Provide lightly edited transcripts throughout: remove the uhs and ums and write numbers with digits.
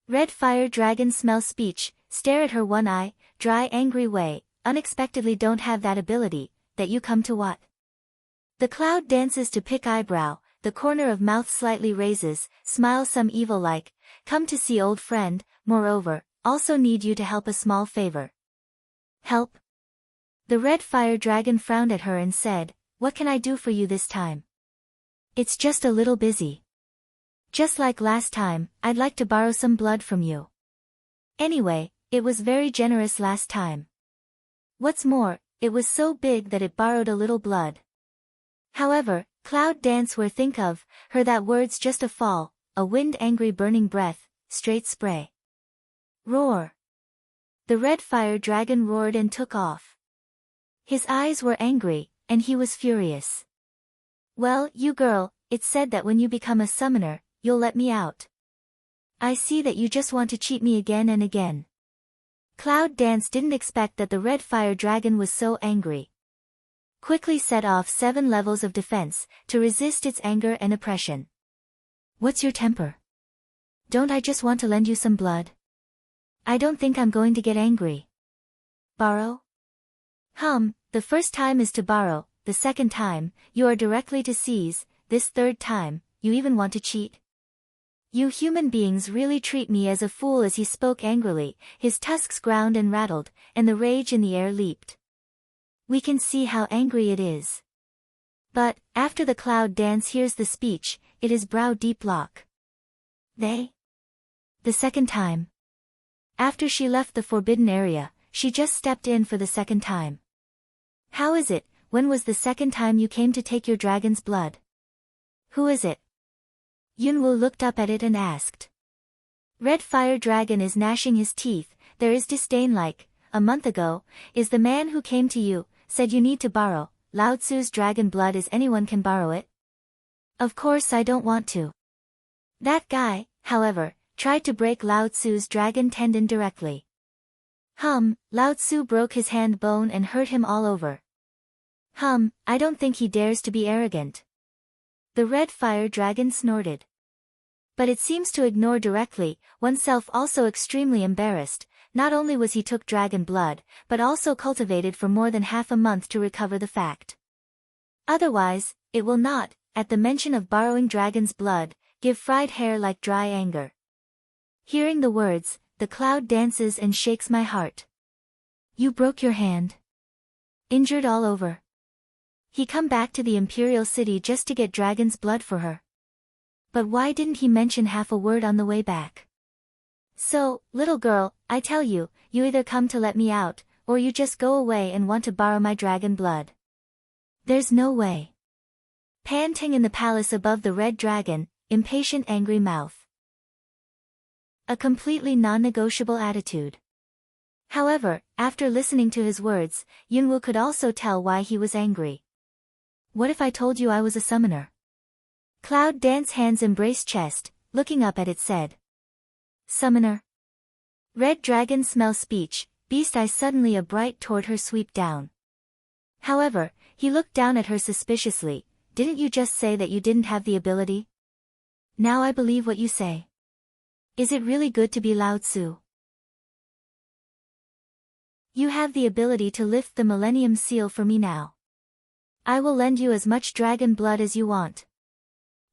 Red fire dragon smell speech, stare at her one eye, dry angry way, unexpectedly don't have that ability, that you come to what? The cloud dances to pick eyebrow, the corner of mouth slightly raises, smiles some evil like, come to see old friend, moreover, also need you to help a small favor. Help? The red fire dragon frowned at her and said, what can I do for you this time? It's just a little busy. Just like last time, I'd like to borrow some blood from you. Anyway, it was very generous last time. What's more, it was so big that it borrowed a little blood. However, cloud dance where think of, her that words just a fall, a wind angry burning breath, straight spray. Roar. The red fire dragon roared and took off. His eyes were angry, and he was furious. Well, you girl, it's said that when you become a summoner, you'll let me out. I see that you just want to cheat me again and again. Cloud Dance didn't expect that the red fire dragon was so angry. Quickly set off 7 levels of defense, to resist its anger and oppression. What's your temper? Don't I just want to lend you some blood? I don't think I'm going to get angry. Borrow? The first time is to borrow, the second time, you are directly to seize, this third time, you even want to cheat? You human beings really treat me as a fool. As he spoke angrily, his tusks ground and rattled, and the rage in the air leaped. We can see how angry it is. But, after the cloud dance hears the speech, it is brow deep lock. The second time. After she left the forbidden area, she just stepped in for the second time. How is it, when was the second time you came to take your dragon's blood? Who is it? Yunwu looked up at it and asked. Red fire dragon is gnashing his teeth, there is disdain like, a month ago, is the man who came to you, said you need to borrow, Lao Tzu's dragon blood as anyone can borrow it? Of course I don't want to. That guy, however, tried to break Lao Tzu's dragon tendon directly. Lao Tzu broke his hand bone and hurt him all over. I don't think he dares to be arrogant. The red fire dragon snorted. But it seems to ignore directly, oneself also extremely embarrassed, not only was he took dragon blood, but also cultivated for more than half a month to recover the fact. Otherwise, it will not, at the mention of borrowing dragon's blood, give fried hair like dry anger. Hearing the words, the cloud dances and shakes my heart. You broke your hand. Injured all over. He come back to the imperial city just to get dragon's blood for her. But why didn't he mention half a word on the way back? So, little girl, I tell you, you either come to let me out, or you just go away and want to borrow my dragon blood. There's no way. Panting in the palace above the red dragon, impatient angry mouth. A completely non-negotiable attitude. However, after listening to his words, Yunwu could also tell why he was angry. What if I told you I was a summoner? Cloud Dance hands embraced chest, looking up at it said. Summoner? Red dragon smell speech, beast eye suddenly a bright toward her sweep down. However, he looked down at her suspiciously, didn't you just say that you didn't have the ability? Now I believe what you say. Is it really good to be Lao Tzu? You have the ability to lift the Millennium Seal for me now. I will lend you as much dragon blood as you want.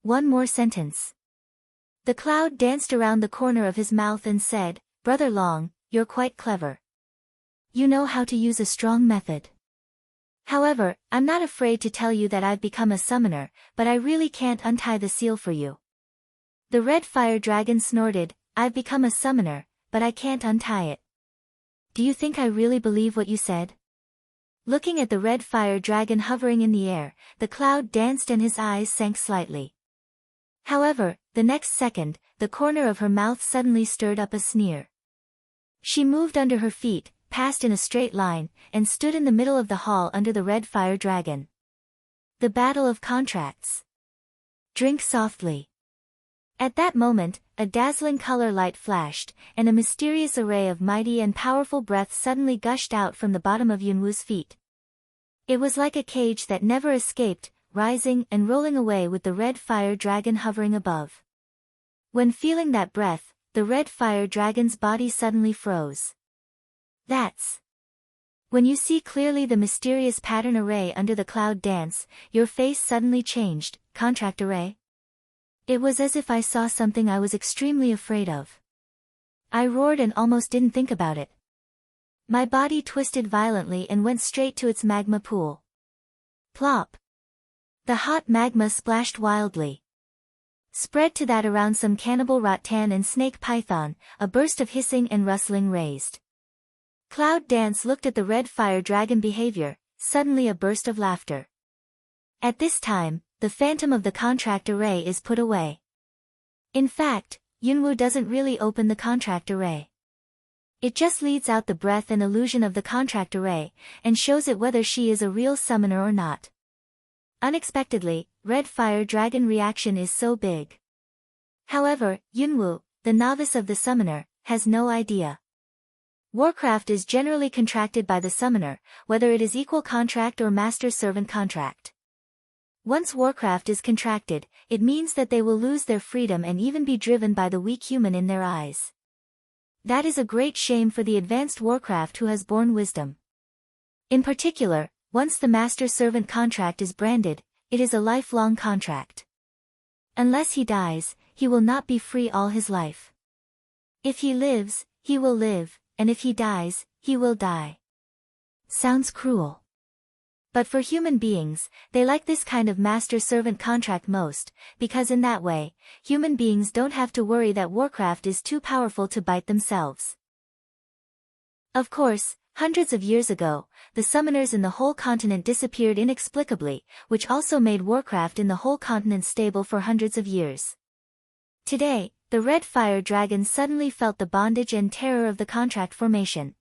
One more sentence. The cloud danced around the corner of his mouth and said, Brother Long, you're quite clever. You know how to use a strong method. However, I'm not afraid to tell you that I've become a summoner, but I really can't untie the seal for you. The red fire dragon snorted, I've become a summoner, but I can't untie it. Do you think I really believe what you said? Looking at the red fire dragon hovering in the air, the cloud danced and his eyes sank slightly. However, the next second, the corner of her mouth suddenly stirred up a sneer. She moved under her feet, passed in a straight line, and stood in the middle of the hall under the red fire dragon. The battle of contracts. Drink softly. At that moment, a dazzling color light flashed, and a mysterious array of mighty and powerful breath suddenly gushed out from the bottom of Yunwu's feet. It was like a cage that never escaped, rising and rolling away with the red fire dragon hovering above. When feeling that breath, the red fire dragon's body suddenly froze. That's when you see clearly the mysterious pattern array under the cloud dance, your face suddenly changed. Contract array? It was as if I saw something I was extremely afraid of. I roared and almost didn't think about it. My body twisted violently and went straight to its magma pool. Plop! The hot magma splashed wildly. Spread to that around some cannibal rattan and snake python, a burst of hissing and rustling raised. Cloud Dance looked at the red fire dragon behavior, suddenly a burst of laughter. At this time, the phantom of the contract array is put away. In fact, Yunwu doesn't really open the contract array. It just leads out the breath and illusion of the contract array, and shows it whether she is a real summoner or not. Unexpectedly, red fire dragon reaction is so big. However, Yunwu, the novice of the summoner, has no idea. Warcraft is generally contracted by the summoner, whether it is equal contract or master-servant contract. Once Warcraft is contracted, it means that they will lose their freedom and even be driven by the weak human in their eyes. That is a great shame for the advanced Warcraft who has borne wisdom. In particular, once the master-servant contract is branded, it is a lifelong contract. Unless he dies, he will not be free all his life. If he lives, he will live, and if he dies, he will die. Sounds cruel. But for human beings, they like this kind of master-servant contract most, because in that way, human beings don't have to worry that Warcraft is too powerful to bite themselves. Of course, hundreds of years ago, the summoners in the whole continent disappeared inexplicably, which also made Warcraft in the whole continent stable for hundreds of years. Today, the red fire dragon suddenly felt the bondage and terror of the contract formation.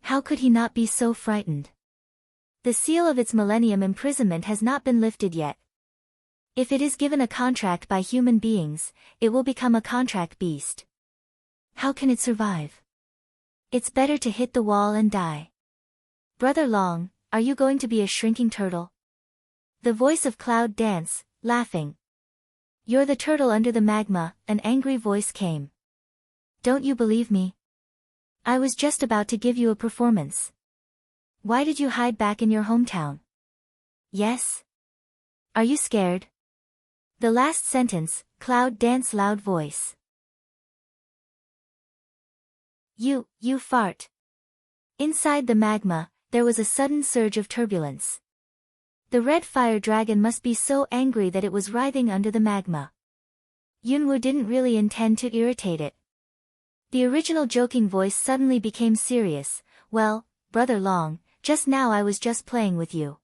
How could he not be so frightened? The seal of its millennium imprisonment has not been lifted yet. If it is given a contract by human beings, it will become a contract beast. How can it survive? It's better to hit the wall and die. Brother Long, are you going to be a shrinking turtle? The voice of Cloud Dance, laughing. You're the turtle under the magma, an angry voice came. Don't you believe me? I was just about to give you a performance. Why did you hide back in your hometown? Yes? Are you scared? The last sentence, Cloud Dance loud voice. You fart. Inside the magma, there was a sudden surge of turbulence. The red fire dragon must be so angry that it was writhing under the magma. Yunwu didn't really intend to irritate it. The original joking voice suddenly became serious. Well, Brother Long, just now I was just playing with you.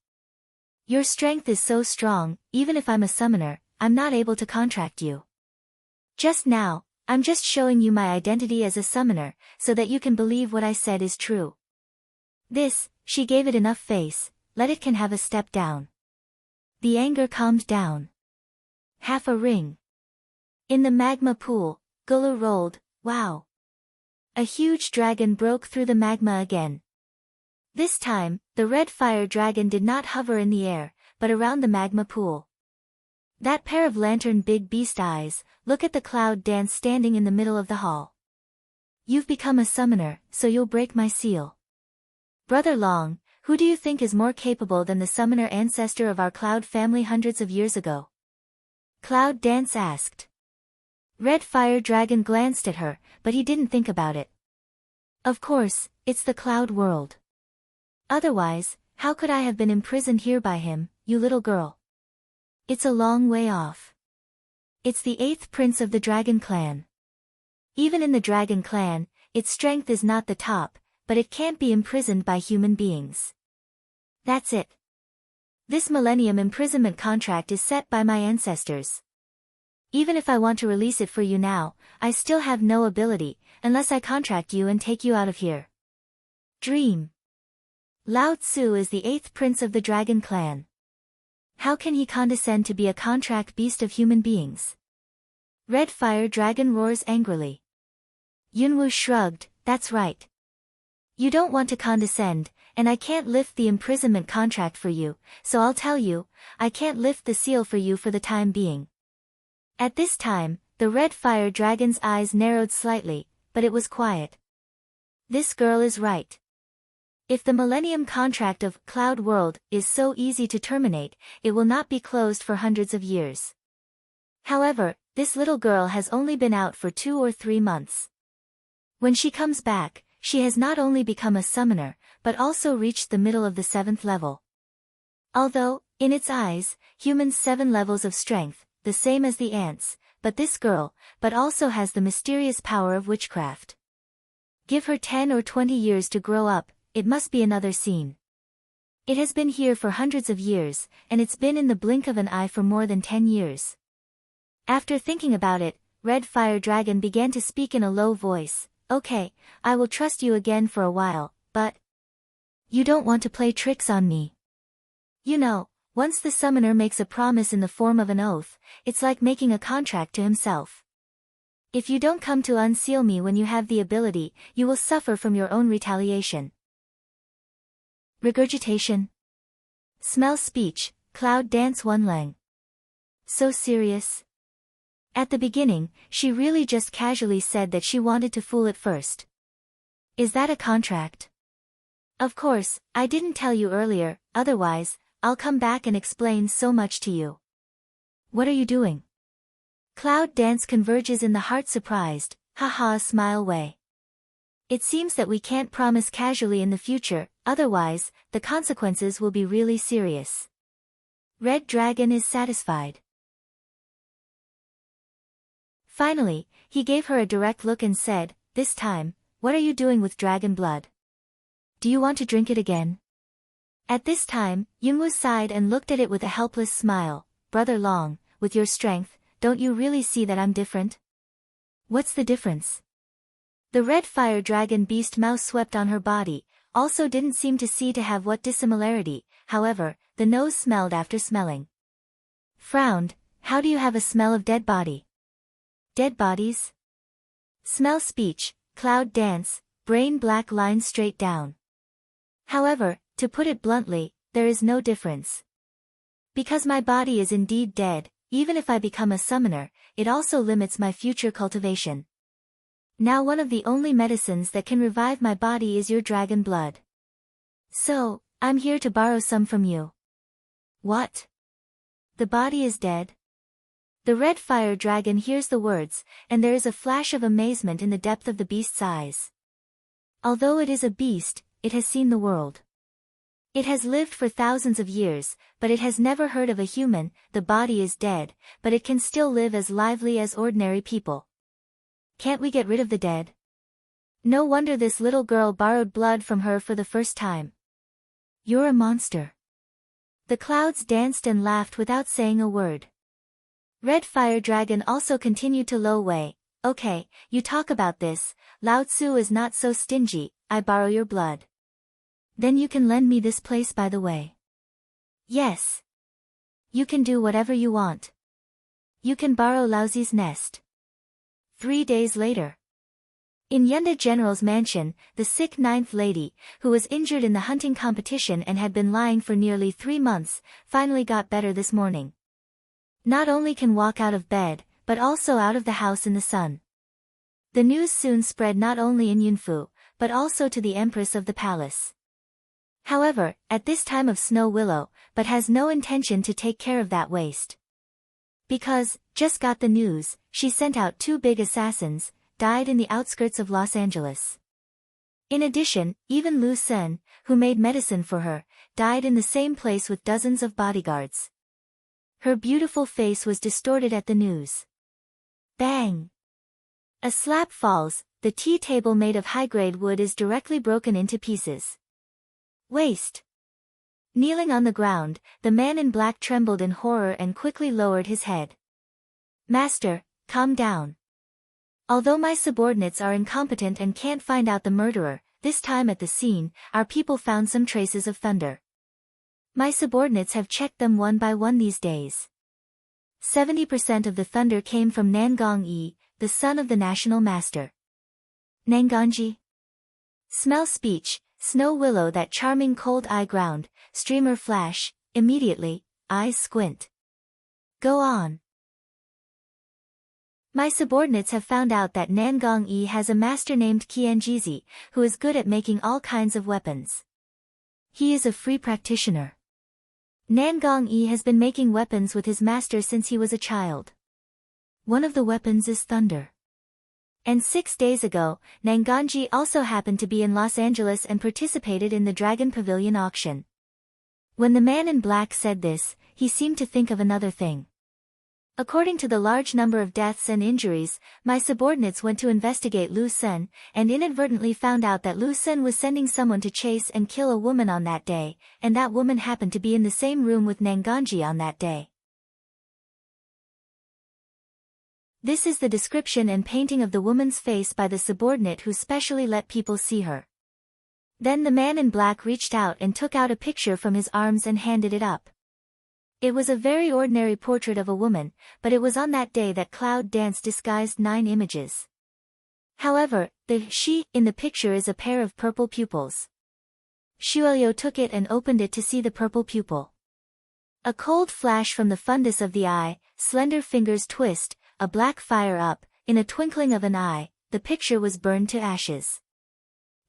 Your strength is so strong, even if I'm a summoner, I'm not able to contract you. Just now, I'm just showing you my identity as a summoner, so that you can believe what I said is true. This, she gave it enough face, let it can have a step down. The anger calmed down. Half a ring. In the magma pool, Gulu rolled, wow. A huge dragon broke through the magma again. This time, the red fire dragon did not hover in the air, but around the magma pool. That pair of lantern big beast eyes, look at the Cloud Dance standing in the middle of the hall. You've become a summoner, so you'll break my seal. Brother Long, who do you think is more capable than the summoner ancestor of our Cloud family hundreds of years ago? Cloud Dance asked. Red Fire Dragon glanced at her, but he didn't think about it. Of course, it's the Cloud world. Otherwise, how could I have been imprisoned here by him, you little girl? It's a long way off. It's the 8th prince of the Dragon Clan. Even in the Dragon Clan, its strength is not the top, but it can't be imprisoned by human beings. That's it. This millennium imprisonment contract is set by my ancestors. Even if I want to release it for you now, I still have no ability, unless I contract you and take you out of here. Dream. Lao Tzu is the 8th prince of the Dragon Clan. How can he condescend to be a contract beast of human beings? Red Fire Dragon roars angrily. Yunwu shrugged, that's right. You don't want to condescend, and I can't lift the imprisonment contract for you, so I'll tell you, I can't lift the seal for you for the time being. At this time, The red fire dragon's eyes narrowed slightly, but it was quiet. This girl is right. If the Millennium contract of Cloud World is so easy to terminate, it will not be closed for hundreds of years. However, this little girl has only been out for 2 or 3 months. When she comes back, she has not only become a summoner, but also reached the middle of the 7th level. Although, in its eyes, humans 7 levels of strength, the same as the ants, but this girl, but also has the mysterious power of witchcraft. Give her 10 or 20 years to grow up, it must be another scene. It has been here for hundreds of years, and it's been in the blink of an eye for more than 10 years. After thinking about it, Red Fire Dragon began to speak in a low voice. Okay, I will trust you again for a while, but you don't want to play tricks on me. You know, once the summoner makes a promise in the form of an oath, it's like making a contract to himself. If you don't come to unseal me when you have the ability, you will suffer from your own retaliation. Regurgitation. Smell speech, Cloud Dance One Lang. So serious. At the beginning, she really just casually said that she wanted to fool at first. Is that a contract? Of course, I didn't tell you earlier, otherwise, I'll come back and explain so much to you. What are you doing? Cloud Dance converges in the heart surprised, haha smile way. It seems that we can't promise casually in the future, otherwise, the consequences will be really serious. Red Dragon is satisfied. Finally, he gave her a direct look and said, this time, what are you doing with dragon blood? Do you want to drink it again? At this time, Yunwu sighed and looked at it with a helpless smile. Brother Long, with your strength, don't you really see that I'm different? What's the difference? The red fire dragon beast mouse swept on her body, also didn't seem to see to have what dissimilarity, however, the nose smelled after smelling. Frowned, how do you have a smell of dead body? Dead bodies? Smell speech, Cloud Dance, brain black line straight down. However, to put it bluntly, there is no difference. Because my body is indeed dead, even if I become a summoner, it also limits my future cultivation. Now one of the only medicines that can revive my body is your dragon blood. So, I'm here to borrow some from you. What? The body is dead? The red fire dragon hears the words, and there is a flash of amazement in the depth of the beast's eyes. Although it is a beast, it has seen the world. It has lived for thousands of years, but it has never heard of a human. The body is dead, but it can still live as lively as ordinary people. Can't we get rid of the dead? No wonder this little girl borrowed blood from her for the first time. You're a monster. The clouds danced and laughed without saying a word. Red Fire Dragon also continued to low way. Okay, you talk about this, Lao Tzu is not so stingy, I borrow your blood. Then you can lend me this place by the way. Yes. You can do whatever you want. You can borrow Laozi's nest. 3 days later. In Yunda General's mansion, the sick 9th lady, who was injured in the hunting competition and had been lying for nearly 3 months, finally got better this morning. Not only can walk out of bed, but also out of the house in the sun. The news soon spread not only in Yunfu, but also to the Empress of the palace. However, at this time of Snow Willow, but has no intention to take care of that waste. Because, just got the news, she sent out 2 big assassins, died in the outskirts of Los Angeles. In addition, even Lu Sen, who made medicine for her, died in the same place with dozens of bodyguards. Her beautiful face was distorted at the news. Bang! A slap falls, the tea table made of high-grade wood is directly broken into pieces. Waste! Kneeling on the ground, the man in black trembled in horror and quickly lowered his head. Master, calm down. Although my subordinates are incompetent and can't find out the murderer, this time at the scene, our people found some traces of thunder. My subordinates have checked them one by one these days. 70% of the thunder came from Nangong Yi, the son of the national master. Nangongji? Smell speech, Snow Willow, that charming cold eye ground, streamer flash, immediately, eyes squint. Go on. My subordinates have found out that Nangong-yi has a master named Qianjizi, who is good at making all kinds of weapons. He is a free practitioner. Nangong-yi has been making weapons with his master since he was a child. One of the weapons is thunder. And 6 days ago, Nangong-ji also happened to be in Los Angeles and participated in the Dragon Pavilion auction. When the man in black said this, he seemed to think of another thing. According to the large number of deaths and injuries, my subordinates went to investigate Lu Sen, and inadvertently found out that Lu Sen was sending someone to chase and kill a woman on that day, and that woman happened to be in the same room with Nangong-ji on that day. This is the description and painting of the woman's face by the subordinate who specially let people see her. Then the man in black reached out and took out a picture from his arms and handed it up. It was a very ordinary portrait of a woman, but it was on that day that Cloud Dance disguised 9 images. However, the she in the picture is a pair of purple pupils. Shuelyo took it and opened it to see the purple pupil. A cold flash from the fundus of the eye, slender fingers twist, a black fire up, in a twinkling of an eye, the picture was burned to ashes.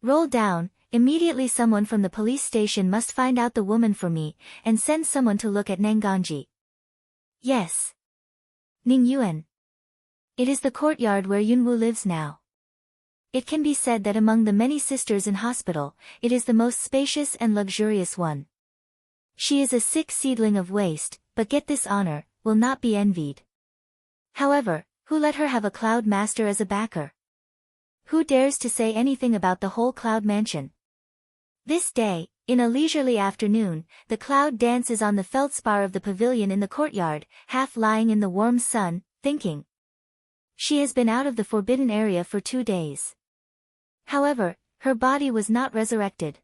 Roll down, immediately someone from the police station must find out the woman for me, and send someone to look at Nangong-ji. Yes. Ning Yuan. It is the courtyard where Yunwoo lives now. It can be said that among the many sisters in hospital, it is the most spacious and luxurious one. She is a sick seedling of waste, but get this honor, will not be envied. However, who let her have a Cloud Master as a backer? Who dares to say anything about the whole Cloud Mansion? This day, in a leisurely afternoon, the Cloud Dance is on the feldspar of the pavilion in the courtyard, half lying in the warm sun, thinking. She has been out of the forbidden area for 2 days. However, her body was not resurrected.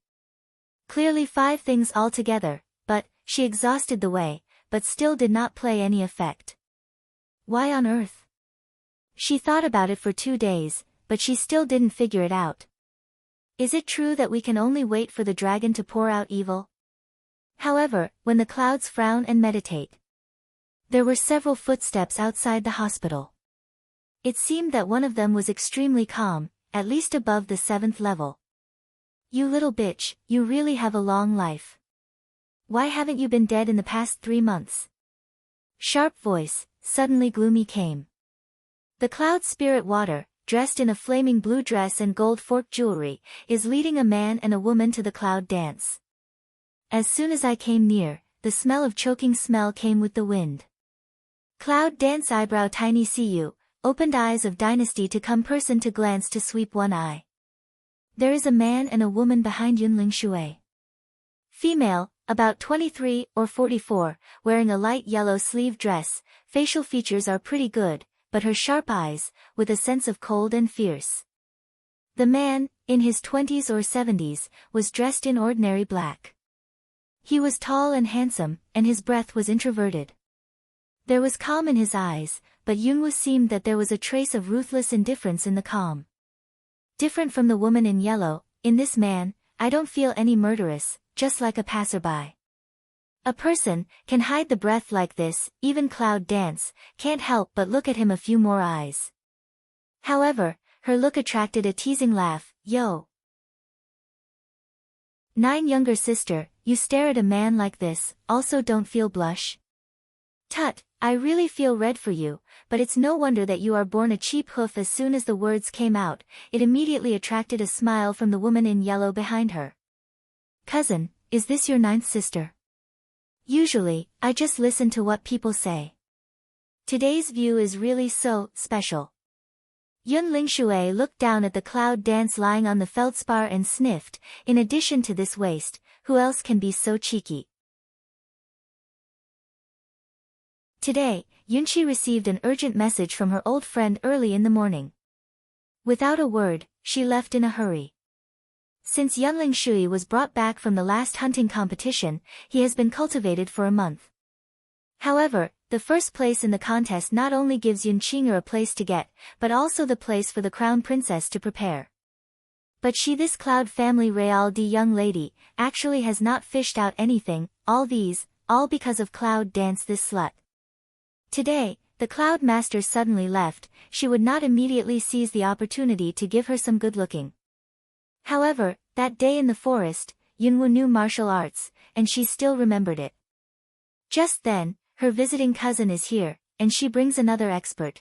Clearly 5 things altogether, but, she exhausted the way, but still did not play any effect. Why on earth? She thought about it for 2 days, but she still didn't figure it out. Is it true that we can only wait for the dragon to pour out evil? However, when the clouds frown and meditate. There were several footsteps outside the hospital. It seemed that one of them was extremely calm, at least above the 7th level. You little bitch, you really have a long life. Why haven't you been dead in the past 3 months? Sharp voice, suddenly gloomy came. The cloud spirit water, dressed in a flaming blue dress and gold fork jewelry, is leading a man and a woman to the Cloud Dance. As soon as I came near, the smell of choking smell came with the wind. Cloud Dance eyebrow tiny see you, opened eyes of dynasty to come person to glance to sweep one eye. There is a man and a woman behind Yunling Shui. Female, about 23 or 44, wearing a light yellow sleeve dress, facial features are pretty good, but her sharp eyes, with a sense of cold and fierce. The man, in his 20s or 70s, was dressed in ordinary black. He was tall and handsome, and his breath was introverted. There was calm in his eyes, but Yunwoo seemed that there was a trace of ruthless indifference in the calm. Different from the woman in yellow, in this man, I don't feel any murderous, just like a passerby. A person can hide the breath like this, even Cloud Dance can't help but look at him a few more eyes. However, her look attracted a teasing laugh, yo. 9 younger sister, you stare at a man like this, also don't feel blush? Tut, I really feel red for you, but it's no wonder that you are born a cheap hoof. As soon as the words came out, it immediately attracted a smile from the woman in yellow behind her. Cousin, is this your 9th sister? Usually, I just listen to what people say. Today's view is really so special. Yunling Shui looked down at the Cloud Dance lying on the feldspar and sniffed. In addition to this waste, who else can be so cheeky? Today, Yunchi received an urgent message from her old friend early in the morning. Without a word, she left in a hurry. Since Yunling Shui was brought back from the last hunting competition, he has been cultivated for a month. However, the first place in the contest not only gives Yunqinger a place to get, but also the place for the crown princess to prepare. But this Cloud family Real D young lady, actually has not fished out anything, all because of Cloud Dance this slut. Today, the Cloud Master suddenly left, she would not immediately seize the opportunity to give her some good looking. However, that day in the forest, Yunwoo knew martial arts, and she still remembered it. Just then, her visiting cousin is here, and she brings another expert.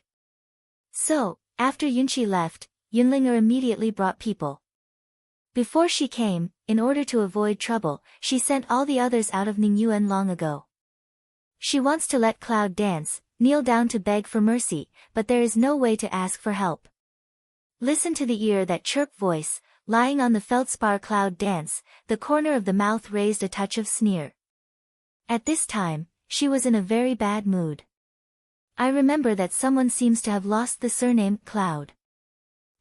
So, after Yunqi left, Yunlinger immediately brought people. Before she came, in order to avoid trouble, she sent all the others out of Ningyuan long ago. She wants to let Cloud dance, kneel down to beg for mercy, but there is no way to ask for help. Listen to the ear that chirp voice, lying on the feldspar. Cloud dance, the corner of the mouth raised a touch of sneer. At this time, she was in a very bad mood. I remember that someone seems to have lost the surname Cloud.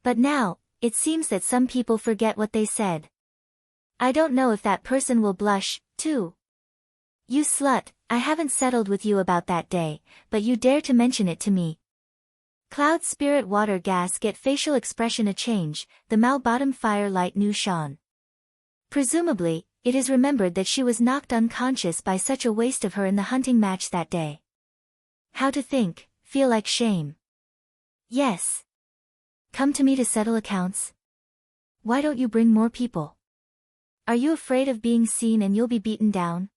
But now, it seems that some people forget what they said. I don't know if that person will blush, too. You slut, I haven't settled with you about that day, but you dare to mention it to me. Cloud spirit water gas get facial expression a change, the Mao bottom fire light new shone. Presumably, it is remembered that she was knocked unconscious by such a waste of her in the hunting match that day. How to think, feel like shame. Yes. Come to me to settle accounts? Why don't you bring more people? Are you afraid of being seen and you'll be beaten down?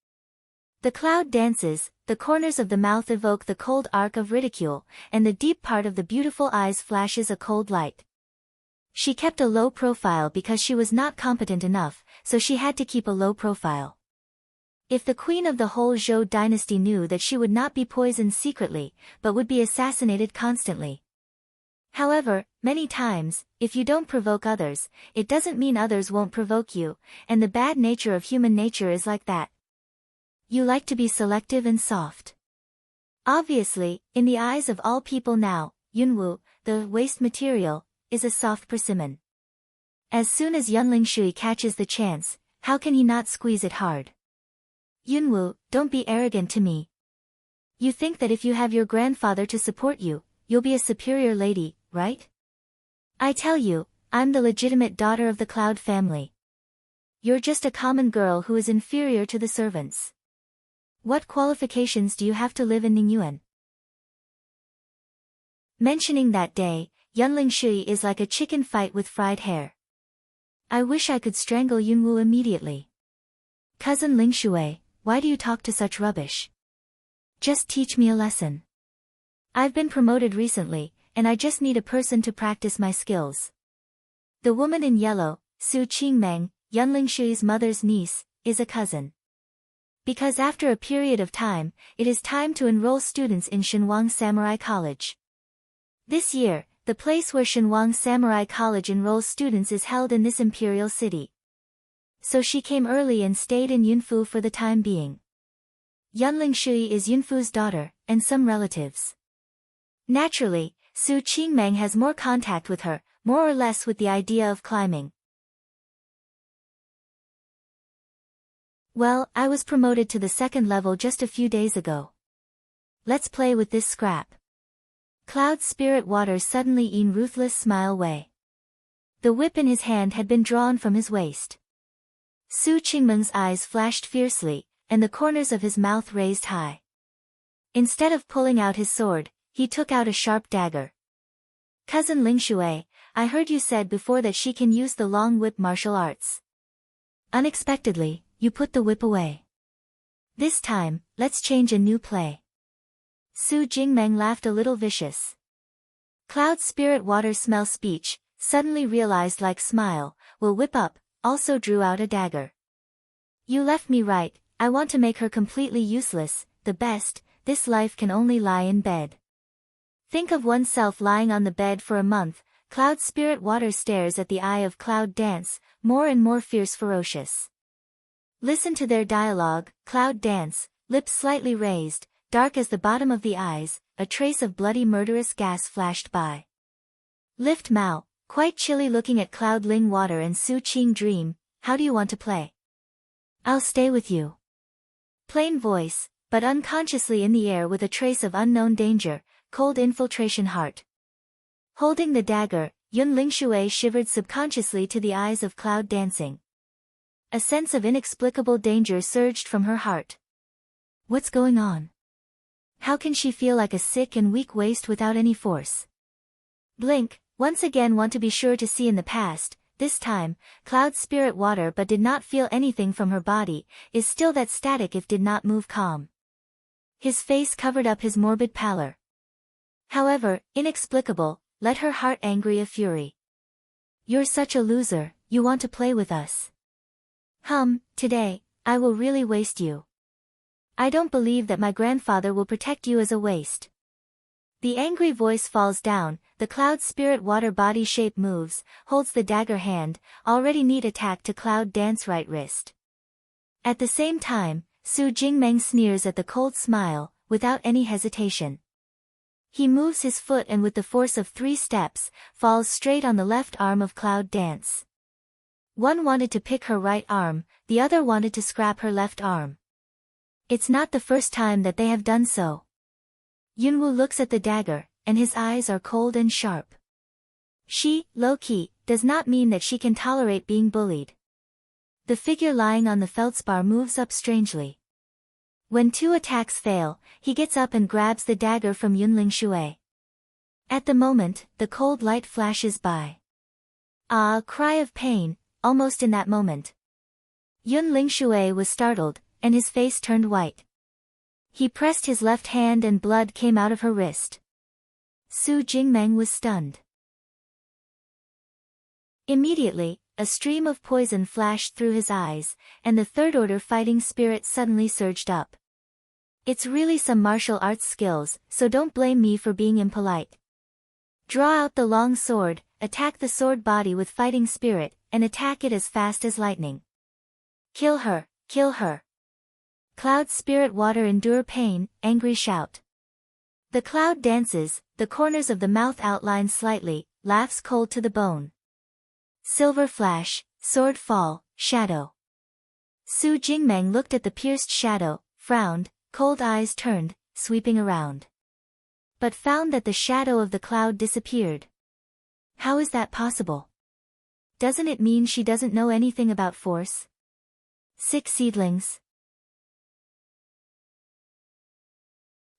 The Cloud dances, the corners of the mouth evoke the cold arc of ridicule, and the deep part of the beautiful eyes flashes a cold light. She kept a low profile because she was not competent enough, so she had to keep a low profile. If the queen of the whole Zhou dynasty knew that she would not be poisoned secretly, but would be assassinated constantly. However, many times, if you don't provoke others, it doesn't mean others won't provoke you, and the bad nature of human nature is like that. You like to be selective and soft. Obviously, in the eyes of all people now, Yunwoo, the waste material, is a soft persimmon. As soon as Yunling Shui catches the chance, how can he not squeeze it hard? Yunwoo, don't be arrogant to me. You think that if you have your grandfather to support you, you'll be a superior lady, right? I tell you, I'm the legitimate daughter of the Cloud family. You're just a common girl who is inferior to the servants. What qualifications do you have to live in Ningyuan? Mentioning that day, Yunling Shui is like a chicken fight with fried hair. I wish I could strangle Yunwoo immediately. Cousin Ling Shui, why do you talk to such rubbish? Just teach me a lesson. I've been promoted recently, and I just need a person to practice my skills. The woman in yellow, Su Qingmeng, Yunling Shui's mother's niece, is a cousin. Because after a period of time, it is time to enroll students in Shenwang Samurai College. This year, the place where Shenwang Samurai College enrolls students is held in this imperial city. So she came early and stayed in Yunfu for the time being. Yunling Shui is Yunfu's daughter, and some relatives. Naturally, Su Qingmeng has more contact with her, more or less with the idea of climbing. Well, I was promoted to the second level just a few days ago. Let's play with this scrap. Cloud spirit waters suddenly in Ruthless smile way. The whip in his hand had been drawn from his waist. Su Qingmeng's eyes flashed fiercely, and the corners of his mouth raised high. Instead of pulling out his sword, he took out a sharp dagger. Cousin Ling Shui, I heard you said before that she can use the long whip martial arts. Unexpectedly, you put the whip away. This time, let's change a new play. Su Jingmeng laughed a little vicious. Cloud spirit water smell speech, suddenly realized like smile, will whip up, also drew out a dagger. You left me right, I want to make her completely useless, the best, this life can only lie in bed. Think of oneself lying on the bed for a month, Cloud spirit water stares at the eye of Cloud dance, more and more fierce ferocious. Listen to their dialogue, Cloud dance, lips slightly raised, dark as the bottom of the eyes, a trace of bloody murderous gas flashed by. Lift Mao, quite chilly looking at Cloud Ling Water and Su Qing dream, how do you want to play? I'll stay with you. Plain voice, but unconsciously in the air with a trace of unknown danger, cold infiltration heart. Holding the dagger, Yun Ling Shui shivered subconsciously to the eyes of Cloud dancing. A sense of inexplicable danger surged from her heart. What's going on? How can she feel like a sick and weak waste without any force? Blink, once again want to be sure to see in the past, this time, Cloud's spirit water but did not feel anything from her body, is still that static if did not move calm. His face covered up his morbid pallor. However, inexplicable, let her heart angry a fury. You're such a loser, you want to play with us. Today, I will really waste you. I don't believe that my grandfather will protect you as a waste. The angry voice falls down, the Cloud spirit water body shape moves, holds the dagger hand, already neat attack to Cloud dance right wrist. At the same time, Su Jingmeng sneers at the cold smile, without any hesitation. He moves his foot and with the force of 3 steps, falls straight on the left arm of Cloud dance. One wanted to pick her right arm, the other wanted to scrap her left arm. It's not the first time that they have done so. Yunwu looks at the dagger, and his eyes are cold and sharp. She, low-key, does not mean that she can tolerate being bullied. The figure lying on the feldspar moves up strangely. When 2 attacks fail, he gets up and grabs the dagger from Yunling Shui. At the moment, the cold light flashes by. A cry of pain, almost in that moment. Yunling Shui was startled, and his face turned white. He pressed his left hand and blood came out of her wrist. Su Jingmeng was stunned. Immediately, a stream of poison flashed through his eyes, and the third-order fighting spirit suddenly surged up. It's really some martial arts skills, so don't blame me for being impolite. Draw out the long sword, attack the sword body with fighting spirit, and attack it as fast as lightning. Kill her, kill her. Cloud spirit water endure pain, angry shout. The cloud dances, the corners of the mouth outline slightly, laughs cold to the bone. Silver flash, sword fall, shadow. Su Jingmeng looked at the pierced shadow, frowned, cold eyes turned, sweeping around. But found that the shadow of the cloud disappeared. How is that possible? Doesn't it mean she doesn't know anything about force? Sick seedlings.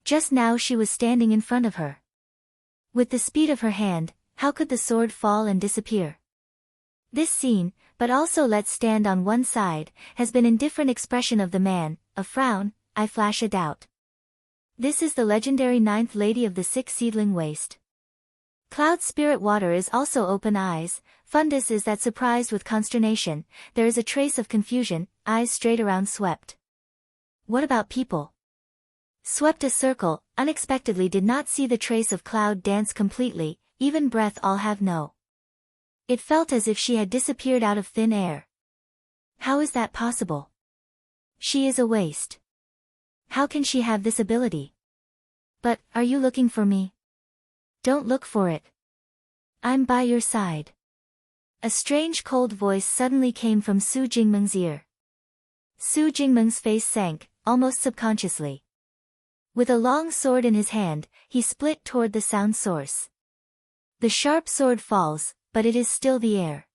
Just now she was standing in front of her. With the speed of her hand, how could the sword fall and disappear? This scene, but also let's stand on one side, has been indifferent expression of the man, a frown, I flash a doubt. This is the legendary 9th lady of the 6 seedling waste. Cloud spirit water is also open eyes, Fundus is that surprised with consternation, there is a trace of confusion, eyes straight around swept. What about people? Swept a circle, unexpectedly did not see the trace of Cloud dance completely, even breath all have no. It felt as if she had disappeared out of thin air. How is that possible? She is a waste. How can she have this ability? But, are you looking for me? Don't look for it. I'm by your side. A strange cold voice suddenly came from Su Jingmeng's ear. Su Jingmeng's face sank, almost subconsciously. With a long sword in his hand, he split toward the sound source. The sharp sword falls, but it is still the air.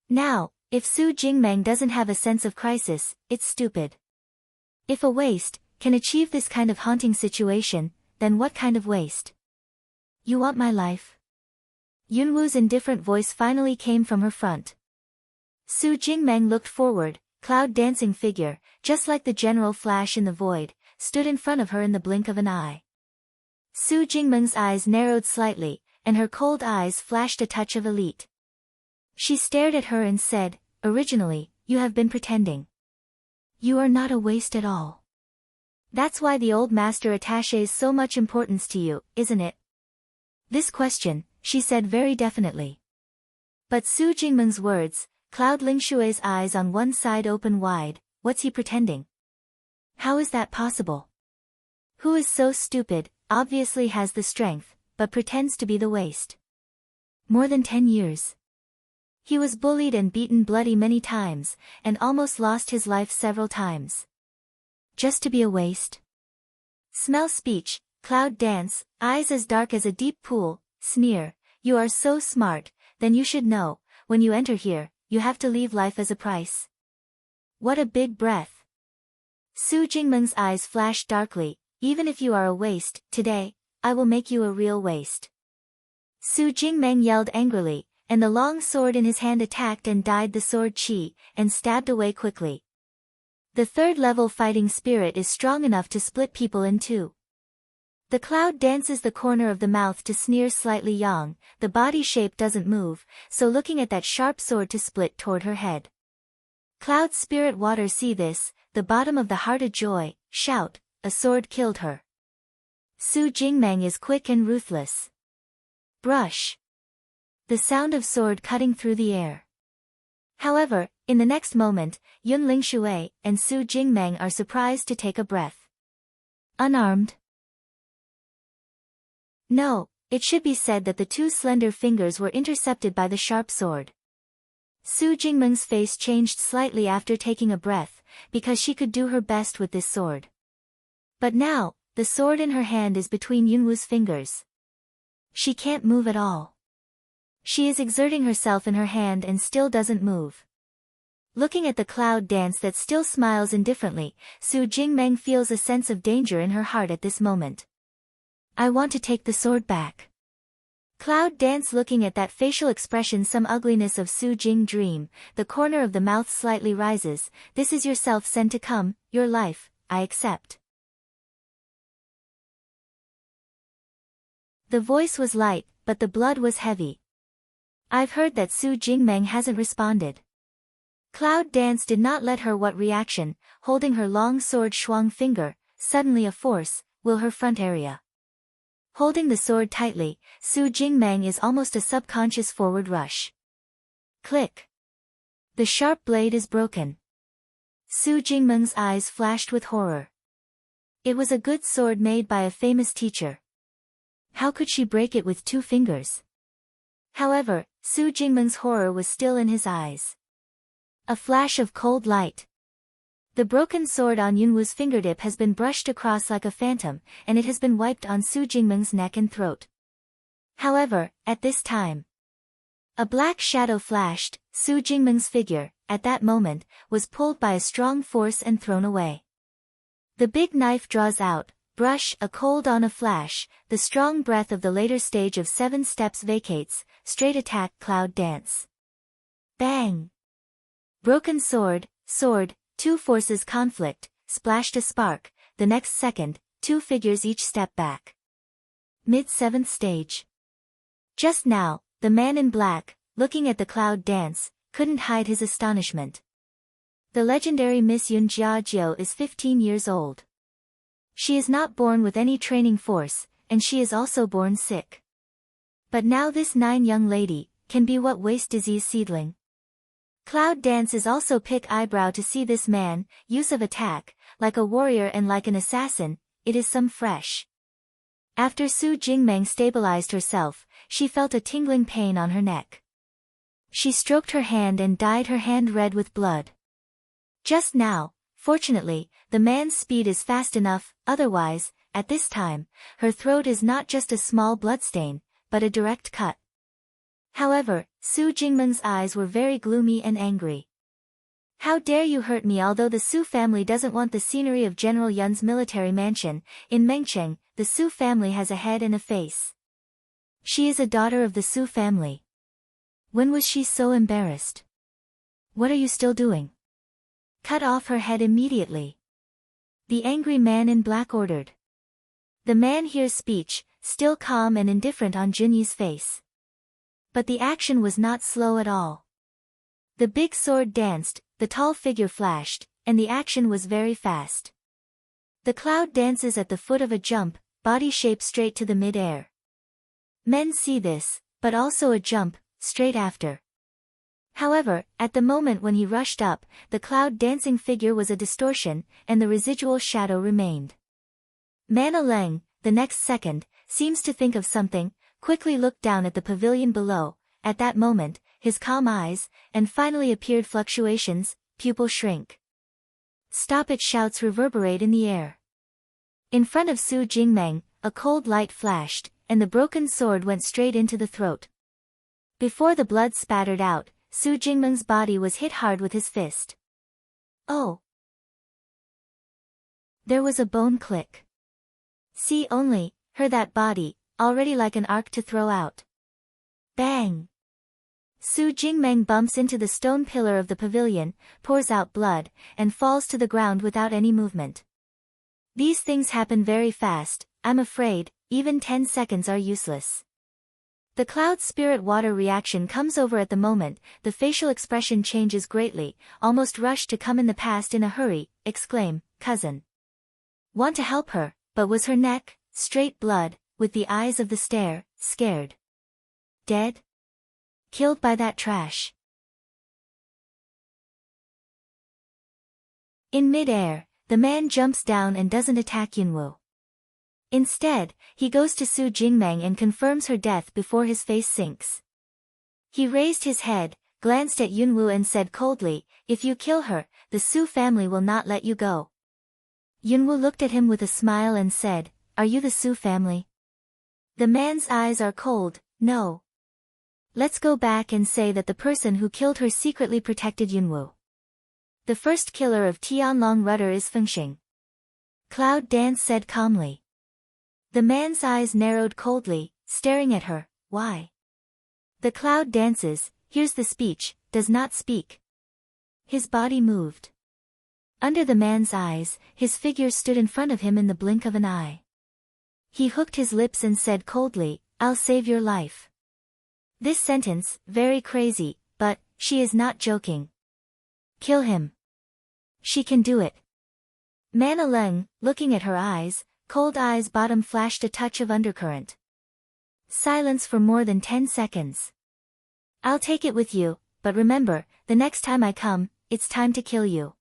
Now, if Su Jingmeng doesn't have a sense of crisis, it's stupid. If a waste can achieve this kind of haunting situation, then what kind of waste? You want my life? Yunwu's indifferent voice finally came from her front. Su Jingmeng looked forward, cloud dancing figure, just like the general flash in the void, stood in front of her in the blink of an eye. Su Jingmeng's eyes narrowed slightly, and her cold eyes flashed a touch of elite. She stared at her and said, originally, you have been pretending. You are not a waste at all. That's why the old master attaches so much importance to you, isn't it? This question, she said very definitely. But Su Jingmeng's words, Cloud Lingshue's eyes on one side open wide, what's he pretending? How is that possible? Who is so stupid, obviously has the strength, but pretends to be the waste? More than 10 years. He was bullied and beaten bloody many times, and almost lost his life several times. Just to be a waste? Smell speech, cloud dance, eyes as dark as a deep pool, sneer, you are so smart, then you should know, when you enter here, you have to leave life as a price. What a big breath. Su Jingmeng's eyes flashed darkly, even if you are a waste, today, I will make you a real waste. Su Jingmeng yelled angrily, and the long sword in his hand attacked and dyed the sword Qi, and stabbed away quickly. The third-level fighting spirit is strong enough to split people in two. The cloud dances the corner of the mouth to sneer slightly yang, the body shape doesn't move, so looking at that sharp sword to split toward her head. Cloud spirit water see this, the bottom of the heart a joy, shout, a sword killed her. Su Jingmeng is quick and ruthless. Brush. The sound of sword cutting through the air. However, in the next moment, Yun Lingshui and Su Jingmeng are surprised to take a breath. Unarmed? No, it should be said that the two slender fingers were intercepted by the sharp sword. Su Jingmeng's face changed slightly after taking a breath, because she could do her best with this sword. But now, the sword in her hand is between Yunwu's fingers. She can't move at all. She is exerting herself in her hand and still doesn't move. Looking at the cloud dance that still smiles indifferently, Su Jingmeng feels a sense of danger in her heart at this moment. I want to take the sword back. Cloud dance looking at that facial expression, some ugliness of Su Jing dream, the corner of the mouth slightly rises, this is yourself sent to come, your life, I accept. The voice was light, but the blood was heavy. I've heard that Su Jingmeng hasn't responded. Cloud dance did not let her what reaction, holding her long sword shuang finger, suddenly a force, will her front area. Holding the sword tightly, Su Jingmeng is almost a subconscious forward rush. Click. The sharp blade is broken. Su Jingmeng's eyes flashed with horror. It was a good sword made by a famous teacher. How could she break it with two fingers? However, Su Jingmeng's horror was still in his eyes. A flash of cold light. The broken sword on Yunwu's fingertip has been brushed across like a phantom, and it has been wiped on Su Jingmeng's neck and throat. However, at this time, a black shadow flashed. Su Jingmeng's figure, at that moment, was pulled by a strong force and thrown away. The big knife draws out, brush, a cold on a flash, the strong breath of the later stage of 7 steps vacates, straight attack cloud dance. Bang! Broken sword, two forces conflict, splashed a spark, the next second, two figures each step back. Mid-7th stage. Just now, the man in black, looking at the cloud dance, couldn't hide his astonishment. The legendary Miss Yun Jiajiu is 15 years old. She is not born with any training force, and she is also born sick. But now this 9 young lady, can be what waste disease seedling. Cloud dance is also pick eyebrow to see this man, use of attack, like a warrior and like an assassin, it is some fresh. After Su Jingmeng stabilized herself, she felt a tingling pain on her neck. She stroked her hand and dyed her hand red with blood. Just now, fortunately, the man's speed is fast enough, otherwise, at this time, her throat is not just a small bloodstain, but a direct cut. However, Su Jingmeng's eyes were very gloomy and angry. How dare you hurt me? Although the Su family doesn't want the scenery of General Yun's military mansion, in Mengcheng, the Su family has a head and a face. She is a daughter of the Su family. When was she so embarrassed? What are you still doing? Cut off her head immediately. The angry man in black ordered. The man hears speech, still calm and indifferent on Junyi's face. But the action was not slow at all. The big sword danced, the tall figure flashed, and the action was very fast. The cloud dances at the foot of a jump, body shape straight to the mid-air. Men see this, but also a jump, straight after. However, at the moment when he rushed up, the cloud dancing figure was a distortion, and the residual shadow remained. Mana Leng, the next second, seems to think of something, quickly looked down at the pavilion below, at that moment, his calm eyes, and finally appeared fluctuations, pupil shrink. Stop it! Shouts reverberate in the air. In front of Su Jingmeng, a cold light flashed, and the broken sword went straight into the throat. Before the blood spattered out, Su Jingmeng's body was hit hard with his fist. Oh! There was a bone click. See only, her that body, already like an arc to throw out. Bang! Su Jingmeng bumps into the stone pillar of the pavilion, pours out blood, and falls to the ground without any movement. These things happen very fast, I'm afraid, even 10 seconds are useless. The cloud spirit water reaction comes over at the moment, the facial expression changes greatly, almost rush to come in the past in a hurry, exclaim, cousin. Want to help her, but was her neck, straight blood, with the eyes of the stare, scared. Dead? Killed by that trash. In mid-air, the man jumps down and doesn't attack Yunwu. Instead, he goes to Su Jingmeng and confirms her death before his face sinks. He raised his head, glanced at Yunwu and said coldly, if you kill her, the Su family will not let you go. Yunwu looked at him with a smile and said, are you the Su family? The man's eyes are cold, no. Let's go back and say that the person who killed her secretly protected Yunwu. The first killer of Tianlong Rudder is Fengxing. Cloud Dance said calmly. The man's eyes narrowed coldly, staring at her, why? The cloud dances, hears the speech, does not speak. His body moved. Under the man's eyes, his figure stood in front of him in the blink of an eye. He hooked his lips and said coldly, I'll save your life. This sentence, very crazy, but, she is not joking. Kill him. She can do it. Mana Leng, looking at her eyes, cold eyes bottom flashed a touch of undercurrent. Silence for more than 10 seconds. I'll take it with you, but remember, the next time I come, it's time to kill you.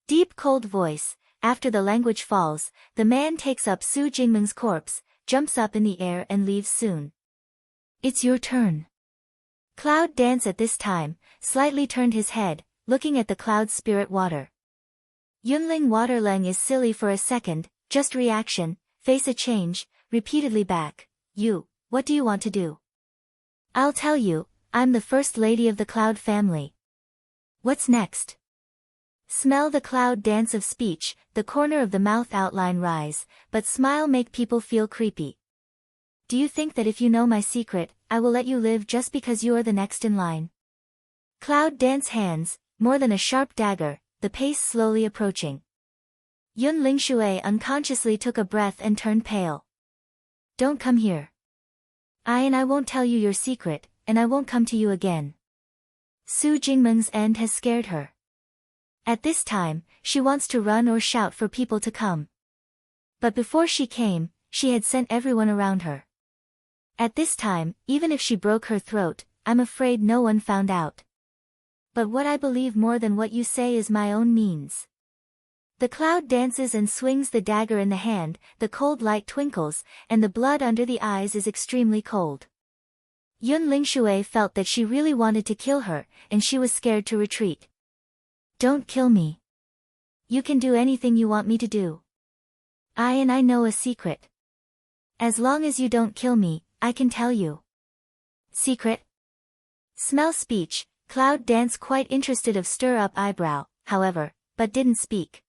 Deep cold voice, after the language falls, the man takes up Su Jingmeng's corpse, jumps up in the air and leaves soon. It's your turn. Cloud Dance at this time, slightly turned his head, looking at the cloud spirit water. Yunling Waterleng is silly for a second, just reaction, face a change, repeatedly back. You, what do you want to do? I'll tell you, I'm the first lady of the cloud family. What's next? Smell the cloud dance of speech, the corner of the mouth outline rise, but smile make people feel creepy. Do you think that if you know my secret, I will let you live just because you are the next in line? Cloud dance hands, more than a sharp dagger, the pace slowly approaching. Yun Lingshui unconsciously took a breath and turned pale. Don't come here. I won't tell you your secret, and I won't come to you again. Su Jingmeng's end has scared her. At this time, she wants to run or shout for people to come. But before she came, she had sent everyone around her. At this time, even if she broke her throat, I'm afraid no one found out. But what I believe more than what you say is my own means. The cloud dances and swings the dagger in the hand, the cold light twinkles, and the blood under the eyes is extremely cold. Yun Lingshui felt that she really wanted to kill her, and she was scared to retreat. Don't kill me. You can do anything you want me to do. I know a secret. As long as you don't kill me, I can tell you. Secret? Smell speech, Cloud Dance quite interested of stir up eyebrow, however, but didn't speak.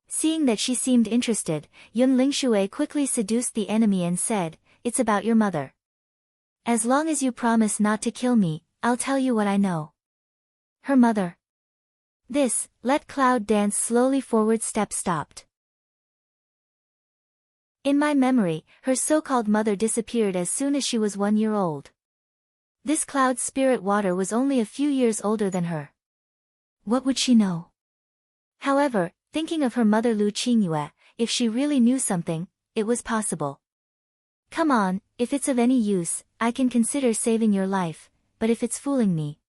Seeing that she seemed interested, Yun Lingshui quickly seduced the enemy and said, it's about your mother. As long as you promise not to kill me, I'll tell you what I know. Her mother. This, let Cloud Dance slowly forward step stopped. In my memory, her so-called mother disappeared as soon as she was 1 year old. This cloud spirit water was only a few years older than her. What would she know? However, thinking of her mother Lu Qingyue, if she really knew something, it was possible. Come on, if it's of any use, I can consider saving your life, but if it's fooling me.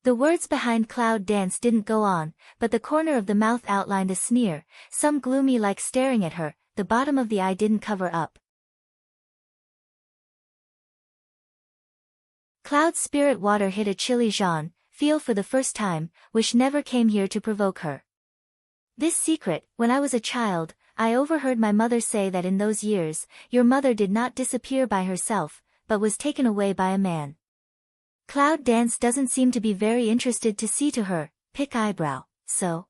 The words behind Cloud Dance didn't go on, but the corner of the mouth outlined a sneer, some gloomy like staring at her, the bottom of the eye didn't cover up. Cloud spirit water hit a chilly Jean, feel for the first time, wish never came here to provoke her. This secret, when I was a child, I overheard my mother say that in those years, your mother did not disappear by herself, but was taken away by a man. Cloud Dance doesn't seem to be very interested to see to her, pick eyebrow, so.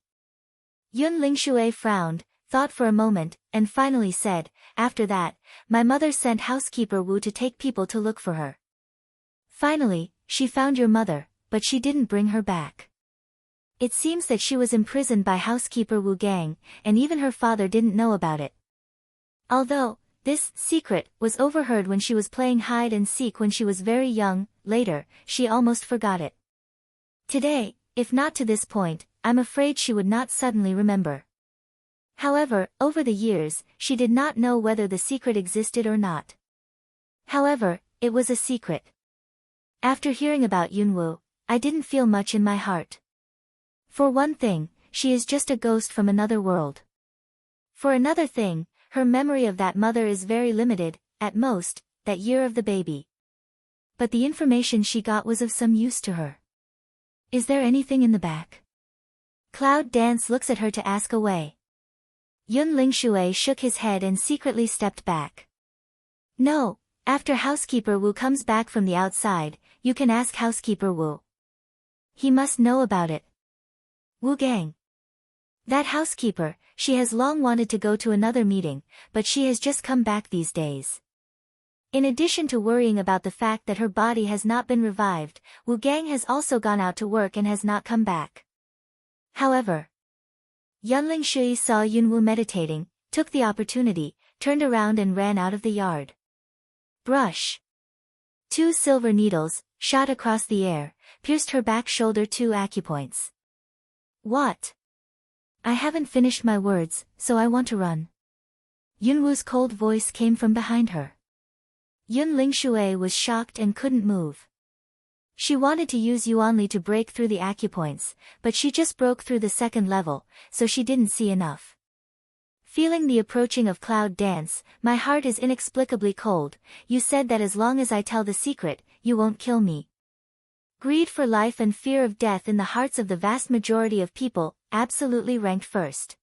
Yun Lingshui frowned, thought for a moment, and finally said, "After that, my mother sent housekeeper Wu to take people to look for her. Finally, she found your mother, but she didn't bring her back. It seems that she was imprisoned by housekeeper Wu Gang, and even her father didn't know about it. Although, this secret was overheard when she was playing hide and seek when she was very young, later, she almost forgot it. Today, if not to this point, I'm afraid she would not suddenly remember. However, over the years, she did not know whether the secret existed or not. However, it was a secret. After hearing about Yunwu, I didn't feel much in my heart. For one thing, she is just a ghost from another world. For another thing, her memory of that mother is very limited, at most, that year of the baby. But the information she got was of some use to her. Is there anything in the back? Cloud Dance looks at her to ask away. Yun Lingshui shook his head and secretly stepped back. No, after housekeeper Wu comes back from the outside, you can ask housekeeper Wu. He must know about it. Wu Gang. That housekeeper, she has long wanted to go to another meeting, but she has just come back these days. In addition to worrying about the fact that her body has not been revived, Wu Gang has also gone out to work and has not come back. However, Yunling Shui saw Yunwu meditating, took the opportunity, turned around and ran out of the yard. Brush. 2 silver needles, shot across the air, pierced her back shoulder 2 acupoints. What? I haven't finished my words, so I want to run. Yunwu's cold voice came from behind her. Yun Lingshui was shocked and couldn't move. She wanted to use Yuanli to break through the acupoints, but she just broke through the second level, so she didn't see enough. Feeling the approaching of Cloud Dance, my heart is inexplicably cold. You said that as long as I tell the secret, you won't kill me. Greed for life and fear of death in the hearts of the vast majority of people, absolutely ranked first.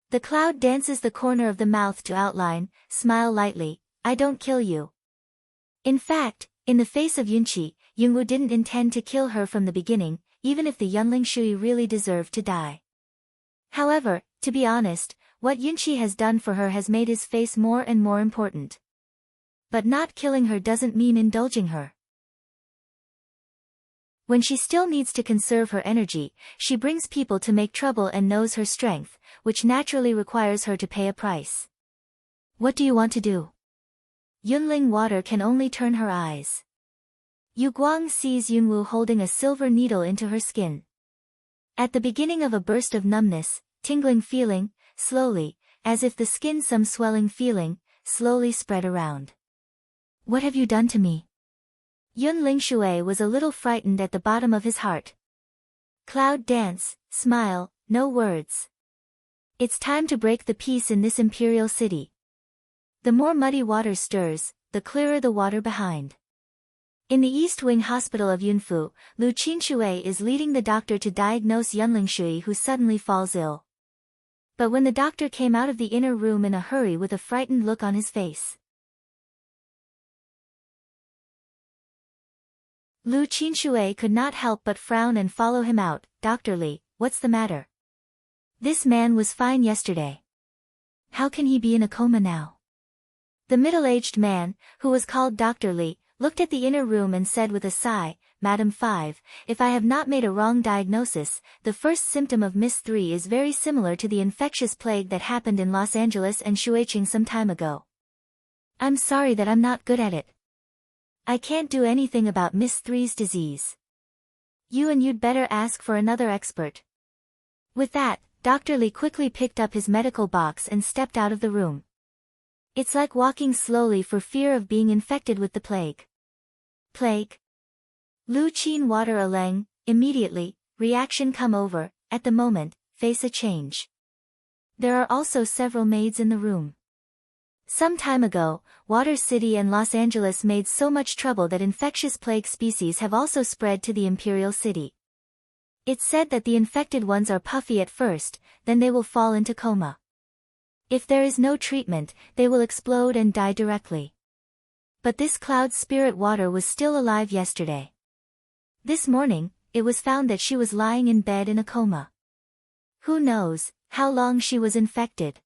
The Cloud dances the corner of the mouth to outline, smile lightly, I don't kill you. In fact, in the face of Yunqi, Yunwu didn't intend to kill her from the beginning, even if the Yunling Shui really deserved to die. However, to be honest, what Yunqi has done for her has made his face more and more important. But not killing her doesn't mean indulging her. When she still needs to conserve her energy, she brings people to make trouble and knows her strength, which naturally requires her to pay a price. What do you want to do? Yunling water can only turn her eyes. Yu Guang sees Yunwu holding a silver needle into her skin. At the beginning of a burst of numbness, tingling feeling, slowly, as if the skin some swelling feeling, slowly spread around. What have you done to me? Yun Lingshui was a little frightened at the bottom of his heart. Cloud Dance, smile, no words. It's time to break the peace in this imperial city. The more muddy water stirs, the clearer the water behind. In the East Wing Hospital of Yunfu, Lu Qinshui is leading the doctor to diagnose Yunling Shui, who suddenly falls ill. But when the doctor came out of the inner room in a hurry with a frightened look on his face, Lu Qinshui could not help but frown and follow him out. Dr. Li, what's the matter? This man was fine yesterday. How can he be in a coma now? The middle-aged man, who was called Dr. Li, looked at the inner room and said with a sigh, Madam 5, if I have not made a wrong diagnosis, the first symptom of Miss 3 is very similar to the infectious plague that happened in Los Angeles and Shuiqing some time ago. I'm sorry that I'm not good at it. I can't do anything about Miss 3's disease. You'd better ask for another expert. With that, Dr. Li quickly picked up his medical box and stepped out of the room. It's like walking slowly for fear of being infected with the plague. Plague? Lu Qin water a leng, immediately, reaction come over, at the moment, face a change. There are also several maids in the room. Some time ago, Water City and Los Angeles made so much trouble that infectious plague species have also spread to the Imperial City. It's said that the infected ones are puffy at first, then they will fall into coma. If there is no treatment, they will explode and die directly. But this cloud spirit water was still alive yesterday. This morning, it was found that she was lying in bed in a coma. Who knows, How long she was infected.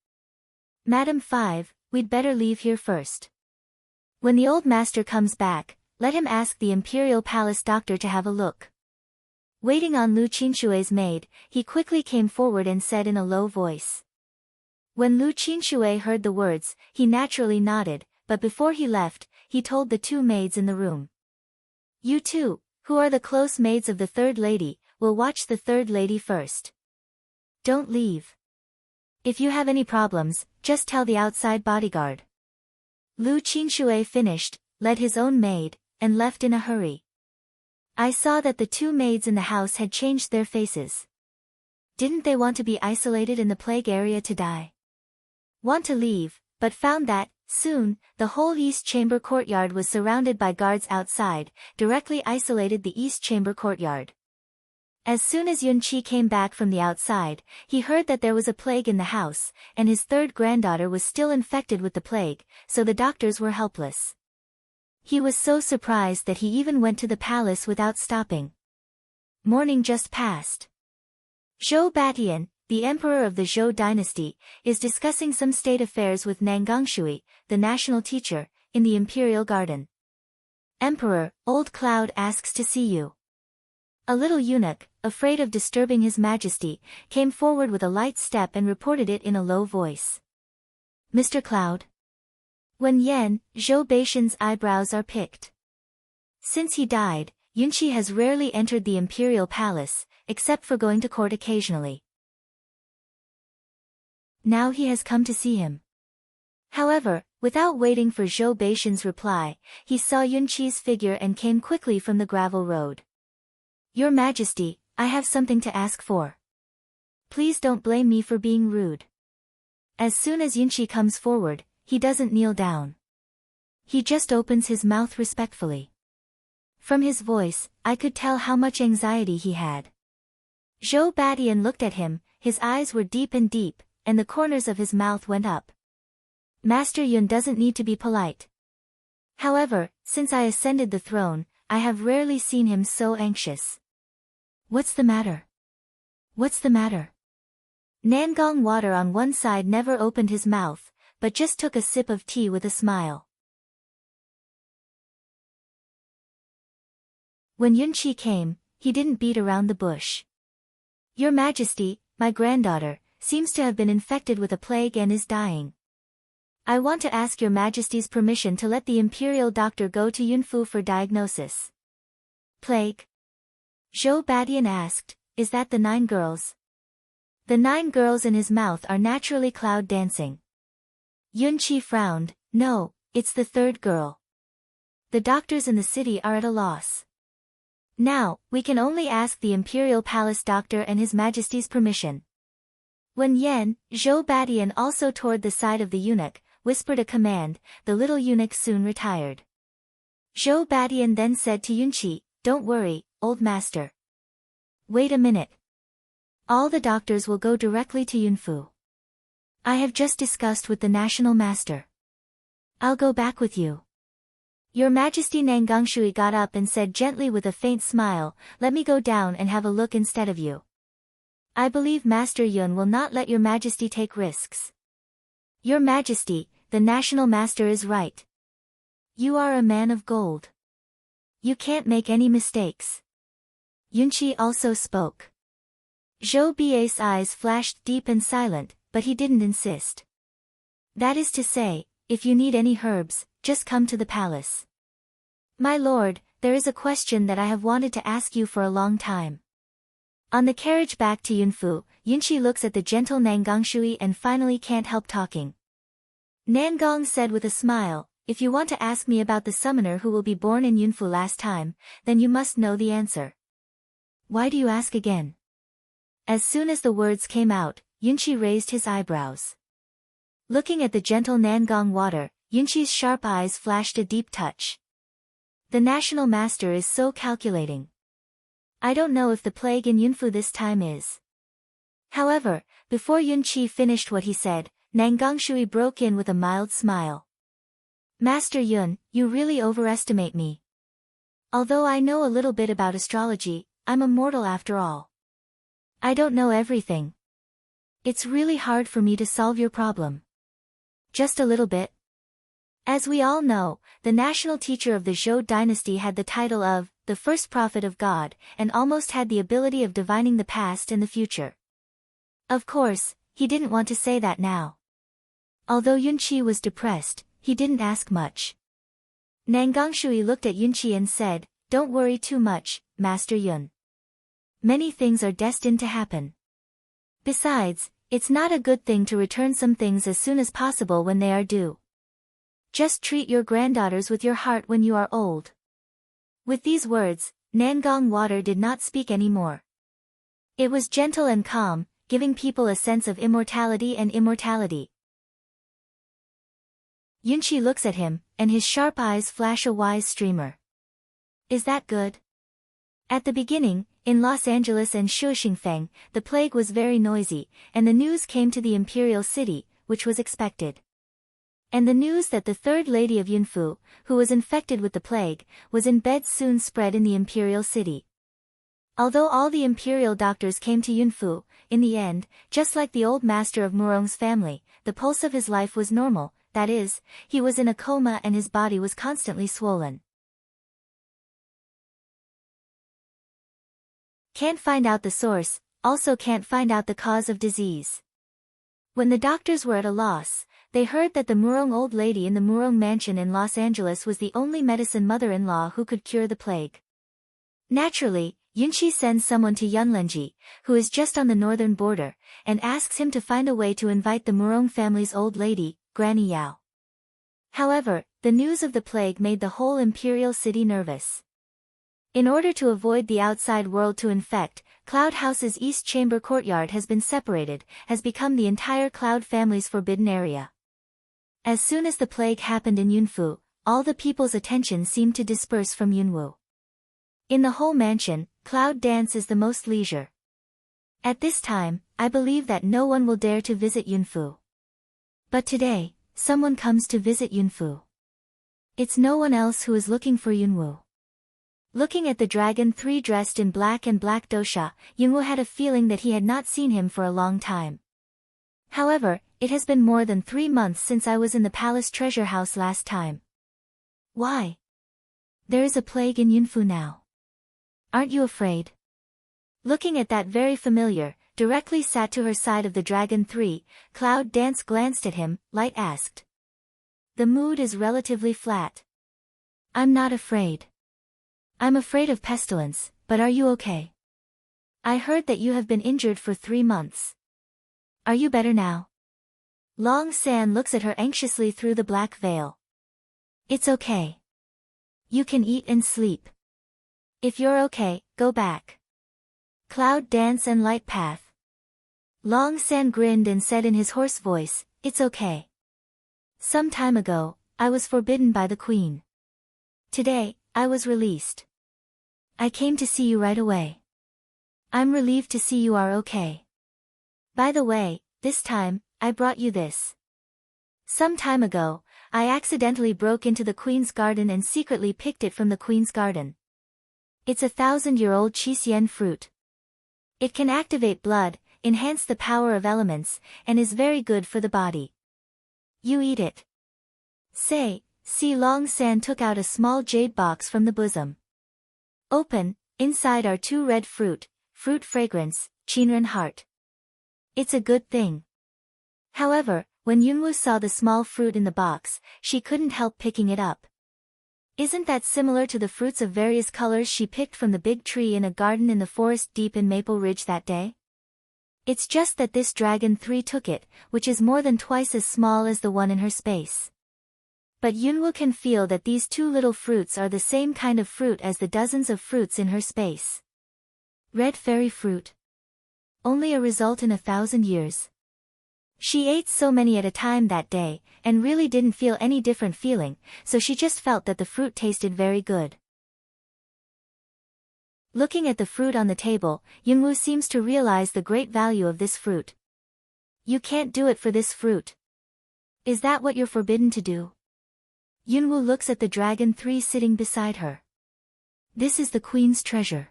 Madam 5, we'd better leave here first. When the old master comes back, let him ask the Imperial Palace doctor to have a look. Waiting on Lu Qinshui's maid, he quickly came forward and said in a low voice. When Lu Qinshui heard the words, he naturally nodded, but before he left, he told the two maids in the room. You two, who are the close maids of the third lady, will watch the third lady first. Don't leave. If you have any problems, just tell the outside bodyguard. Lu Qinshui finished, led his own maid, and left in a hurry. I saw that the two maids in the house had changed their faces. Didn't they want to be isolated in the plague area to die? Want to leave, but found that, soon, the whole East Chamber courtyard was surrounded by guards outside, directly isolated the East Chamber courtyard. As soon as Yunqi came back from the outside, he heard that there was a plague in the house, and his third granddaughter was still infected with the plague, so the doctors were helpless. He was so surprised that he even went to the palace without stopping. Morning just passed. Zhou Batian, the emperor of the Zhou dynasty, is discussing some state affairs with Nangangshui, the national teacher, in the imperial garden. Emperor, Old Cloud asks to see you. A little eunuch, afraid of disturbing his majesty, came forward with a light step and reported it in a low voice. Mr. Cloud? When Zhou Baishan's eyebrows are picked. Since he died, Yunqi has rarely entered the imperial palace, except for going to court occasionally. Now he has come to see him. However, without waiting for Zhou Baishan's reply, he saw Yunqi's figure and came quickly from the gravel road. Your Majesty, I have something to ask for. Please don't blame me for being rude. As soon as Yunqi comes forward, he doesn't kneel down. He just opens his mouth respectfully. From his voice, I could tell how much anxiety he had. Zhou Batian looked at him, his eyes were deep, and the corners of his mouth went up. Master Yun doesn't need to be polite. However, since I ascended the throne, I have rarely seen him so anxious. What's the matter? What's the matter? Nangong water on one side never opened his mouth, but just took a sip of tea with a smile. When Yunqi came, he didn't beat around the bush. Your Majesty, my granddaughter, seems to have been infected with a plague and is dying. I want to ask your Majesty's permission to let the imperial doctor go to Yunfu for diagnosis. Plague? Zhou Batian asked, is that the 9 girls? The 9 girls in his mouth are naturally cloud dancing. Yunqi frowned, no, it's the 3rd girl. The doctors in the city are at a loss. Now, we can only ask the imperial palace doctor and his Majesty's permission. When Zhou Batian also toward the side of the eunuch, whispered a command, the little eunuch soon retired. Zhou Batian then said to Yunqi, don't worry, old master. Wait a minute. All the doctors will go directly to Yunfu. I have just discussed with the national master. I'll go back with you. Your Majesty. Nangangshui got up and said gently with a faint smile, let me go down and have a look instead of you. I believe Master Yun will not let your Majesty take risks. Your Majesty, the national master is right. You are a man of gold. You can't make any mistakes. Yunqi also spoke. Zhou Bai's eyes flashed deep and silent, but he didn't insist. That is to say, if you need any herbs, just come to the palace. My lord, there is a question that I have wanted to ask you for a long time. On the carriage back to Yunfu, Yunqi looks at the gentle Nangangshui and finally can't help talking. Nangong said with a smile, if you want to ask me about the summoner who will be born in Yunfu last time, then you must know the answer. Why do you ask again? As soon as the words came out, Yunqi raised his eyebrows. Looking at the gentle Nangong water, Yunqi's sharp eyes flashed a deep touch. The national master is so calculating. I don't know if the plague in Yunfu this time is. However, before Yunqi finished what he said, Nangangshui broke in with a mild smile. Master Yun, you really overestimate me. Although I know a little bit about astrology, I'm a mortal after all. I don't know everything. It's really hard for me to solve your problem. Just a little bit. As we all know, the national teacher of the Zhou dynasty had the title of the first prophet of God, and almost had the ability of divining the past and the future. Of course, he didn't want to say that now. Although Yunqi was depressed, he didn't ask much. Nangangshui looked at Yunqi and said, "Don't worry too much, Master Yun. Many things are destined to happen. Besides, it's not a good thing to return some things as soon as possible when they are due. Just treat your granddaughters with your heart when you are old." With these words, Nangang water did not speak any more. It was gentle and calm, giving people a sense of immortality and immortality. Yunqi looks at him, and his sharp eyes flash a wise streamer. Is that good? At the beginning, in Los Angeles and Shuxingfeng, the plague was very noisy, and the news came to the imperial city, which was expected. And the news that the third lady of Yunfu, who was infected with the plague, was in bed soon spread in the imperial city. Although all the imperial doctors came to Yunfu, in the end, just like the old master of Murong's family, the pulse of his life was normal, that is, he was in a coma and his body was constantly swollen. Can't find out the source, also can't find out the cause of disease. When the doctors were at a loss, they heard that the Murong old lady in the Murong mansion in Los Angeles was the only medicine mother-in-law who could cure the plague. Naturally, Yunqi sends someone to Yunlenji, who is just on the northern border, and asks him to find a way to invite the Murong family's old lady, Granny Yao. However, the news of the plague made the whole imperial city nervous. In order to avoid the outside world to infect, Cloud House's East Chamber courtyard has been separated, has become the entire Cloud family's forbidden area. As soon as the plague happened in Yunfu, all the people's attention seemed to disperse from Yunwu. In the whole mansion, Cloud Dance is the most leisure. At this time, I believe that no one will dare to visit Yunfu. But today, someone comes to visit Yunfu. It's no one else who is looking for Yunwu. Looking at the dragon 3 dressed in black and black dosha, Yunwu had a feeling that he had not seen him for a long time. However, it has been more than 3 months since I was in the palace treasure house last time. Why? There is a plague in Yunfu now. Aren't you afraid? Looking at that very familiar, directly sat to her side of the dragon 3, Cloud Dance glanced at him, Light asked. The mood is relatively flat. I'm not afraid. I'm afraid of pestilence, but are you okay? I heard that you have been injured for 3 months. Are you better now? Long San looks at her anxiously through the black veil. It's okay. You can eat and sleep. If you're okay, go back. Cloud Dance and Light Path. Long San grinned and said in his hoarse voice, It's okay. Some time ago, I was forbidden by the queen. Today, I was released. I came to see you right away. I'm relieved to see you are okay. By the way, this time, I brought you this. Some time ago, I accidentally broke into the queen's garden and secretly picked it from the queen's garden. It's a 1,000-year-old qixien fruit. It can activate blood, enhance the power of elements, and is very good for the body. You eat it. Say, see Long San took out a small jade box from the bosom. Open, inside are 2 red fruit fragrance, Qinren heart. It's a good thing. However, when Yunwu saw the small fruit in the box, she couldn't help picking it up. Isn't that similar to the fruits of various colors she picked from the big tree in a garden in the forest deep in Maple Ridge that day? It's just that this dragon 3 took it, which is more than twice as small as the one in her space. But Yunwu can feel that these 2 little fruits are the same kind of fruit as the dozens of fruits in her space. Red fairy fruit. Only a result in 1,000 years. She ate so many at a time that day, and really didn't feel any different feeling, so she just felt that the fruit tasted very good. Looking at the fruit on the table, Yunwu seems to realize the great value of this fruit. You can't do it for this fruit. Is that what you're forbidden to do? Yunwu looks at the dragon 3 sitting beside her. This is the queen's treasure.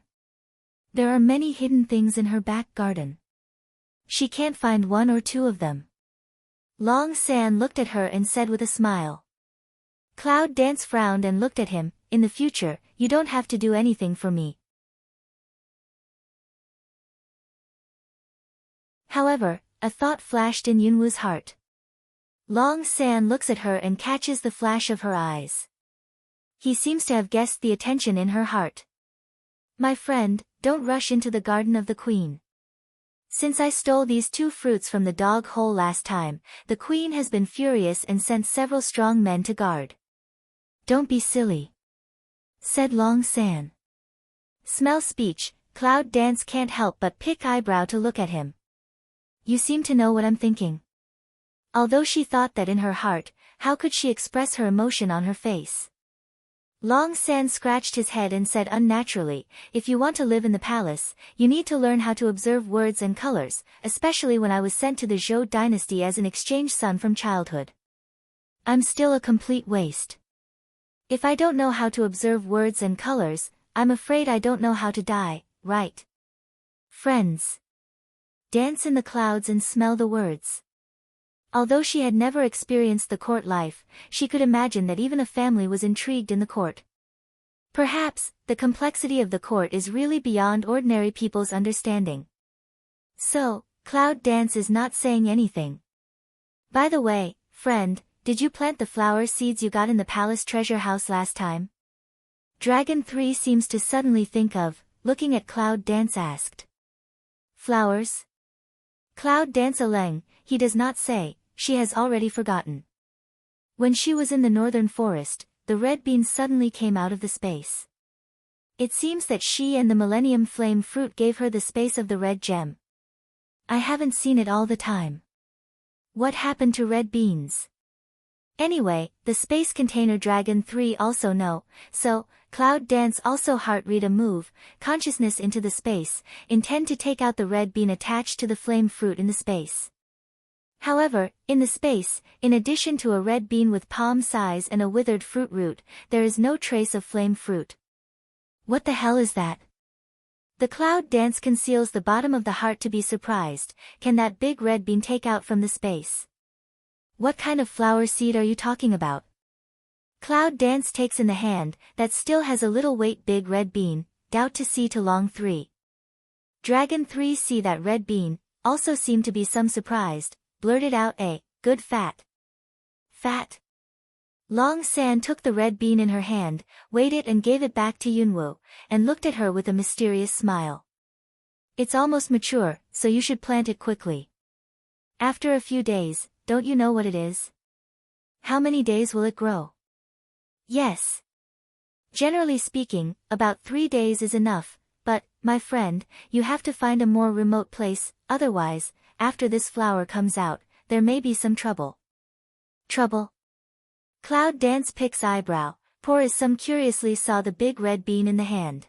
There are many hidden things in her back garden. She can't find one or two of them. Long San looked at her and said with a smile. Cloud Dance frowned and looked at him. In the future, you don't have to do anything for me. However, a thought flashed in Yunwoo's heart. Long San looks at her and catches the flash of her eyes. He seems to have guessed the attention in her heart. My friend, don't rush into the garden of the queen. Since I stole these 2 fruits from the dog hole last time, the queen has been furious and sent several strong men to guard. Don't be silly, said Long San. Smell speech, Cloud Dance can't help but pick eyebrow to look at him. You seem to know what I'm thinking. Although she thought that in her heart, how could she express her emotion on her face? Long San scratched his head and said unnaturally, if you want to live in the palace, you need to learn how to observe words and colors, especially when I was sent to the Zhou dynasty as an exchange son from childhood. I'm still a complete waste. If I don't know how to observe words and colors, I'm afraid I don't know how to die, right? Friends. Dance in the clouds and smell the words. Although she had never experienced the court life, she could imagine that even a family was intrigued in the court. Perhaps, the complexity of the court is really beyond ordinary people's understanding. So, Cloud Dance is not saying anything. By the way, friend, did you plant the flower seeds you got in the palace treasure house last time? Dragon 3 seems to suddenly think of, looking at Cloud Dance asked. Flowers? Cloud Dance Aleng, he does not say. She has already forgotten. When she was in the northern forest, the red bean suddenly came out of the space. It seems that she and the Millennium Flame fruit gave her the space of the red gem. I haven't seen it all the time. What happened to red beans? Anyway, the space container Dragon 3 also know, so, Cloud Dance also heart read a move, consciousness into the space, intend to take out the red bean attached to the flame fruit in the space. However, in the space, in addition to a red bean with palm size and a withered fruit root, there is no trace of flame fruit. What the hell is that? The Cloud Dance conceals the bottom of the heart to be surprised. Can that big red bean take out from the space? What kind of flower seed are you talking about? Cloud Dance takes in the hand, that still has a little weight big red bean, doubt to see to Long 3. Dragon 3 see that red bean, also seem to be some surprised. Blurted out a, good fat. Fat? Long San took the red bean in her hand, weighed it and gave it back to Yunwoo, and looked at her with a mysterious smile. It's almost mature, so you should plant it quickly. After a few days, don't you know what it is? How many days will it grow? Yes. Generally speaking, about 3 days is enough, but, my friend, you have to find a more remote place, otherwise, after this flower comes out, there may be some trouble. Trouble? Cloud Dance picks eyebrow, poor as some curiously saw the big red bean in the hand.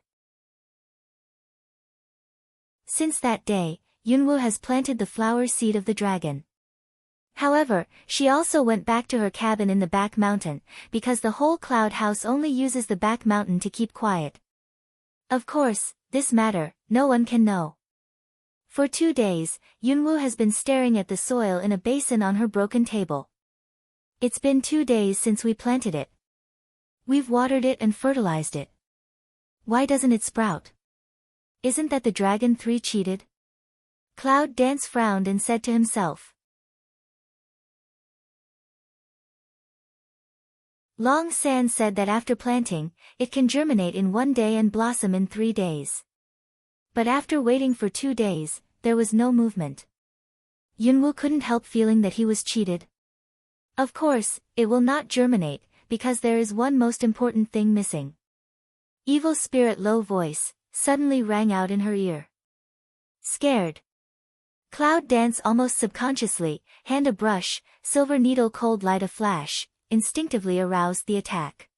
Since that day, Yunwoo has planted the flower seed of the dragon. However, she also went back to her cabin in the back mountain, because the whole cloud house only uses the back mountain to keep quiet. Of course, this matter, no one can know. For 2 days, Yunwoo has been staring at the soil in a basin on her broken table. It's been 2 days since we planted it. We've watered it and fertilized it. Why doesn't it sprout? Isn't that the Dragon 3 cheated? Cloud Dance frowned and said to himself. Long San said that after planting, it can germinate in 1 day and blossom in 3 days. But after waiting for 2 days, there was no movement. Yunwoo couldn't help feeling that he was cheated. Of course, it will not germinate, because there is one most important thing missing. Evil spirit low voice, suddenly rang out in her ear. Scared. Cloud Dance almost subconsciously, hand a brush, silver needle cold light a flash, instinctively aroused the attack.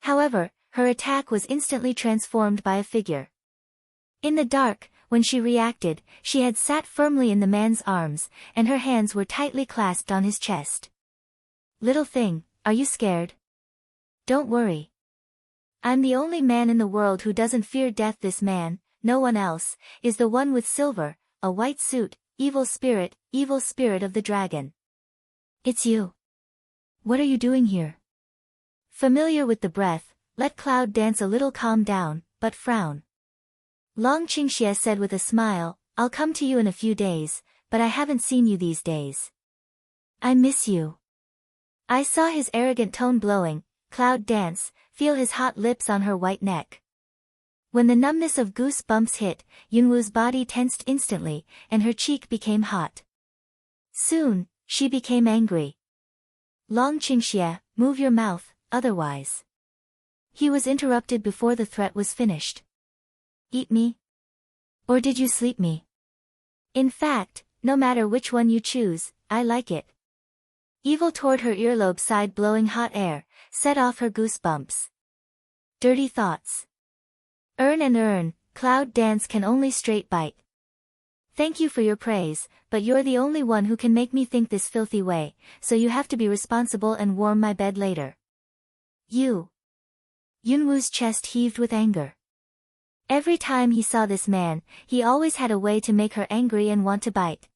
However, her attack was instantly transformed by a figure. In the dark, when she reacted, she had sat firmly in the man's arms, and her hands were tightly clasped on his chest. Little thing, are you scared? Don't worry. I'm the only man in the world who doesn't fear death. This man, no one else, is the one with silver, a white suit, evil spirit of the dragon. It's you. What are you doing here? Familiar with the breath, let Cloud dance a little, calm down, but frown. Long Qingxie said with a smile, I'll come to you in a few days, but I haven't seen you these days. I miss you. I saw his arrogant tone blowing, Cloud dance, feel his hot lips on her white neck. When the numbness of goose bumps hit, Yunwu's body tensed instantly, and her cheek became hot. Soon, she became angry. Long Qingxie, move your mouth, otherwise. He was interrupted before the threat was finished. Eat me? Or did you sleep me? In fact, no matter which one you choose, I like it. Evil toward her earlobe side, blowing hot air, set off her goosebumps. Dirty thoughts. Earn, Cloud dance can only straight bite. Thank you for your praise, but you're the only one who can make me think this filthy way, so you have to be responsible and warm my bed later. You. Yunwu's chest heaved with anger. Every time he saw this man, he always had a way to make her angry and want to bite.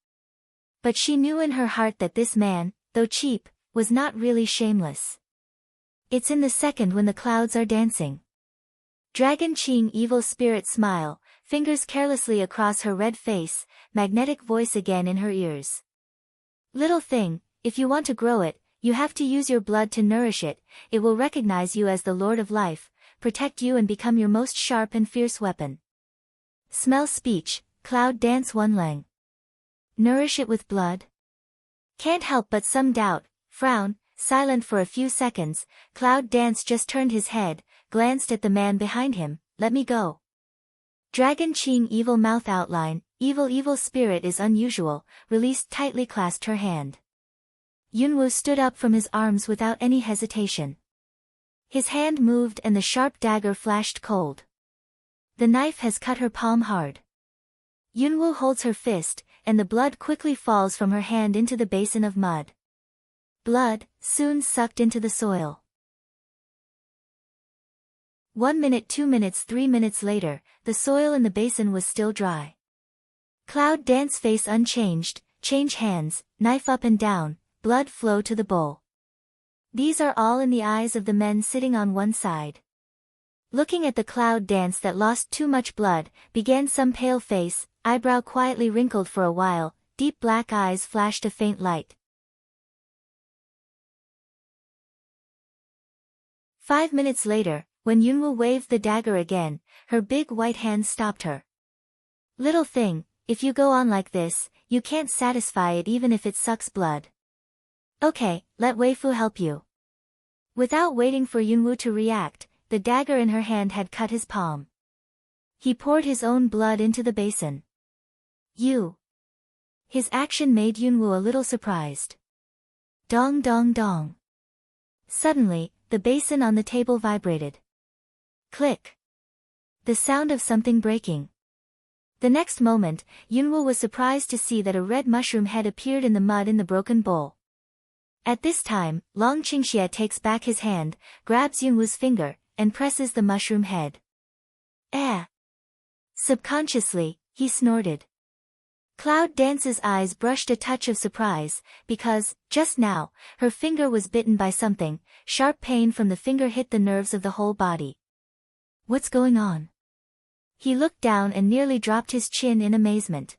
But she knew in her heart that this man, though cheap, was not really shameless. It's in the second when the clouds are dancing. Dragon Qing, evil spirit smile, fingers carelessly across her red face, magnetic voice again in her ears. Little thing, if you want to grow it, you have to use your blood to nourish it, it will recognize you as the Lord of Life, protect you and become your most sharp and fierce weapon. Smell speech, Cloud dance one lang. Nourish it with blood? Can't help but some doubt, frown, silent for a few seconds, Cloud dance just turned his head, glanced at the man behind him, let me go. Dragon Qing, evil mouth outline, evil spirit is unusual, released tightly clasped her hand. Yunwu stood up from his arms without any hesitation. His hand moved and the sharp dagger flashed cold. The knife has cut her palm hard. Yunwu holds her fist, and the blood quickly falls from her hand into the basin of mud. Blood, soon sucked into the soil. 1 minute, 2 minutes, 3 minutes later, the soil in the basin was still dry. Cloud dance face unchanged, change hands, knife up and down, blood flow to the bowl. These are all in the eyes of the men sitting on one side. Looking at the Cloud dance that lost too much blood, began some pale face, eyebrow quietly wrinkled for a while, deep black eyes flashed a faint light. 5 minutes later, when Yunwu waved the dagger again, her big white hand stopped her. Little thing, if you go on like this, you can't satisfy it even if it sucks blood. Okay, let Weifu help you. Without waiting for Yunwu to react, the dagger in her hand had cut his palm. He poured his own blood into the basin. You. His action made Yunwu a little surprised. Dong dong dong. Suddenly, the basin on the table vibrated. Click. The sound of something breaking. The next moment, Yunwu was surprised to see that a red mushroom head appeared in the mud in the broken bowl. At this time, Long Qingxie takes back his hand, grabs Yunwu's finger, and presses the mushroom head. Eh. Subconsciously, he snorted. Cloud dance's eyes brushed a touch of surprise, because, just now, her finger was bitten by something, sharp pain from the finger hit the nerves of the whole body. What's going on? He looked down and nearly dropped his chin in amazement.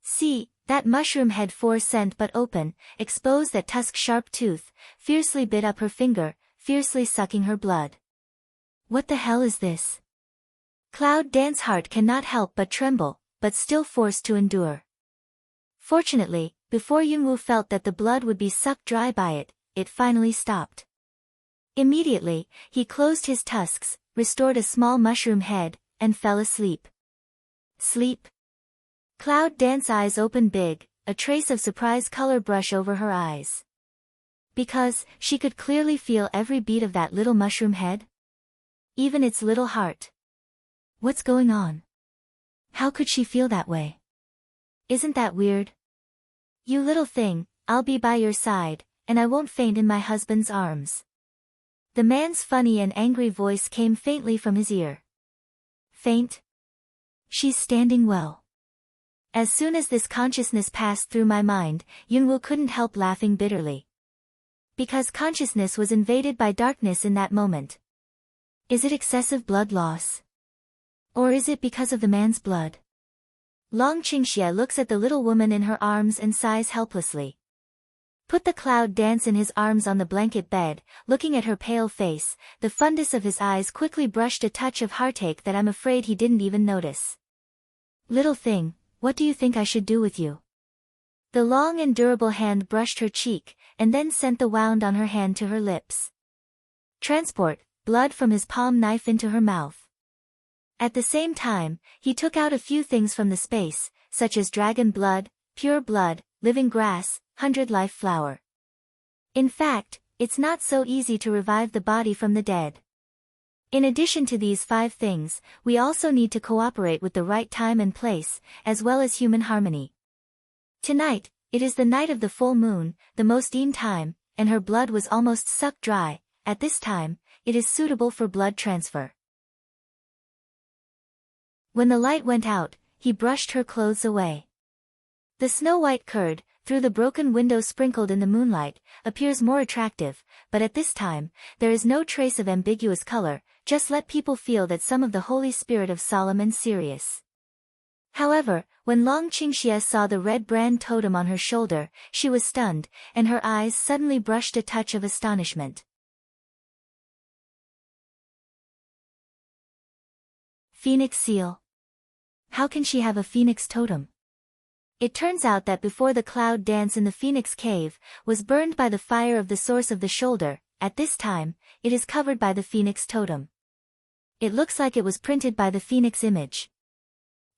See, that mushroom head 4 cent but open, exposed that tusk-sharp tooth, fiercely bit up her finger, fiercely sucking her blood. What the hell is this? Cloud Dance's heart cannot help but tremble, but still forced to endure. Fortunately, before Yunwu felt that the blood would be sucked dry by it, it finally stopped. Immediately, he closed his tusks, restored a small mushroom head, and fell asleep. Sleep. Cloud Dance's eyes opened big, a trace of surprise color brush over her eyes. Because, she could clearly feel every beat of that little mushroom head. Even its little heart. What's going on? How could she feel that way? Isn't that weird? You little thing, I'll be by your side, and I won't faint in my husband's arms. The man's funny and angry voice came faintly from his ear. Faint? She's standing well. As soon as this consciousness passed through my mind, Yunwoo couldn't help laughing bitterly. Because consciousness was invaded by darkness in that moment. Is it excessive blood loss? Or is it because of the man's blood? Long Qingxie looks at the little woman in her arms and sighs helplessly. Put the cloud dance in his arms on the blanket bed, looking at her pale face, the fundus of his eyes quickly brushed a touch of heartache that I'm afraid he didn't even notice. Little thing, what do you think I should do with you? The long and durable hand brushed her cheek, and then sent the wound on her hand to her lips. Transport, blood from his palm knife into her mouth. At the same time, he took out a few things from the space, such as dragon blood, pure blood, living grass, 100-life flower. In fact, it's not so easy to revive the body from the dead. In addition to these 5 things, we also need to cooperate with the right time and place, as well as human harmony. Tonight, it is the night of the full moon, the most yin time, and her blood was almost sucked dry. At this time, it is suitable for blood transfer. When the light went out, he brushed her clothes away. The snow-white curd, through the broken window sprinkled in the moonlight, appears more attractive, but at this time, there is no trace of ambiguous color, just let people feel that some of the holy spirit of solemn and serious. However, when Long Qingxie saw the red brand totem on her shoulder, she was stunned, and her eyes suddenly brushed a touch of astonishment. Phoenix seal. How can she have a phoenix totem? It turns out that before the cloud dance in the phoenix cave was burned by the fire of the source of the shoulder, at this time, it is covered by the phoenix totem. It looks like it was printed by the phoenix image.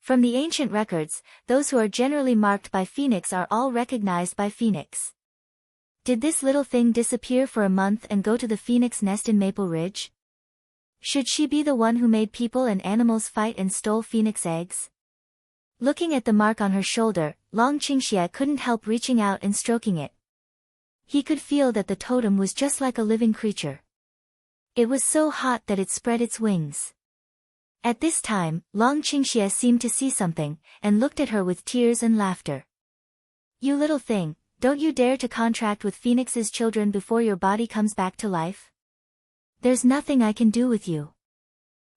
From the ancient records, those who are generally marked by phoenix are all recognized by phoenix. Did this little thing disappear for a month and go to the phoenix nest in Maple Ridge? Should she be the one who made people and animals fight and stole phoenix eggs? Looking at the mark on her shoulder, Long Qingxie couldn't help reaching out and stroking it. He could feel that the totem was just like a living creature. It was so hot that it spread its wings. At this time, Long Qingxie seemed to see something, and looked at her with tears and laughter. You little thing, don't you dare to contract with Phoenix's children before your body comes back to life? There's nothing I can do with you.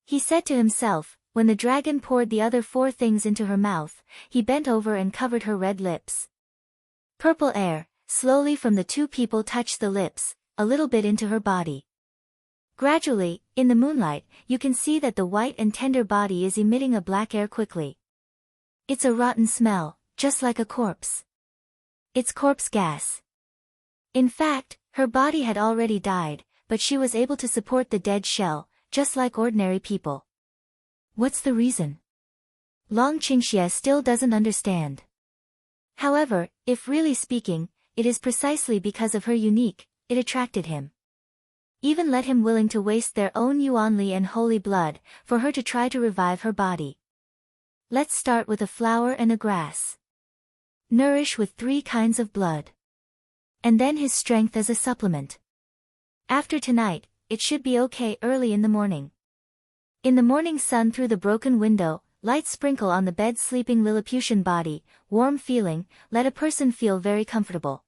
He said to himself. When the dragon poured the other 4 things into her mouth, he bent over and covered her red lips. Purple air, slowly from the 2 people touched the lips, a little bit into her body. Gradually, in the moonlight, you can see that the white and tender body is emitting a black air quickly. It's a rotten smell, just like a corpse. It's corpse gas. In fact, her body had already died, but she was able to support the dead shell, just like ordinary people. What's the reason? Long Qingxie still doesn't understand. However, if really speaking, it is precisely because of her unique, it attracted him. Even let him willing to waste their own yuanli and holy blood, for her to try to revive her body. Let's start with a flower and a grass. Nourish with 3 kinds of blood. And then his strength as a supplement. After tonight, it should be okay early in the morning. In the morning sun through the broken window, light sprinkle on the bed sleeping Lilliputian body, warm feeling, let a person feel very comfortable.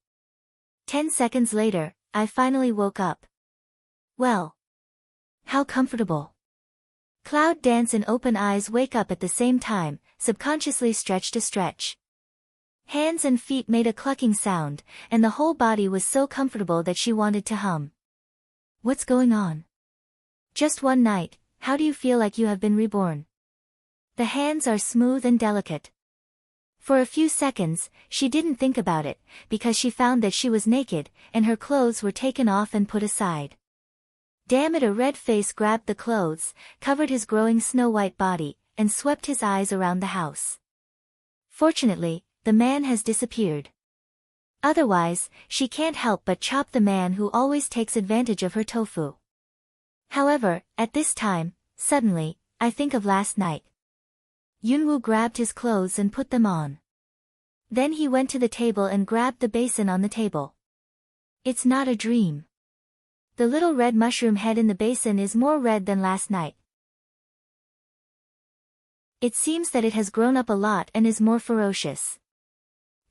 10 seconds later, I finally woke up. Well. How comfortable. Cloud dance and open eyes wake up at the same time, subconsciously stretched a stretch. Hands and feet made a clucking sound, and the whole body was so comfortable that she wanted to hum. What's going on? Just one night. How do you feel like you have been reborn? The hands are smooth and delicate. For a few seconds, she didn't think about it, because she found that she was naked, and her clothes were taken off and put aside. Damn it, a red face grabbed the clothes, covered his growing snow-white body, and swept his eyes around the house. Fortunately, the man has disappeared. Otherwise, she can't help but chop the man who always takes advantage of her tofu. However, at this time, suddenly, I think of last night. Yunwoo grabbed his clothes and put them on. Then he went to the table and grabbed the basin on the table. It's not a dream. The little red mushroom head in the basin is more red than last night. It seems that it has grown up a lot and is more ferocious.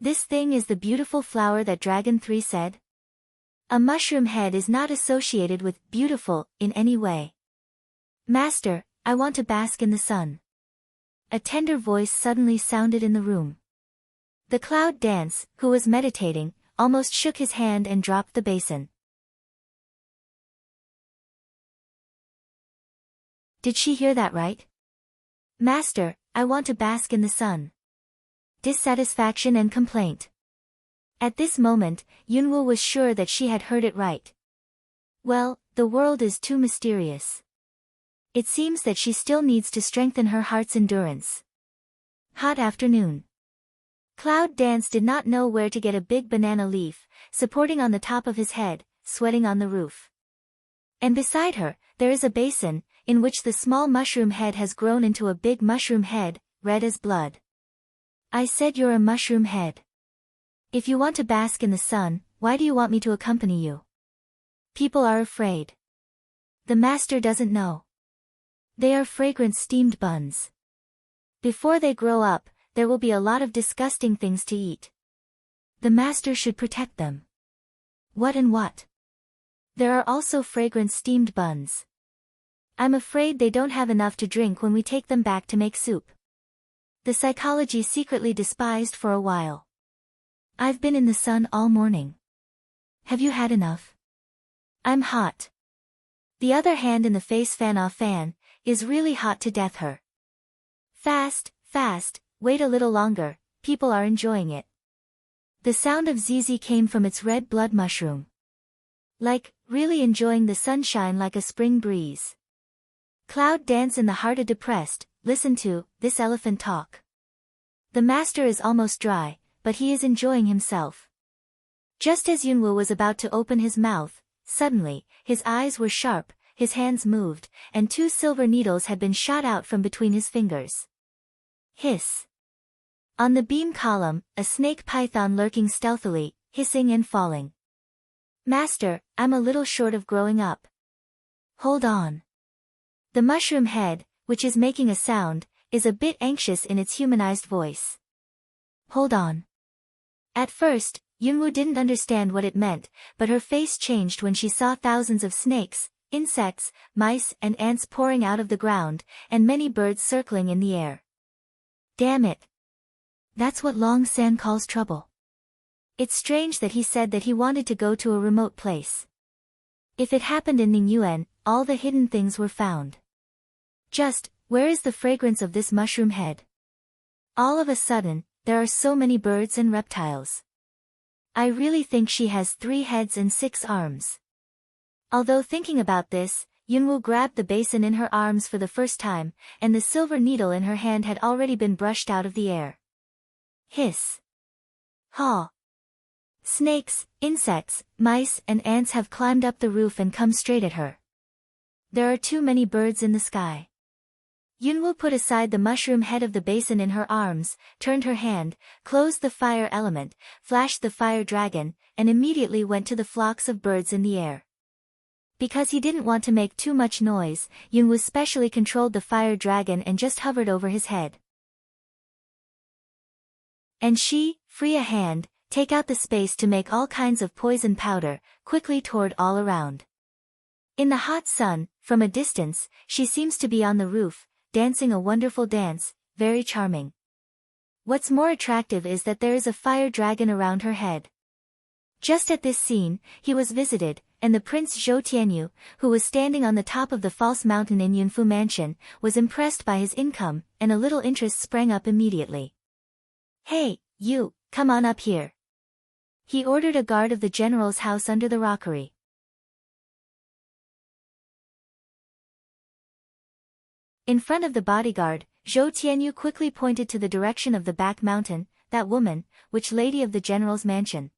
This thing is the beautiful flower that Dragon 3 said? A mushroom head is not associated with beautiful in any way. Master, I want to bask in the sun. A tender voice suddenly sounded in the room. The cloud dance, who was meditating, almost shook his hand and dropped the basin. Did she hear that right? Master, I want to bask in the sun. Dissatisfaction and complaint. At this moment, Yunwoo was sure that she had heard it right. Well, the world is too mysterious. It seems that she still needs to strengthen her heart's endurance. Hot afternoon. Cloud Dance did not know where to get a big banana leaf, supporting on the top of his head, sweating on the roof. And beside her, there is a basin, in which the small mushroom head has grown into a big mushroom head, red as blood. I said you're a mushroom head. If you want to bask in the sun, why do you want me to accompany you? People are afraid. The master doesn't know. They are fragrant steamed buns. Before they grow up, there will be a lot of disgusting things to eat. The master should protect them. What and what? There are also fragrant steamed buns. I'm afraid they don't have enough to drink when we take them back to make soup. The psychology secretly despised for a while. I've been in the sun all morning. Have you had enough? I'm hot. The other hand in the face fan-off fan, is really hot to death her. Fast, fast, wait a little longer, people are enjoying it. The sound of ZZ came from its red blood mushroom. Like, really enjoying the sunshine like a spring breeze. Cloud Dance in the heart of depressed, listen to this elephant talk. The master is almost dry, but he is enjoying himself. Just as Yunwoo was about to open his mouth, suddenly, his eyes were sharp, his hands moved, and 2 silver needles had been shot out from between his fingers. Hiss. On the beam column, a snake python lurking stealthily, hissing and falling. Master, I'm a little short of growing up. Hold on. The mushroom head, which is making a sound, is a bit anxious in its humanized voice. Hold on. At first, Yunwoo didn't understand what it meant, but her face changed when she saw thousands of snakes, insects, mice and ants pouring out of the ground, and many birds circling in the air. Damn it. That's what Long San calls trouble. It's strange that he said that he wanted to go to a remote place. If it happened in Ningyuan, all the hidden things were found. Just, where is the fragrance of this mushroom head? All of a sudden, there are so many birds and reptiles. I really think she has 3 heads and 6 arms. Although thinking about this, Yunwoo grabbed the basin in her arms for the first time, and the silver needle in her hand had already been brushed out of the air. Hiss. Haw. Snakes, insects, mice and ants have climbed up the roof and come straight at her. There are too many birds in the sky. Yunwoo put aside the mushroom head of the basin in her arms, turned her hand, closed the fire element, flashed the fire dragon, and immediately went to the flocks of birds in the air. Because he didn't want to make too much noise, Yunwoo specially controlled the fire dragon and just hovered over his head. And she, free a hand, take out the space to make all kinds of poison powder, quickly toured all around. In the hot sun, from a distance, she seems to be on the roof, dancing a wonderful dance, very charming. What's more attractive is that there is a fire dragon around her head. Just at this scene, he was visited, and the Prince Zhou Tianyu, who was standing on the top of the false mountain in Yunfu Mansion, was impressed by his income, and a little interest sprang up immediately. Hey, you, come on up here. He ordered a guard of the general's house under the rockery. In front of the bodyguard, Zhou Tianyu quickly pointed to the direction of the back mountain, that woman, which lady of the general's mansion.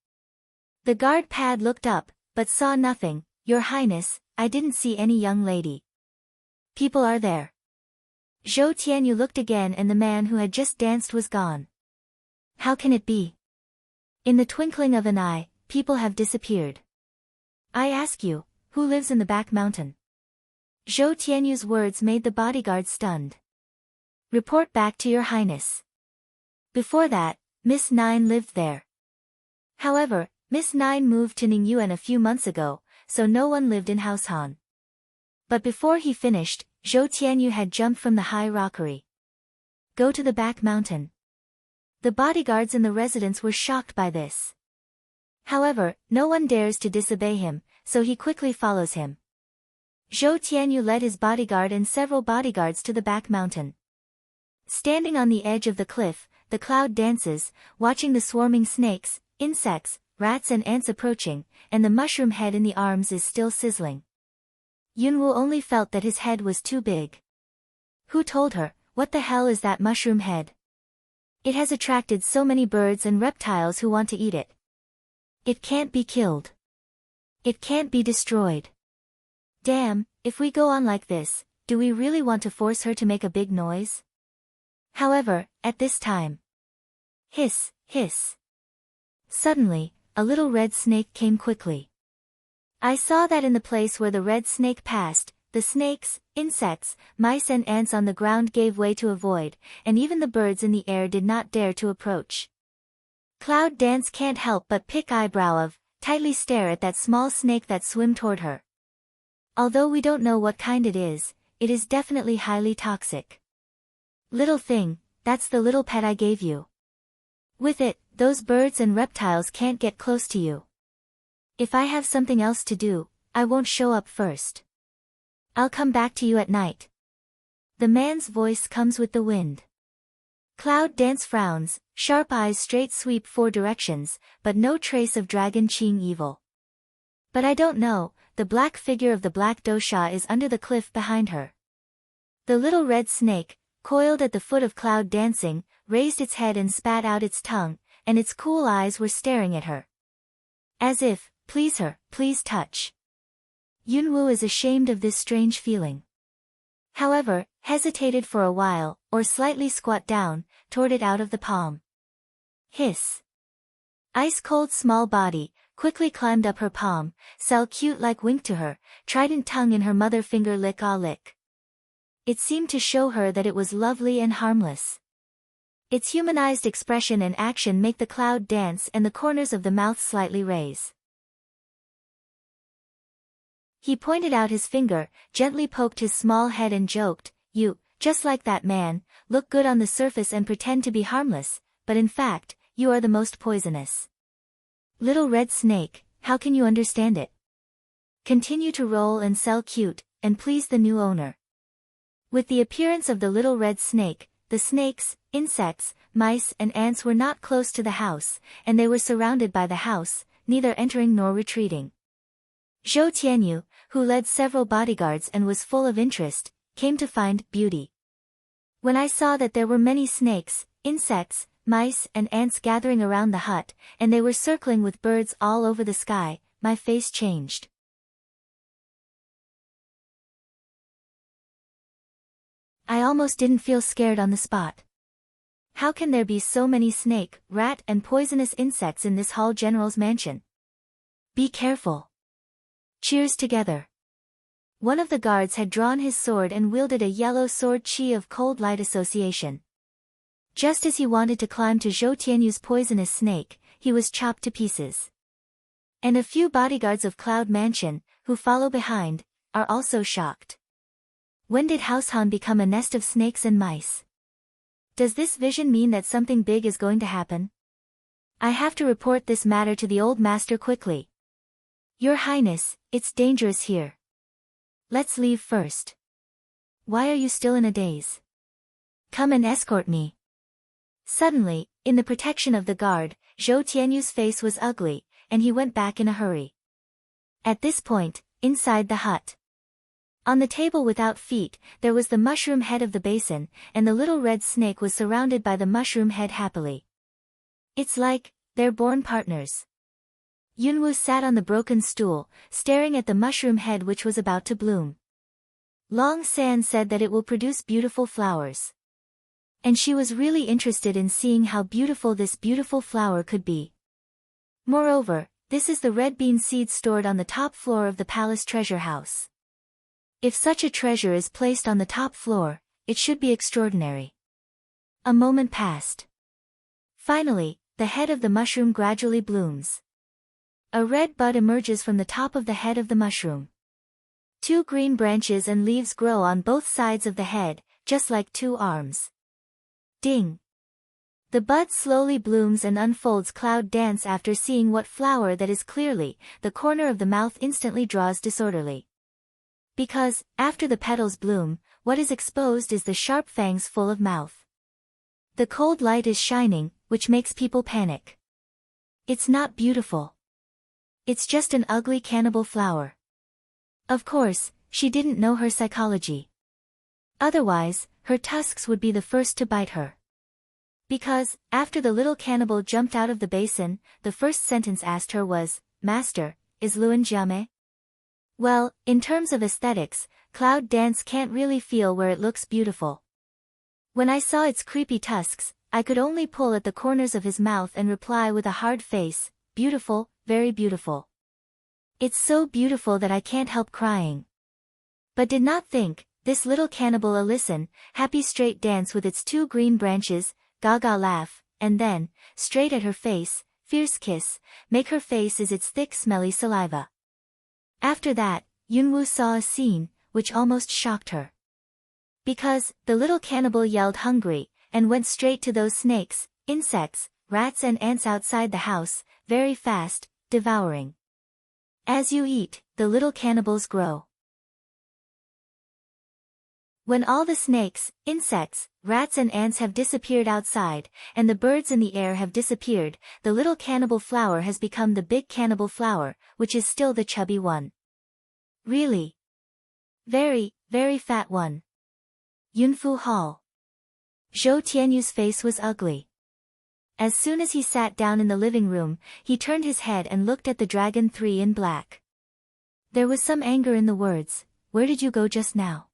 The guard pad looked up, but saw nothing. Your Highness, I didn't see any young lady. People are there. Zhou Tianyu looked again and the man who had just danced was gone. How can it be? In the twinkling of an eye, people have disappeared. I ask you, who lives in the back mountain? Zhou Tianyu's words made the bodyguard stunned. Report back to your highness. Before that, Miss Nine lived there. However, Miss Nine moved to Ningyuan a few months ago, so no one lived in House Han. But before he finished, Zhou Tianyu had jumped from the high rockery. Go to the back mountain. The bodyguards in the residence were shocked by this. However, no one dares to disobey him, so he quickly follows him. Zhou Tianyu led his bodyguard and several bodyguards to the back mountain. Standing on the edge of the cliff, the cloud dances, watching the swarming snakes, insects, rats and ants approaching, and the mushroom head in the arms is still sizzling. Yunwu only felt that his head was too big. Who told her, what the hell is that mushroom head? It has attracted so many birds and reptiles who want to eat it. It can't be killed. It can't be destroyed. Damn, if we go on like this, do we really want to force her to make a big noise? However, at this time. Hiss, hiss. Suddenly, a little red snake came quickly. I saw that in the place where the red snake passed, the snakes, insects, mice and ants on the ground gave way to avoid, and even the birds in the air did not dare to approach. Cloud Dance can't help but pick eyebrow of, tightly stare at that small snake that swim toward her. Although we don't know what kind it is definitely highly toxic. Little thing, that's the little pet I gave you. With it, those birds and reptiles can't get close to you. If I have something else to do, I won't show up first. I'll come back to you at night. The man's voice comes with the wind. Cloud Dance frowns, sharp eyes straight sweep 4 directions, but no trace of Dragon Qing evil. But I don't know, the black figure of the black dosha is under the cliff behind her. The little red snake, coiled at the foot of Cloud Dancing, raised its head and spat out its tongue, and its cool eyes were staring at her. As if, please her, please touch. Yunwu is ashamed of this strange feeling. However, hesitated for a while, or slightly squat down, toward it out of the palm. Hiss. Ice-cold small body, quickly climbed up her palm, Cell cute-like winked to her, trident tongue in her mother finger lick ah lick. It seemed to show her that it was lovely and harmless. Its humanized expression and action make the cloud dance and the corners of the mouth slightly raise. He pointed out his finger, gently poked his small head and joked, you, just like that man, look good on the surface and pretend to be harmless, but in fact, you are the most poisonous. Little red snake, how can you understand it? Continue to roll and sell cute, and please the new owner. With the appearance of the little red snake, the snakes, insects, mice and ants were not close to the house, and they were surrounded by the house, neither entering nor retreating. Zhou Tianyu, who led several bodyguards and was full of interest, came to find beauty. When I saw that there were many snakes, insects, mice and ants gathering around the hut, and they were circling with birds all over the sky, my face changed. I almost didn't feel scared on the spot. How can there be so many snake, rat and poisonous insects in this Hall General's mansion? Be careful. Cheers together. One of the guards had drawn his sword and wielded a yellow sword chi of cold light association. Just as he wanted to climb to Zhou Tianyu's poisonous snake, he was chopped to pieces. And a few bodyguards of Cloud Mansion, who follow behind, are also shocked. When did House Han become a nest of snakes and mice? Does this vision mean that something big is going to happen? I have to report this matter to the old master quickly. Your Highness, it's dangerous here. Let's leave first. Why are you still in a daze? Come and escort me. Suddenly, in the protection of the guard, Zhou Tianyu's face was ugly, and he went back in a hurry. At this point, inside the hut. On the table without feet, there was the mushroom head of the basin, and the little red snake was surrounded by the mushroom head happily. It's like, they're born partners. Yunwu sat on the broken stool, staring at the mushroom head which was about to bloom. Long San said that it will produce beautiful flowers. And she was really interested in seeing how beautiful this beautiful flower could be. Moreover, this is the red bean seed stored on the top floor of the palace treasure house. If such a treasure is placed on the top floor, it should be extraordinary. A moment passed. Finally, the head of the mushroom gradually blooms. A red bud emerges from the top of the head of the mushroom. 2 green branches and leaves grow on both sides of the head, just like 2 arms. Ding! The bud slowly blooms and unfolds. Cloud dance after seeing what flower that is clearly, the corner of the mouth instantly draws disorderly. Because, after the petals bloom, what is exposed is the sharp fangs full of mouth. The cold light is shining, which makes people panic. It's not beautiful. It's just an ugly cannibal flower. Of course, she didn't know her psychology. Otherwise, her tusks would be the first to bite her. Because, after the little cannibal jumped out of the basin, the first sentence asked her was, "Master, is Luan Jiame?" Well, in terms of aesthetics, Cloud Dance can't really feel where it looks beautiful. When I saw its creepy tusks, I could only pull at the corners of his mouth and reply with a hard face, "Beautiful, very beautiful. It's so beautiful that I can't help crying." But did not think, this little cannibal a listen, happy straight dance with its 2 green branches, gaga laugh, and then, straight at her face, fierce kiss, make her face is its thick smelly saliva. After that, Yunwoo saw a scene, which almost shocked her. Because, the little cannibal yelled hungry, and went straight to those snakes, insects, rats and ants outside the house, very fast, devouring. As you eat, the little cannibals grow. When all the snakes, insects, rats and ants have disappeared outside, and the birds in the air have disappeared, the little cannibal flower has become the big cannibal flower, which is still the chubby one. Really? Very, very fat one. Yunfu Hall. Zhou Tianyu's face was ugly. As soon as he sat down in the living room, he turned his head and looked at the dragon 3 in black. There was some anger in the words, "Where did you go just now?"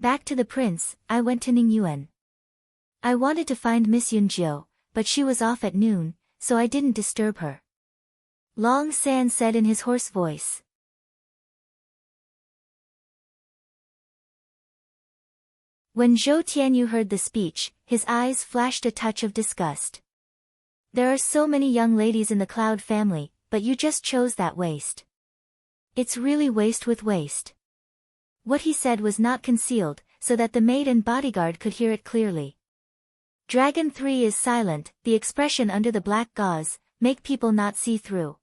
"Back to the prince, I went to Ningyuan. I wanted to find Miss Yunjiu, but she was off at noon, so I didn't disturb her." Long San said in his hoarse voice. When Zhou Tianyu heard the speech, his eyes flashed a touch of disgust. "There are so many young ladies in the Cloud family, but you just chose that waste. It's really waste with waste." What he said was not concealed, so that the maid and bodyguard could hear it clearly. Dragon 3 is silent, the expression under the black gauze, make people not see through.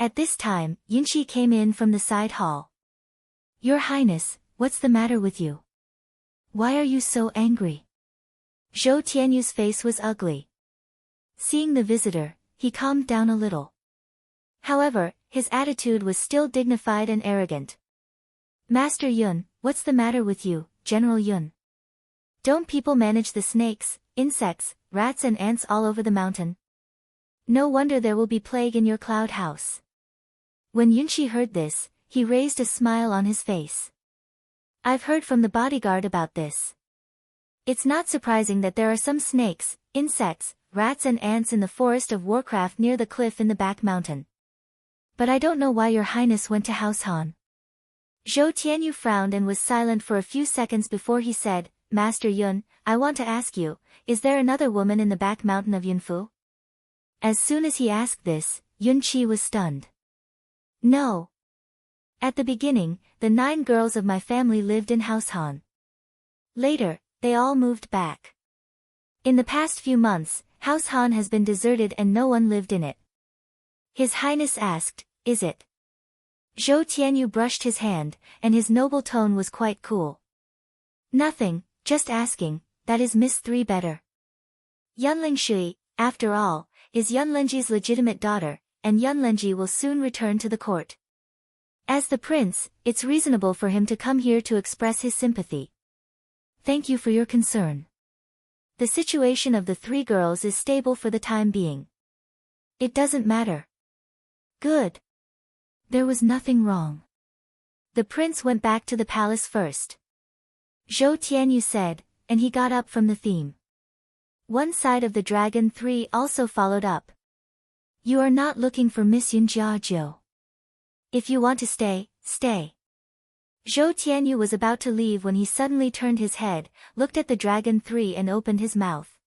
At this time, Yunqi came in from the side hall. "Your Highness, what's the matter with you? Why are you so angry?" Zhou Tianyu's face was ugly. Seeing the visitor, he calmed down a little. However, his attitude was still dignified and arrogant. "Master Yun, what's the matter with you, General Yun? Don't people manage the snakes, insects, rats and ants all over the mountain? No wonder there will be plague in your cloud house." When Yunqi heard this, he raised a smile on his face. "I've heard from the bodyguard about this. It's not surprising that there are some snakes, insects, rats and ants in the forest of Warcraft near the cliff in the back mountain. But I don't know why your highness went to House Han." Zhou Tianyu frowned and was silent for a few seconds before he said, "Master Yun, I want to ask you, is there another woman in the back mountain of Yunfu?" As soon as he asked this, Yun Qi was stunned. "No. At the beginning, the 9 girls of my family lived in House Han. Later, they all moved back. In the past few months, House Han has been deserted and no one lived in it." His Highness asked, "Is it?" Zhou Tianyu brushed his hand, and his noble tone was quite cool. "Nothing, just asking, that is Miss 3 better? Yunling Shui, after all, is Yunlenji's legitimate daughter, and Yunlenji will soon return to the court. As the prince, it's reasonable for him to come here to express his sympathy. Thank you for your concern. The situation of the 3 girls is stable for the time being. It doesn't matter." "Good. There was nothing wrong." The prince went back to the palace first. Zhou Tianyu said, and he got up from the theme. One side of the Dragon 3 also followed up. "You are not looking for Miss Yunjiajiu. If you want to stay, stay. Zhou Tianyu was about to leave when he suddenly turned his head, looked at the dragon 3 and opened his mouth.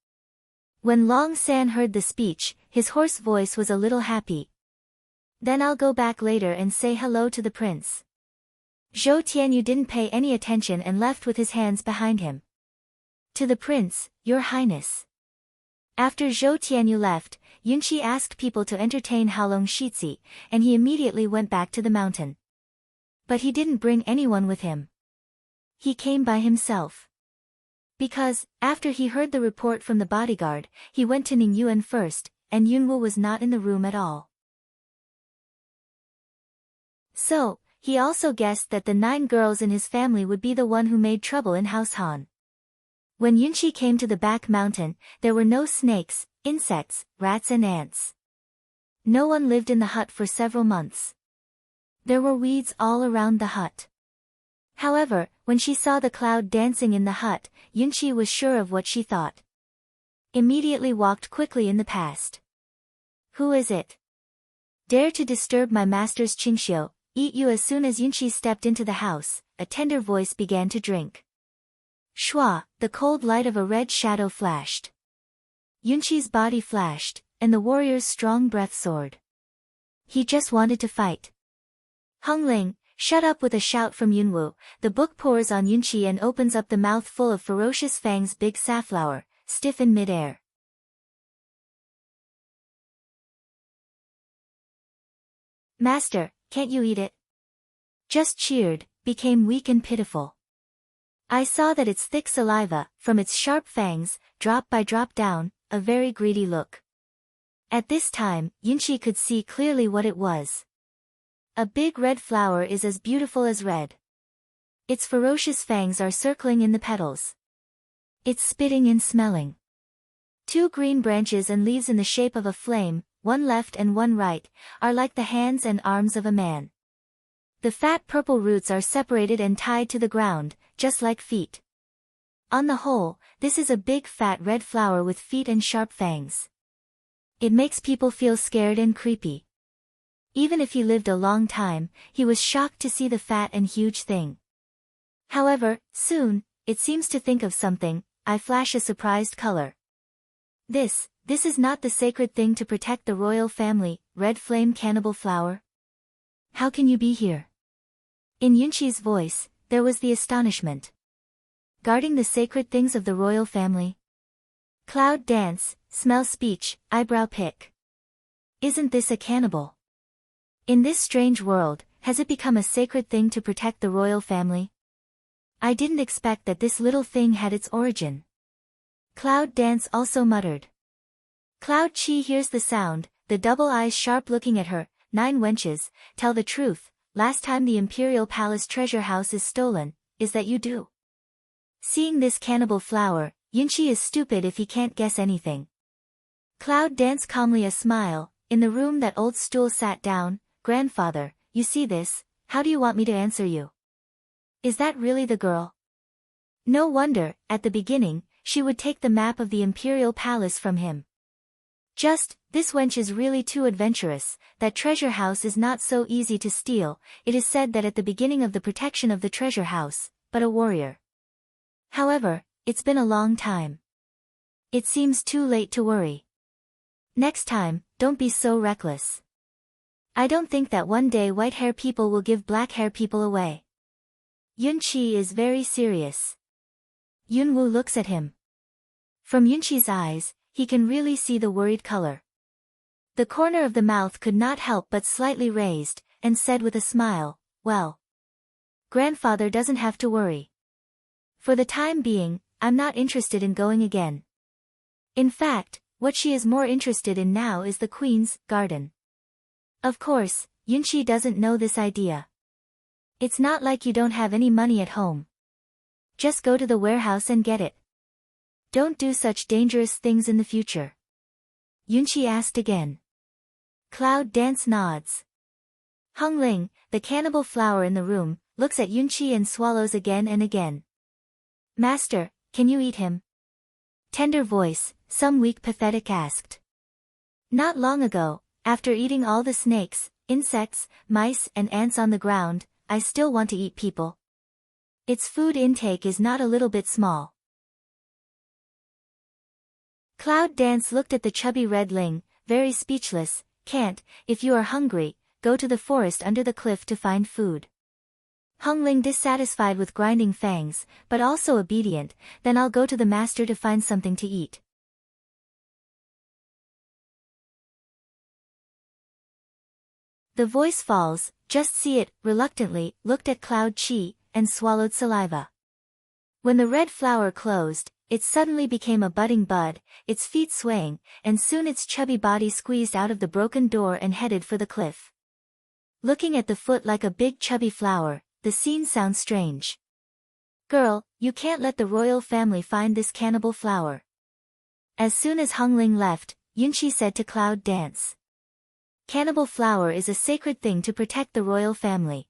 When Long San heard the speech, his hoarse voice was a little happy. Then I'll go back later and say hello to the prince. Zhou Tianyu didn't pay any attention and left with his hands behind him. To the prince, your highness. After Zhou Tianyu left, Yunqi asked people to entertain Halong Shizhi, and he immediately went back to the mountain. But he didn't bring anyone with him. He came by himself. Because, after he heard the report from the bodyguard, he went to Ningyuan first, and Yunwu was not in the room at all. So, he also guessed that the 9 girls in his family would be the one who made trouble in House Han. When Yunqi came to the back mountain, there were no snakes, insects, rats and ants. No one lived in the hut for several months. There were weeds all around the hut. However, when she saw the cloud dancing in the hut, Yunqi was sure of what she thought. Immediately walked quickly in the past. Who is it? Dare to disturb my master's Qingxiu, eat you. As soon as Yunqi stepped into the house, a tender voice began to drink. Shua, the cold light of a red shadow flashed. Yunqi's body flashed, and the warrior's strong breath soared. He just wanted to fight. Hung Ling, shut up! With a shout from Yunwu, the book pours on Yunqi and opens up the mouth full of ferocious fangs. Big safflower, stiff in mid-air. Master, can't you eat it? Just cheered, became weak and pitiful. I saw that its thick saliva, from its sharp fangs, drop by drop down, a very greedy look. At this time, Yunqi could see clearly what it was. A big red flower is as beautiful as red. Its ferocious fangs are circling in the petals. It's spitting and smelling. 2 green branches and leaves in the shape of a flame, one left and one right, are like the hands and arms of a man. The fat purple roots are separated and tied to the ground, just like feet. On the whole, this is a big fat red flower with feet and sharp fangs. It makes people feel scared and creepy. Even if he lived a long time, he was shocked to see the fat and huge thing. However, soon, it seems to think of something. I flash a surprised color. This is not the sacred thing to protect the royal family, red flame cannibal flower. How can you be here? In Yunqi's voice, there was the astonishment. Guarding the sacred things of the royal family? Cloud dance, smell speech, eyebrow pick. Isn't this a cannibal? In this strange world, has it become a sacred thing to protect the royal family? I didn't expect that this little thing had its origin. Cloud Dance also muttered. Cloud Chi hears the sound, the double eyes sharp looking at her. 9 wenches, tell the truth, last time the Imperial Palace treasure house is stolen, is that you do? Seeing this cannibal flower, Yunqi is stupid if he can't guess anything. Cloud Dance calmly a smile. In the room that old stool sat down. Grandfather, you see this, how do you want me to answer you? Is that really the girl? No wonder, at the beginning, she would take the map of the Imperial Palace from him. This wench is really too adventurous. That treasure house is not so easy to steal. It is said that at the beginning of the protection of the treasure house, but a warrior. However, it's been a long time. It seems too late to worry. Next time, don't be so reckless. I don't think that one day white hair people will give black hair people away. Yunqi is very serious. Yunwu looks at him. From Yunqi's eyes, he can really see the worried color. The corner of the mouth could not help but slightly raised, and said with a smile, well. Grandfather doesn't have to worry. For the time being, I'm not interested in going again. In fact, what she is more interested in now is the Queen's garden. Of course, Yunqi doesn't know this idea. It's not like you don't have any money at home. Just go to the warehouse and get it. Don't do such dangerous things in the future. Yunqi asked again. Cloud Dance nods. Hung Ling, the cannibal flower in the room, looks at Yunqi and swallows again and again. Master, can you eat him? Tender voice, some weak pathetic asked. Not long ago, after eating all the snakes, insects, mice and ants on the ground, I still want to eat people. Its food intake is not a little bit small. Cloud Dance looked at the chubby red ling, very speechless. Can't, if you are hungry, go to the forest under the cliff to find food. Hung Ling dissatisfied with grinding fangs, but also obedient, then I'll go to the master to find something to eat. The voice falls, just see it, reluctantly, looked at Cloud Chi, and swallowed saliva. When the red flower closed, it suddenly became a budding bud, its feet swaying, and soon its chubby body squeezed out of the broken door and headed for the cliff. Looking at the foot like a big chubby flower, the scene sounds strange. Girl, you can't let the royal family find this cannibal flower. As soon as Hung Ling left, Yunqi said to Cloud Dance. Cannibal flower is a sacred thing to protect the royal family.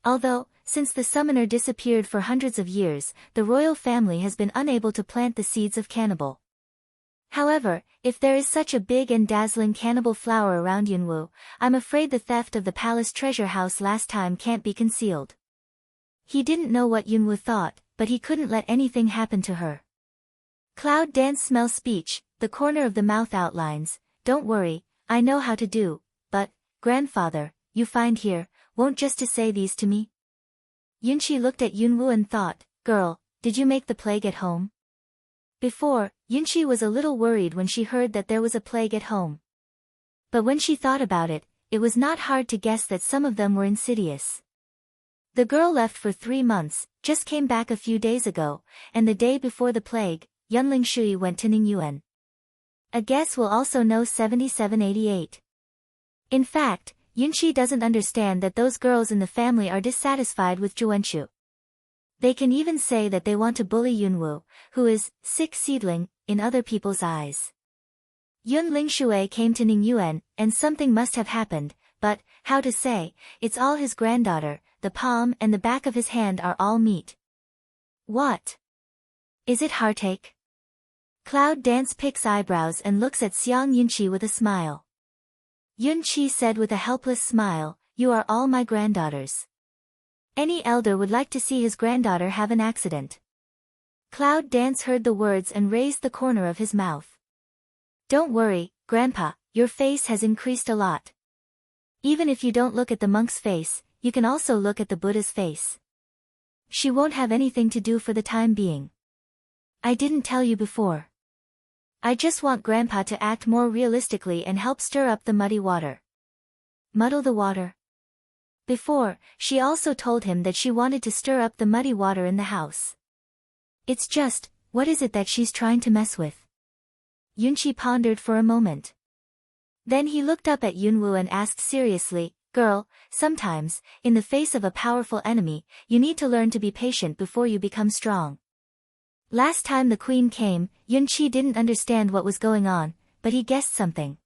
Although, since the summoner disappeared for hundreds of years, the royal family has been unable to plant the seeds of cannibal. However, if there is such a big and dazzling cannibal flower around Yunwu, I'm afraid the theft of the palace treasure house last time can't be concealed. He didn't know what Yunwu thought, but he couldn't let anything happen to her. Cloud Dance smell speech, the corner of the mouth outlines, don't worry, I know how to do, but, grandfather, you find here, won't just to say these to me? Yunqi looked at Yunwu and thought, girl, did you make the plague at home? Before, Yunqi was a little worried when she heard that there was a plague at home. But when she thought about it, it was not hard to guess that some of them were insidious. The girl left for 3 months, just came back a few days ago, and the day before the plague, Yunling Shui went to Ningyuan. A guess will also know 7788. In fact, Yunqi doesn't understand that those girls in the family are dissatisfied with Zhuanchu. They can even say that they want to bully Yunwu, who is, sick seedling, in other people's eyes. Yun Lingshui came to Ningyuan, and something must have happened, but, how to say, it's all his granddaughter, the palm and the back of his hand are all meat. What? Is it heartache? Cloud Dance picks eyebrows and looks at Xiang Yunqi with a smile. Yunqi said with a helpless smile, you are all my granddaughters. Any elder would like to see his granddaughter have an accident. Cloud Dance heard the words and raised the corner of his mouth. Don't worry, Grandpa, your face has increased a lot. Even if you don't look at the monk's face, you can also look at the Buddha's face. She won't have anything to do for the time being. I didn't tell you before. I just want Grandpa to act more realistically and help stir up the muddy water. Muddle the water. Before, she also told him that she wanted to stir up the muddy water in the house. It's just, what is it that she's trying to mess with? Yunqi pondered for a moment. Then he looked up at Yunwu and asked seriously, girl, sometimes, in the face of a powerful enemy, you need to learn to be patient before you become strong. Last time the queen came, Yunqi didn't understand what was going on, but he guessed something.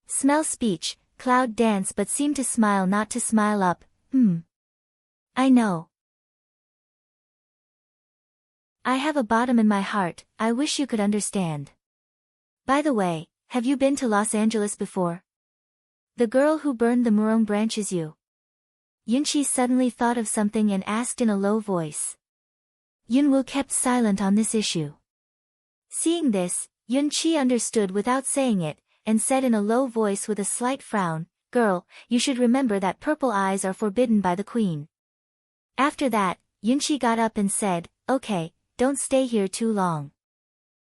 Smell speech. Cloud Dance but seemed to smile not to smile up, I know. I have a bottom in my heart, I wish you could understand. By the way, have you been to Los Angeles before? The girl who burned the murong branch is you. Yunqi suddenly thought of something and asked in a low voice. Yunwu kept silent on this issue. Seeing this, Yunqi understood without saying it, and said in a low voice with a slight frown, girl, you should remember that purple eyes are forbidden by the queen. After that, Yunqi got up and said, okay, don't stay here too long.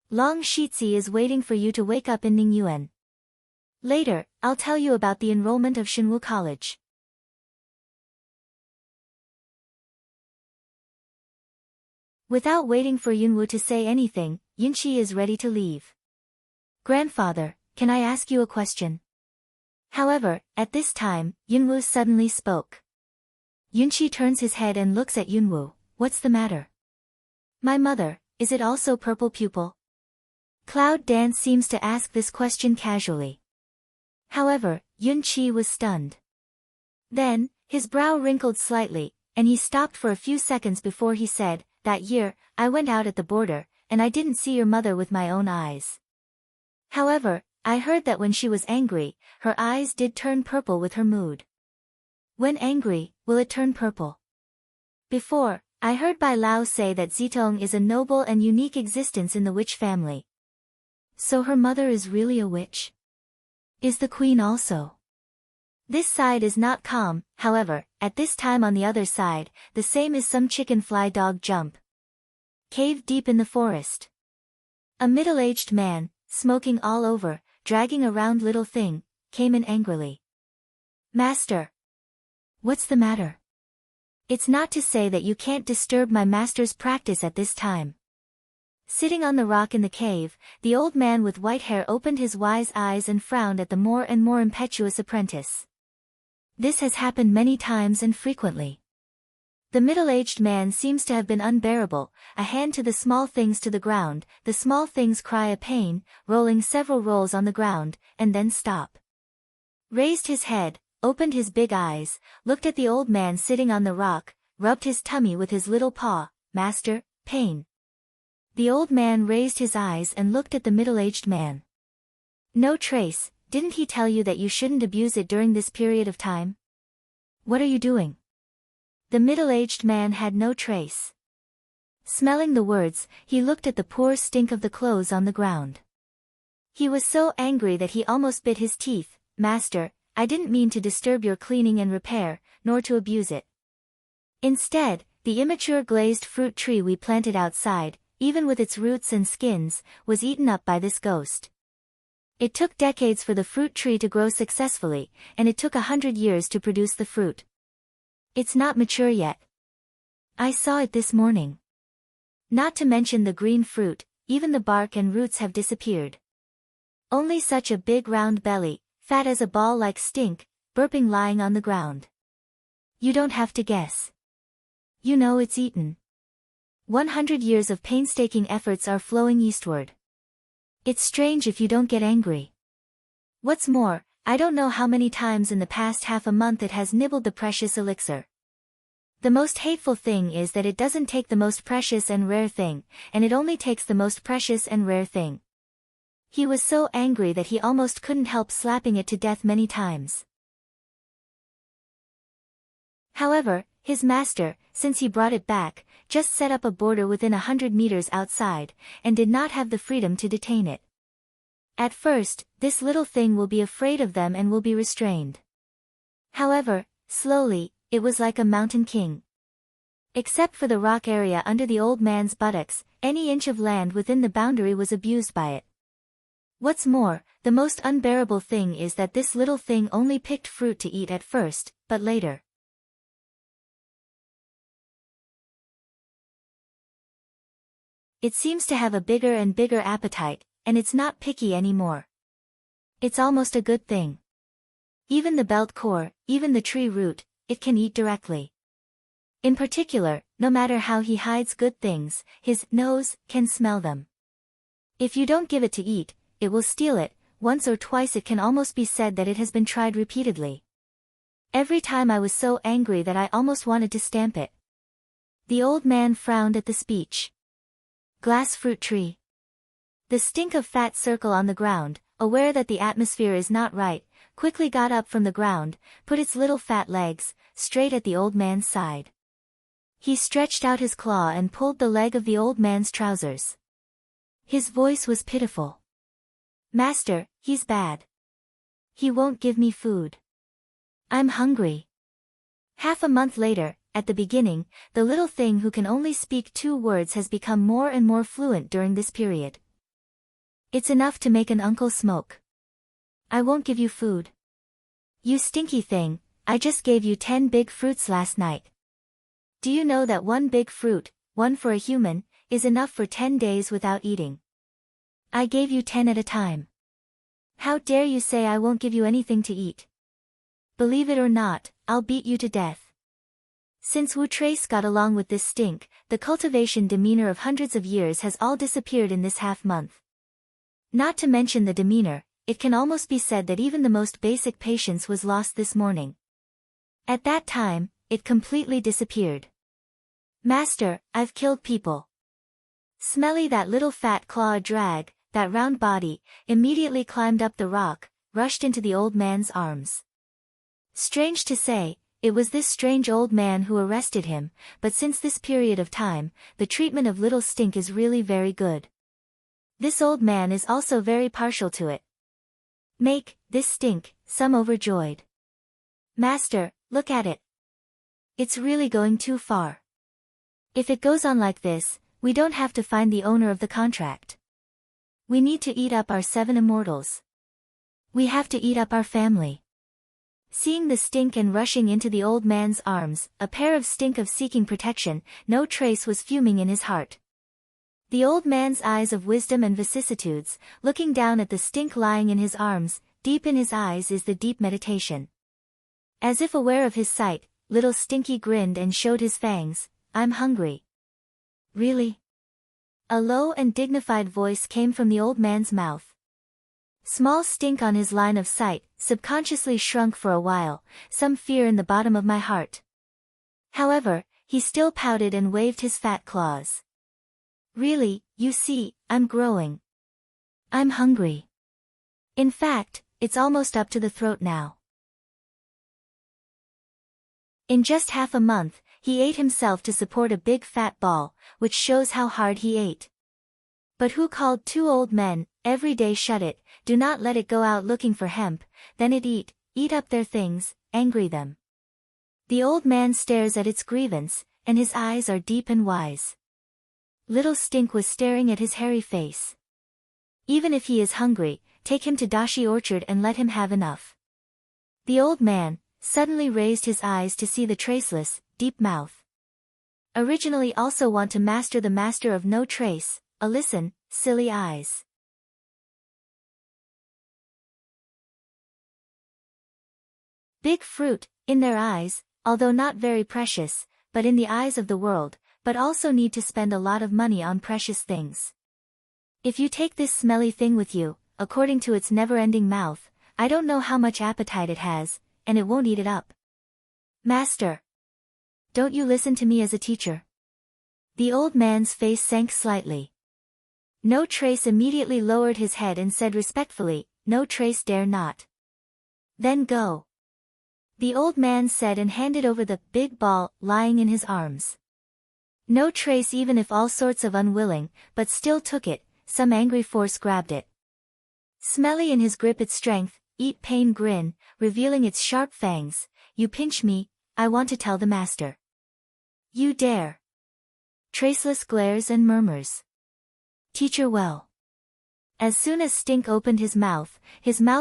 Long Shitzi is waiting for you to wake up in Ningyuan. Later, I'll tell you about the enrollment of Shinwu College. Without waiting for Yunwu to say anything, Yunqi is ready to leave. Grandfather, can I ask you a question? However, at this time, Yunwu suddenly spoke. Yunqi turns his head and looks at Yunwu, what's the matter? My mother, is it also purple pupil? Cloud Dance seems to ask this question casually. However, Yunqi was stunned. Then, his brow wrinkled slightly, and he stopped for a few seconds before he said, that year, I went out at the border, and I didn't see your mother with my own eyes. However, I heard that when she was angry, her eyes did turn purple with her mood. When angry, will it turn purple? Before, I heard Bai Lao say that Zitong is a noble and unique existence in the witch family. So her mother is really a witch? Is the queen also? This side is not calm, however, at this time on the other side, the same is some chicken fly dog jump. Cave deep in the forest. A middle-aged man, smoking all over, dragging a round little thing, came in angrily. Master! What's the matter? It's not to say that you can't disturb my master's practice at this time. Sitting on the rock in the cave, the old man with white hair opened his wise eyes and frowned at the more and more impetuous apprentice. This has happened many times and frequently. The middle-aged man seems to have been unbearable, a hand to the small things to the ground, the small things cry a pain, rolling several rolls on the ground, and then stop. Raised his head, opened his big eyes, looked at the old man sitting on the rock, rubbed his tummy with his little paw. Master, pain. The old man raised his eyes and looked at the middle-aged man. No trace, didn't he tell you that you shouldn't abuse it during this period of time? What are you doing? The middle-aged man had no trace. Smelling the words, he looked at the poor stink of the clothes on the ground. He was so angry that he almost bit his teeth. Master, I didn't mean to disturb your cleaning and repair, nor to abuse it. Instead, the immature glazed fruit tree we planted outside, even with its roots and skins, was eaten up by this ghost. It took decades for the fruit tree to grow successfully, and it took 100 years to produce the fruit. It's not mature yet. I saw it this morning. Not to mention the green fruit, even the bark and roots have disappeared. Only such a big round belly, fat as a ball like stink, burping lying on the ground. You don't have to guess. You know it's eaten. 100 years of painstaking efforts are flowing eastward. It's strange if you don't get angry. What's more, I don't know how many times in the past half a month it has nibbled the precious elixir. The most hateful thing is that it doesn't take the most precious and rare thing, and it only takes the most precious and rare thing. He was so angry that he almost couldn't help slapping it to death many times. However, his master, since he brought it back, just set up a border within 100 meters outside, and did not have the freedom to detain it. At first, this little thing will be afraid of them and will be restrained. However, slowly, it was like a mountain king. Except for the rock area under the old man's buttocks, any inch of land within the boundary was abused by it. What's more, the most unbearable thing is that this little thing only picked fruit to eat at first, but later. It seems to have a bigger and bigger appetite, and it's not picky anymore. It's almost a good thing. Even the belt core, even the tree root, it can eat directly. In particular, no matter how he hides good things, his nose can smell them. If you don't give it to eat, it will steal it. Once or twice it can almost be said that it has been tried repeatedly. Every time I was so angry that I almost wanted to stamp it. The old man frowned at the speech. Glass fruit tree. The stink of fat circle on the ground, aware that the atmosphere is not right, quickly got up from the ground, put its little fat legs straight at the old man's side. He stretched out his claw and pulled the leg of the old man's trousers. His voice was pitiful. Master, he's bad. He won't give me food. I'm hungry. Half a month later, at the beginning, the little thing who can only speak 2 words has become more and more fluent during this period. It's enough to make an uncle smoke. I won't give you food. You stinky thing, I just gave you 10 big fruits last night. Do you know that 1 big fruit, 1 for a human, is enough for 10 days without eating? I gave you 10 at a time. How dare you say I won't give you anything to eat? Believe it or not, I'll beat you to death. Since Wu Trace got along with this stink, the cultivation demeanor of hundreds of years has all disappeared in this half-month. Not to mention the demeanor, it can almost be said that even the most basic patience was lost this morning. At that time, it completely disappeared. Master, I've killed people. Smelly that little fat claw drag, that round body, immediately climbed up the rock, rushed into the old man's arms. Strange to say, it was this strange old man who arrested him, but since this period of time, the treatment of little Stink is really very good. This old man is also very partial to it. Make this Stink, some overjoyed. Master, look at it. It's really going too far. If it goes on like this, we don't have to find the owner of the contract. We need to eat up our 7 immortals. We have to eat up our family. Seeing the Stink and rushing into the old man's arms, a pair of Stink of seeking protection, no trace was fuming in his heart. The old man's eyes of wisdom and vicissitudes, looking down at the Stink lying in his arms, deep in his eyes is the deep meditation. As if aware of his sight, little Stinky grinned and showed his fangs. I'm hungry. Really? A low and dignified voice came from the old man's mouth. Small Stink on his line of sight, subconsciously shrunk for a while, some fear in the bottom of my heart. However, he still pouted and waved his fat claws. Really, you see, I'm growing. I'm hungry. In fact, it's almost up to the throat now. In just half a month, he ate himself to support a big fat ball, which shows how hard he ate. But who called 2 old men, every day shut it, do not let it go out looking for hemp, then it eat up their things, angry them. The old man stares at its grievance, and his eyes are deep and wise. Little Stink was staring at his hairy face. Even if he is hungry, take him to Dashi Orchard and let him have enough. The old man suddenly raised his eyes to see the traceless, deep mouth. Originally also want to master the master of no trace, listen, silly eyes. Big fruit, in their eyes, although not very precious, but in the eyes of the world, but also need to spend a lot of money on precious things. If you take this smelly thing with you, according to its never-ending mouth, I don't know how much appetite it has, and it won't eat it up. Master! Don't you listen to me as a teacher? The old man's face sank slightly. No Trace immediately lowered his head and said respectfully, No Trace dare not. Then go. The old man said and handed over the big ball lying in his arms. No Trace, even if all sorts of unwilling, but still took it, some angry force grabbed it. Smelly in his grip its strength, eat pain grin, revealing its sharp fangs, you pinch me, I want to tell the master. You dare. Traceless glares and murmurs. Teacher well. As soon as Stink opened his mouth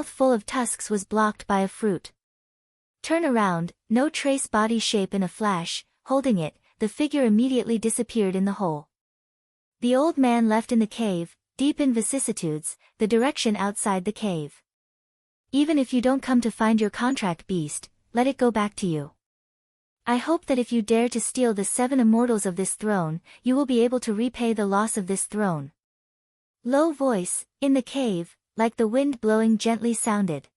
full of tusks was blocked by a fruit. Turn around, No Trace body shape in a flash, holding it, the figure immediately disappeared in the hole. The old man left in the cave, deep in vicissitudes, the direction outside the cave. Even if you don't come to find your contract beast, let it go back to you. I hope that if you dare to steal the 7 immortals of this throne, you will be able to repay the loss of this throne. Low voice, in the cave, like the wind blowing gently sounded.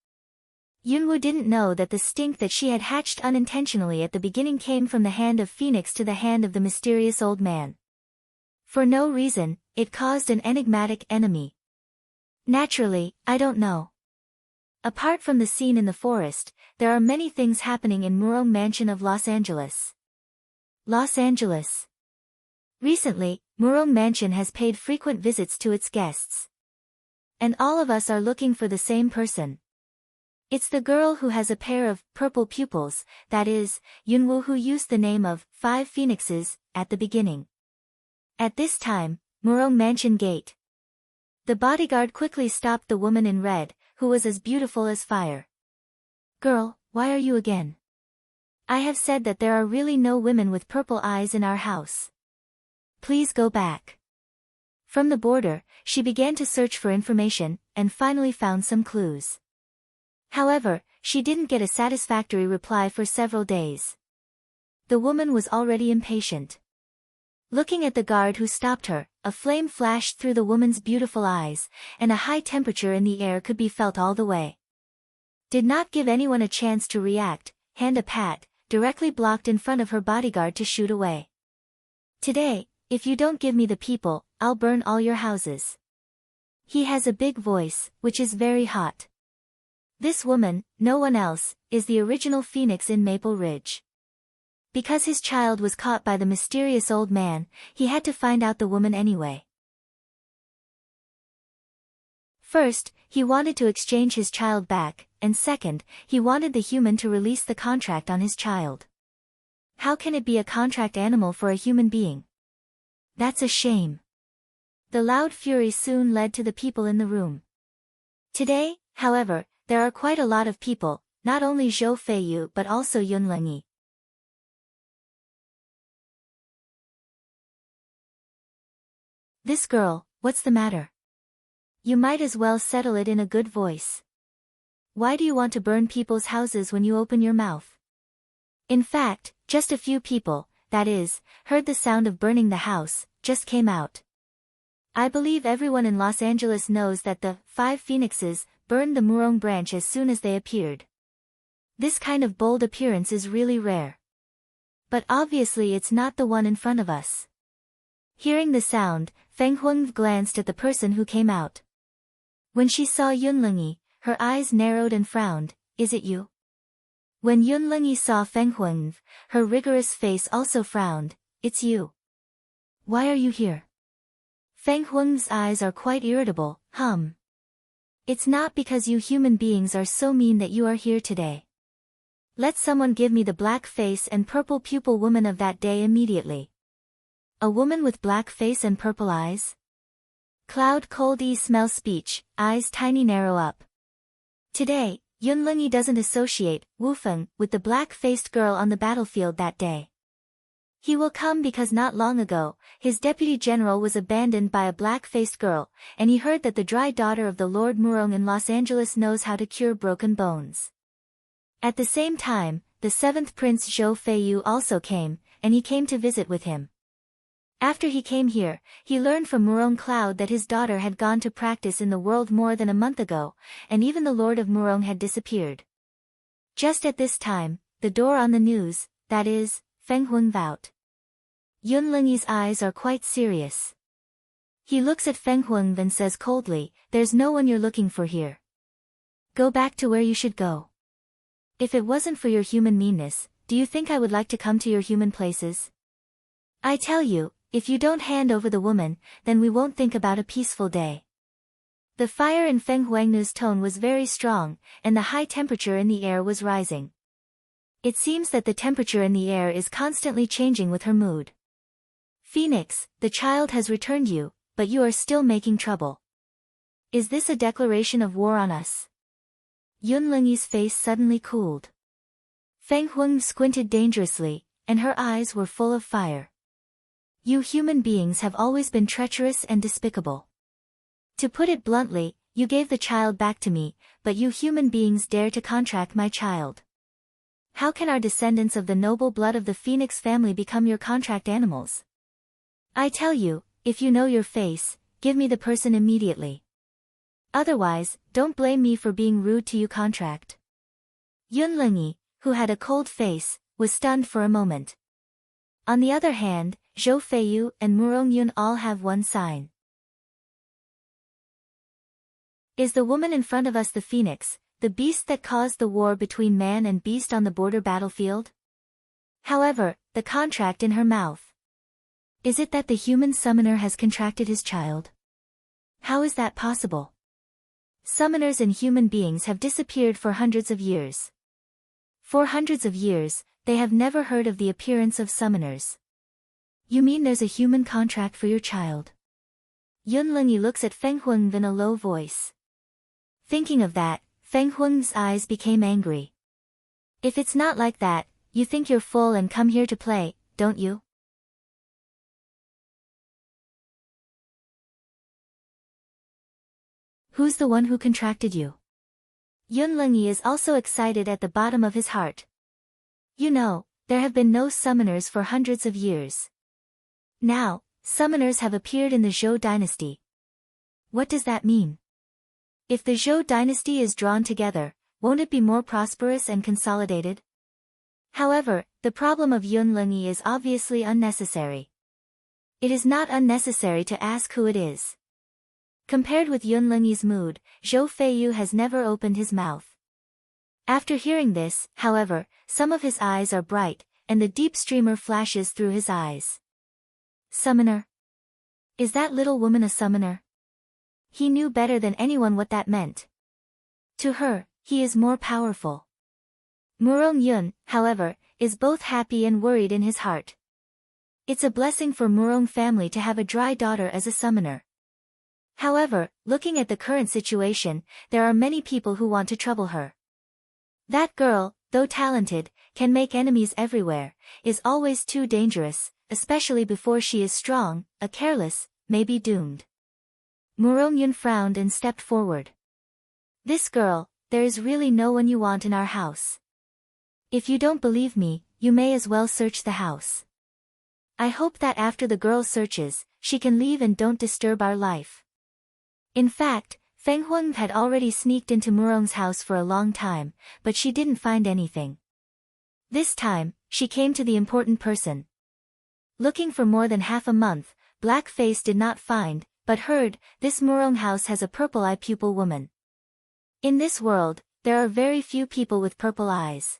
Yunwu didn't know that the Stink that she had hatched unintentionally at the beginning came from the hand of Phoenix to the hand of the mysterious old man. For no reason, it caused an enigmatic enemy. Naturally, I don't know. Apart from the scene in the forest, there are many things happening in Murong Mansion of Los Angeles. Los Angeles. Recently, Murong Mansion has paid frequent visits to its guests. And all of us are looking for the same person. It's the girl who has a pair of purple pupils, that is, Yunwu, who used the name of 5 Phoenixes at the beginning. At this time, Murong Mansion gate. The bodyguard quickly stopped the woman in red, who was as beautiful as fire. Girl, why are you again? I have said that there are really no women with purple eyes in our house. Please go back. From the border, she began to search for information, and finally found some clues. However, she didn't get a satisfactory reply for several days. The woman was already impatient. Looking at the guard who stopped her, a flame flashed through the woman's beautiful eyes, and a high temperature in the air could be felt all the way. Did not give anyone a chance to react, hand a pat, directly blocked in front of her bodyguard to shoot away. Today, if you don't give me the people, I'll burn all your houses. He has a big voice, which is very hot. This woman, no one else, is the original phoenix in Maple Ridge. Because his child was caught by the mysterious old man, he had to find out the woman anyway. First, he wanted to exchange his child back, and second, he wanted the human to release the contract on his child. How can it be a contract animal for a human being? That's a shame. The loud fury soon led to the people in the room. Today, however, there are quite a lot of people, not only Zhou Feiyu but also Yun Lengyi. This girl, what's the matter? You might as well settle it in a good voice. Why do you want to burn people's houses when you open your mouth? In fact, just a few people, that is, heard the sound of burning the house, just came out. I believe everyone in Los Angeles knows that the 5 phoenixes burned the Murong branch as soon as they appeared. This kind of bold appearance is really rare. But obviously it's not the one in front of us. Hearing the sound, Feng Huang glanced at the person who came out. When she saw Yun Lengyi, her eyes narrowed and frowned. Is it you? When Yun Lengyi saw Feng Huang, her rigorous face also frowned. It's you. Why are you here? Feng Huang's eyes are quite irritable. It's not because you human beings are so mean that you are here today. Let someone give me the black face and purple pupil woman of that day immediately. A woman with black face and purple eyes? Cloud cold smell speech, eyes tiny narrow up. Today, Yun Lengyi doesn't associate Wu Feng with the black-faced girl on the battlefield that day. He will come because not long ago, his deputy general was abandoned by a black-faced girl, and he heard that the dry daughter of the Lord Murong in Los Angeles knows how to cure broken bones. At the same time, the 7th Prince Zhou Feiyu also came, and he came to visit with him. After he came here, he learned from Murong Cloud that his daughter had gone to practice in the world more than a month ago, and even the Lord of Murong had disappeared. Just at this time, the door on the news, that is, Feng Huang out. Yun Lengyi's eyes are quite serious. He looks at Feng Huang and says coldly, "There's no one you're looking for here. Go back to where you should go. If it wasn't for your human meanness, do you think I would like to come to your human places? I tell you, if you don't hand over the woman, then we won't think about a peaceful day." The fire in Feng Huang's tone was very strong, and the high temperature in the air was rising. It seems that the temperature in the air is constantly changing with her mood. "Phoenix, the child has returned you, but you are still making trouble. Is this a declaration of war on us?" Yun Lengyi's face suddenly cooled. Feng Huang squinted dangerously, and her eyes were full of fire. "You human beings have always been treacherous and despicable. To put it bluntly, you gave the child back to me, but you human beings dare to contract my child. How can our descendants of the noble blood of the Phoenix family become your contract animals? I tell you, if you know your face, give me the person immediately. Otherwise, don't blame me for being rude to you contract." Yun Lengyi, who had a cold face, was stunned for a moment. On the other hand, Zhou Feiyu and Murong Yun all have one sign. Is the woman in front of us the phoenix, the beast that caused the war between man and beast on the border battlefield? However, the contract in her mouth. Is it that the human summoner has contracted his child? How is that possible? Summoners and human beings have disappeared for hundreds of years. For hundreds of years, they have never heard of the appearance of summoners. You mean there's a human contract for your child? Yun Lengyi looks at Feng Huang in a low voice. Thinking of that, Feng Huang's eyes became angry. If it's not like that, you think you're full and come here to play, don't you? Who's the one who contracted you? Yun Lengyi is also excited at the bottom of his heart. You know, there have been no summoners for hundreds of years. Now, summoners have appeared in the Zhou dynasty. What does that mean? If the Zhou dynasty is drawn together, won't it be more prosperous and consolidated? However, the problem of Yun Lengyi is obviously unnecessary. It is not unnecessary to ask who it is. Compared with Yun Lengyi's mood, Zhou Feiyu has never opened his mouth. After hearing this, however, some of his eyes are bright, and the deep streamer flashes through his eyes. Summoner? Is that little woman a summoner? He knew better than anyone what that meant. To her, he is more powerful. Murong Yun, however, is both happy and worried in his heart. It's a blessing for Murong family to have a dry daughter as a summoner. However, looking at the current situation, there are many people who want to trouble her. That girl, though talented, can make enemies everywhere, is always too dangerous, especially before she is strong, a careless, may be doomed. Murong Yun frowned and stepped forward. This girl, there is really no one you want in our house. If you don't believe me, you may as well search the house. I hope that after the girl searches, she can leave and don't disturb our life. In fact, Feng Huang had already sneaked into Murong's house for a long time, but she didn't find anything. This time, she came to the important person. Looking for more than half a month, Blackface did not find, but heard, this Murong house has a purple-eye pupil woman. In this world, there are very few people with purple eyes.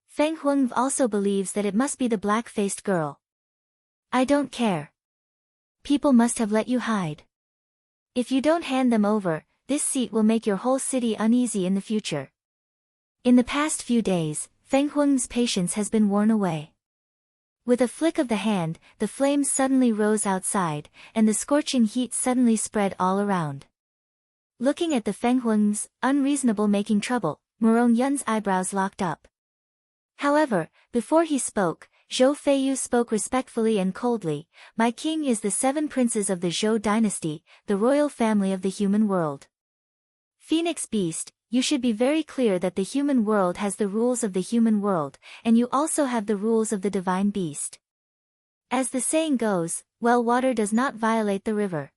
Feng Huang also believes that it must be the black-faced girl. I don't care. People must have let you hide. If you don't hand them over, this seat will make your whole city uneasy in the future. In the past few days, Feng Huang's patience has been worn away. With a flick of the hand, the flames suddenly rose outside, and the scorching heat suddenly spread all around. Looking at the Feng Huang's unreasonable making trouble, Murong Yun's eyebrows locked up. However, before he spoke, Zhou Feiyu spoke respectfully and coldly. My king is the 7 princes of the Zhou dynasty, the royal family of the human world. Phoenix Beast, you should be very clear that the human world has the rules of the human world, and you also have the rules of the divine beast. As the saying goes, well, water does not violate the river.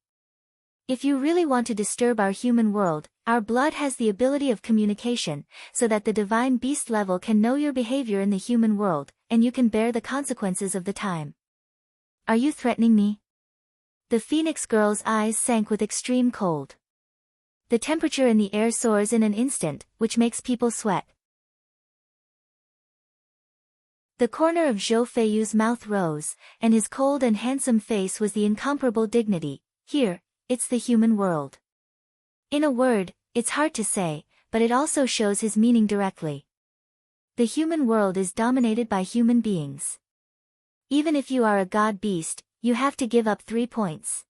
If you really want to disturb our human world, our blood has the ability of communication, so that the divine beast level can know your behavior in the human world, and you can bear the consequences of the time. Are you threatening me? The Phoenix girl's eyes sank with extreme cold. The temperature in the air soars in an instant, which makes people sweat. The corner of Zhou Feiyu's mouth rose, and his cold and handsome face was the incomparable dignity. Here, it's the human world. In a word, it's hard to say, but it also shows his meaning directly. The human world is dominated by human beings. Even if you are a god beast, you have to give up 3 points.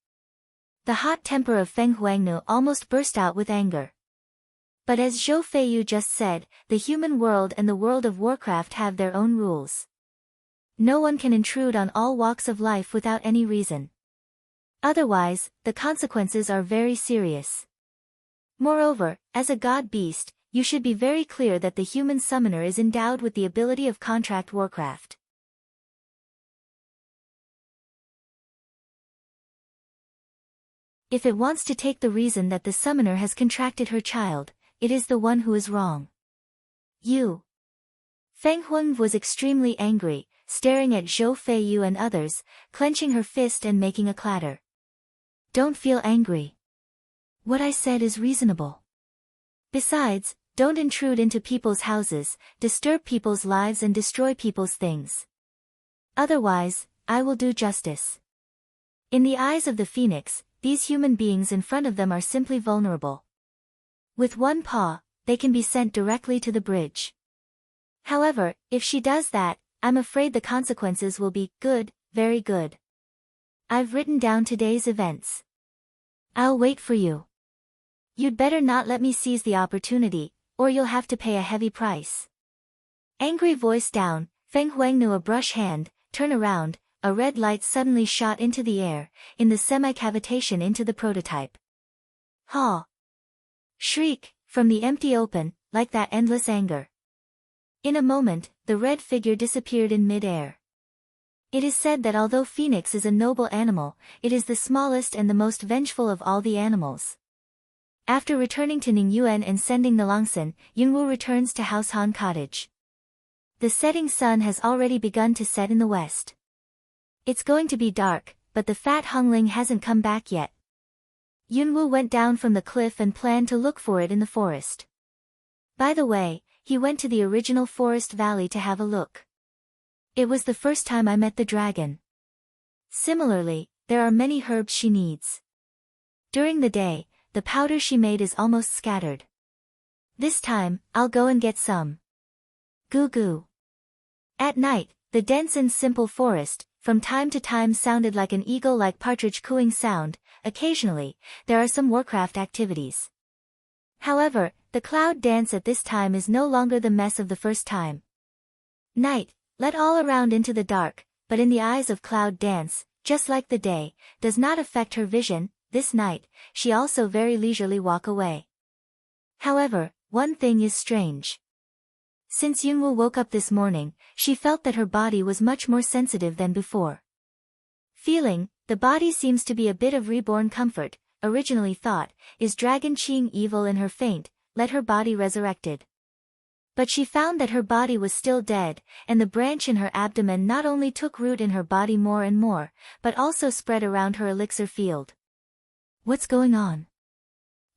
The hot temper of Feng Huangnu almost burst out with anger. But as Zhou Feiyu just said, the human world and the world of Warcraft have their own rules. No one can intrude on all walks of life without any reason. Otherwise, the consequences are very serious. Moreover, as a god beast, you should be very clear that the human summoner is endowed with the ability of contract warcraft. If it wants to take the reason that the summoner has contracted her child, it is the one who is wrong. You. Feng Huang was extremely angry, staring at Zhou Feiyu and others, clenching her fist and making a clatter. Don't feel angry. What I said is reasonable. Besides, don't intrude into people's houses, disturb people's lives and destroy people's things. Otherwise, I will do justice. In the eyes of the Phoenix, these human beings in front of them are simply vulnerable. With one paw, they can be sent directly to the bridge. However, if she does that, I'm afraid the consequences will be good, very good. I've written down today's events. I'll wait for you. You'd better not let me seize the opportunity, or you'll have to pay a heavy price. Angry voice down, Feng Huangnu a brush hand, turn around, a red light suddenly shot into the air, in the semi-cavitation into the prototype. Ha! Shriek, from the empty open, like that endless anger. In a moment, the red figure disappeared in mid-air. It is said that although Phoenix is a noble animal, it is the smallest and the most vengeful of all the animals. After returning to Ningyuan and sending the Longsan, Yunwu returns to House Han Cottage. The setting sun has already begun to set in the west. It's going to be dark, but the fat Hungling hasn't come back yet. Yunwu went down from the cliff and planned to look for it in the forest. By the way, he went to the original forest valley to have a look. It was the first time I met the dragon. Similarly, there are many herbs she needs. During the day, the powder she made is almost scattered. This time, I'll go and get some. Goo goo. At night, the dense and simple forest, from time to time sounded like an eagle-like partridge cooing sound. Occasionally, there are some Warcraft activities. However, the cloud dance at this time is no longer the mess of the first time. Night, let all around into the dark, but in the eyes of cloud dance, just like the day, does not affect her vision. This night, she also very leisurely walk away. However, one thing is strange. Since Yunwoo woke up this morning, she felt that her body was much more sensitive than before. Feeling, the body seems to be a bit of reborn comfort, originally thought, is Dragon Qing evil in her faint, let her body resurrected. But she found that her body was still dead, and the branch in her abdomen not only took root in her body more and more, but also spread around her elixir field. What's going on?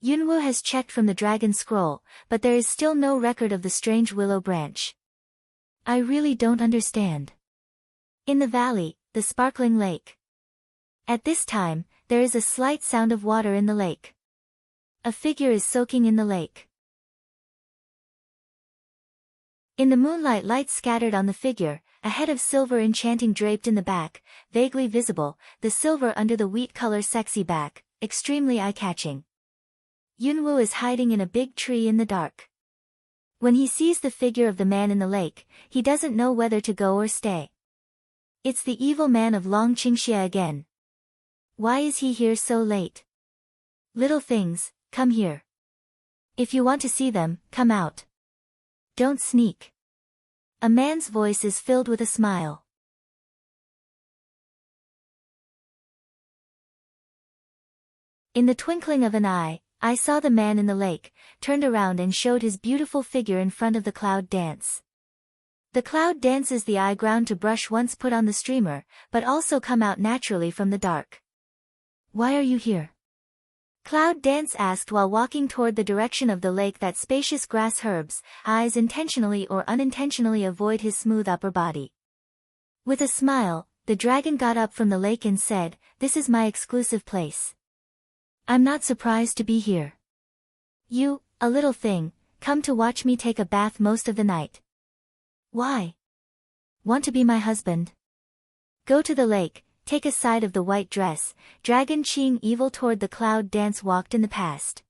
Yunwoo has checked from the dragon scroll, but there is still no record of the strange willow branch. I really don't understand. In the valley, the sparkling lake. At this time, there is a slight sound of water in the lake. A figure is soaking in the lake. In the moonlight, light scattered on the figure, a head of silver enchanting draped in the back, vaguely visible, the silver under the wheat color sexy back, extremely eye-catching. Yunwoo is hiding in a big tree in the dark. When he sees the figure of the man in the lake, he doesn't know whether to go or stay. It's the evil man of Long Qingxia again. Why is he here so late? Little things, come here. If you want to see them, come out. Don't sneak. A man's voice is filled with a smile. In the twinkling of an eye, I saw the man in the lake, turned around and showed his beautiful figure in front of the cloud dance. The cloud dances the eye ground to brush once put on the streamer, but also come out naturally from the dark. Why are you here? Cloud Dance asked while walking toward the direction of the lake. That spacious grass herbs, eyes intentionally or unintentionally avoid his smooth upper body. With a smile, the dragon got up from the lake and said, "This is my exclusive place. I'm not surprised to be here. You, a little thing, come to watch me take a bath most of the night. Why? Want to be my husband? Go to the lake, take a side of the white dress." Dragon Qing evil toward the cloud dance walked in the past.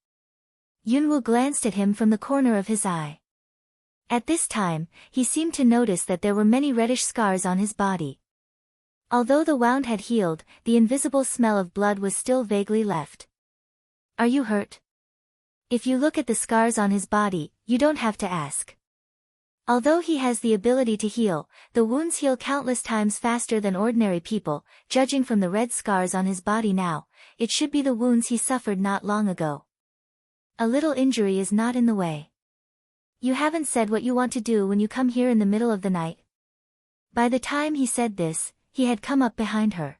Yunwoo glanced at him from the corner of his eye. At this time, he seemed to notice that there were many reddish scars on his body. Although the wound had healed, the invisible smell of blood was still vaguely left. Are you hurt? If you look at the scars on his body, you don't have to ask. Although he has the ability to heal, the wounds heal countless times faster than ordinary people. Judging from the red scars on his body now, it should be the wounds he suffered not long ago. A little injury is not in the way. You haven't said what you want to do when you come here in the middle of the night. By the time he said this, he had come up behind her.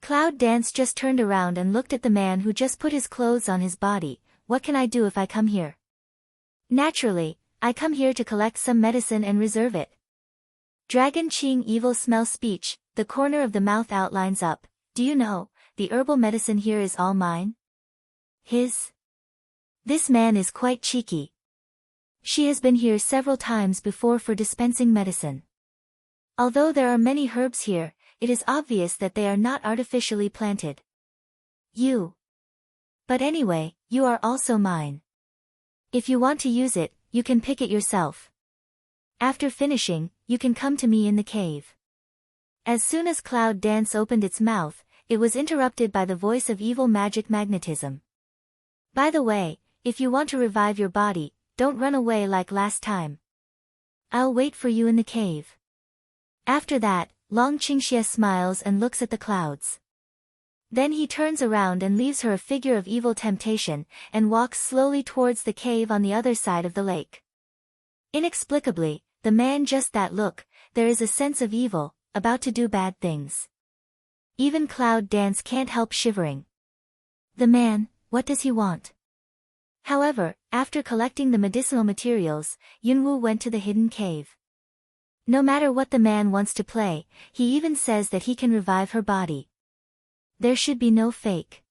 Cloud Dance just turned around and looked at the man who just put his clothes on his body. What can I do if I come here? Naturally, I come here to collect some medicine and reserve it. Dragon Qing evil smell speech, the corner of the mouth outlines up. Do you know, the herbal medicine here is all mine? His? This man is quite cheeky. She has been here several times before for dispensing medicine. Although there are many herbs here, it is obvious that they are not artificially planted. You. But anyway, you are also mine. If you want to use it, you can pick it yourself. After finishing, you can come to me in the cave. As soon as Cloud Dance opened its mouth, it was interrupted by the voice of evil magic magnetism. By the way, if you want to revive your body, don't run away like last time. I'll wait for you in the cave. After that, Long Qingxia smiles and looks at the clouds. Then he turns around and leaves her a figure of evil temptation, and walks slowly towards the cave on the other side of the lake. Inexplicably, the man just that look, there is a sense of evil, about to do bad things. Even Cloud Dance can't help shivering. The man, what does he want? However, after collecting the medicinal materials, Yunwoo went to the hidden cave. No matter what the man wants to play, he even says that he can revive her body. There should be no fake.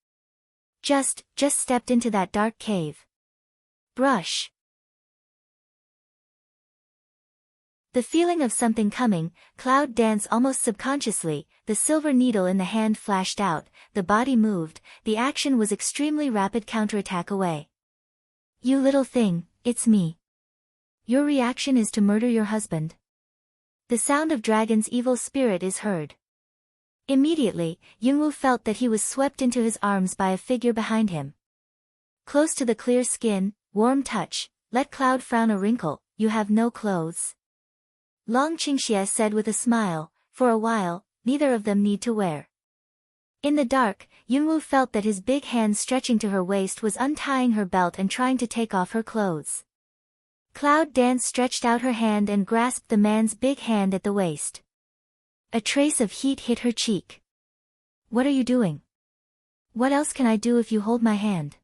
Just stepped into that dark cave. Brush. The feeling of something coming, Cloud danced almost subconsciously, the silver needle in the hand flashed out, the body moved, the action was extremely rapid counterattack away. You little thing, it's me. Your reaction is to murder your husband. The sound of Dragon's evil spirit is heard. Immediately, Yunwoo felt that he was swept into his arms by a figure behind him. Close to the clear skin, warm touch, let Cloud frown a wrinkle, you have no clothes. Long Qingxie said with a smile, for a while, neither of them need to wear. In the dark, Yunwoo felt that his big hand stretching to her waist was untying her belt and trying to take off her clothes. Cloud Dance stretched out her hand and grasped the man's big hand at the waist. A trace of heat hit her cheek. What are you doing? What else can I do if you hold my hand?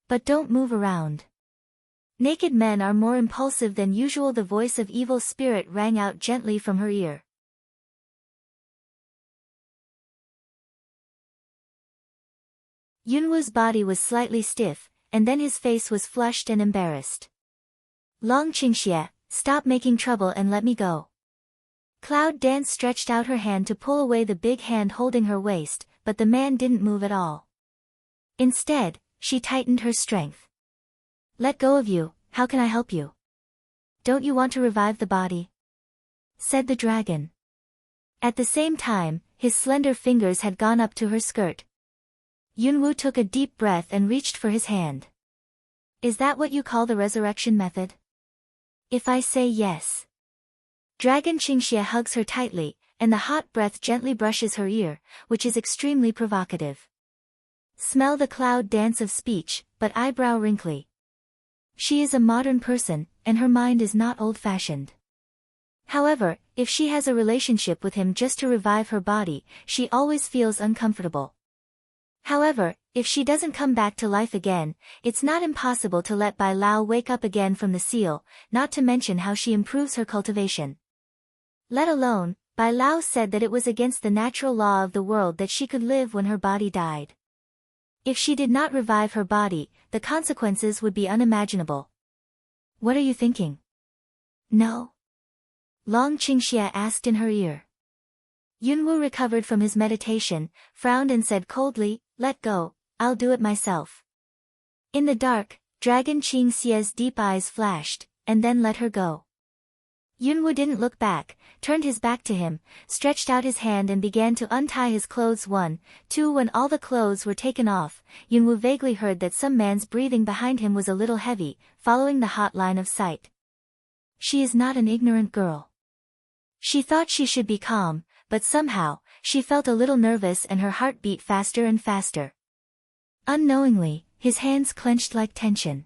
But don't move around. Naked men are more impulsive than usual. The voice of evil spirit rang out gently from her ear. Yunwoo's body was slightly stiff, and then his face was flushed and embarrassed. Long Qingxie, stop making trouble and let me go. Cloud Dance stretched out her hand to pull away the big hand holding her waist, but the man didn't move at all. Instead, she tightened her strength. Let go of you, how can I help you? Don't you want to revive the body? Said the dragon. At the same time, his slender fingers had gone up to her skirt. Yunwoo took a deep breath and reached for his hand. Is that what you call the resurrection method? If I say yes. Dragon Qingxie hugs her tightly, and the hot breath gently brushes her ear, which is extremely provocative. Smell the Cloud Dance of speech, but eyebrow wrinkly. She is a modern person, and her mind is not old-fashioned. However, if she has a relationship with him just to revive her body, she always feels uncomfortable. However, if she doesn't come back to life again, it's not impossible to let Bai Lao wake up again from the seal, not to mention how she improves her cultivation. Let alone, Bai Lao said that it was against the natural law of the world that she could live when her body died. If she did not revive her body, the consequences would be unimaginable. What are you thinking? No? Long Qingxie asked in her ear. Yunwoo recovered from his meditation, frowned and said coldly, let go, I'll do it myself. In the dark, Dragon Qingxie's deep eyes flashed, and then let her go. Yunwoo didn't look back, turned his back to him, stretched out his hand and began to untie his clothes. 1, 2 When all the clothes were taken off, Yunwoo vaguely heard that some man's breathing behind him was a little heavy, following the hot line of sight. She is not an ignorant girl. She thought she should be calm, but somehow, she felt a little nervous and her heart beat faster and faster. Unknowingly, his hands clenched like tension.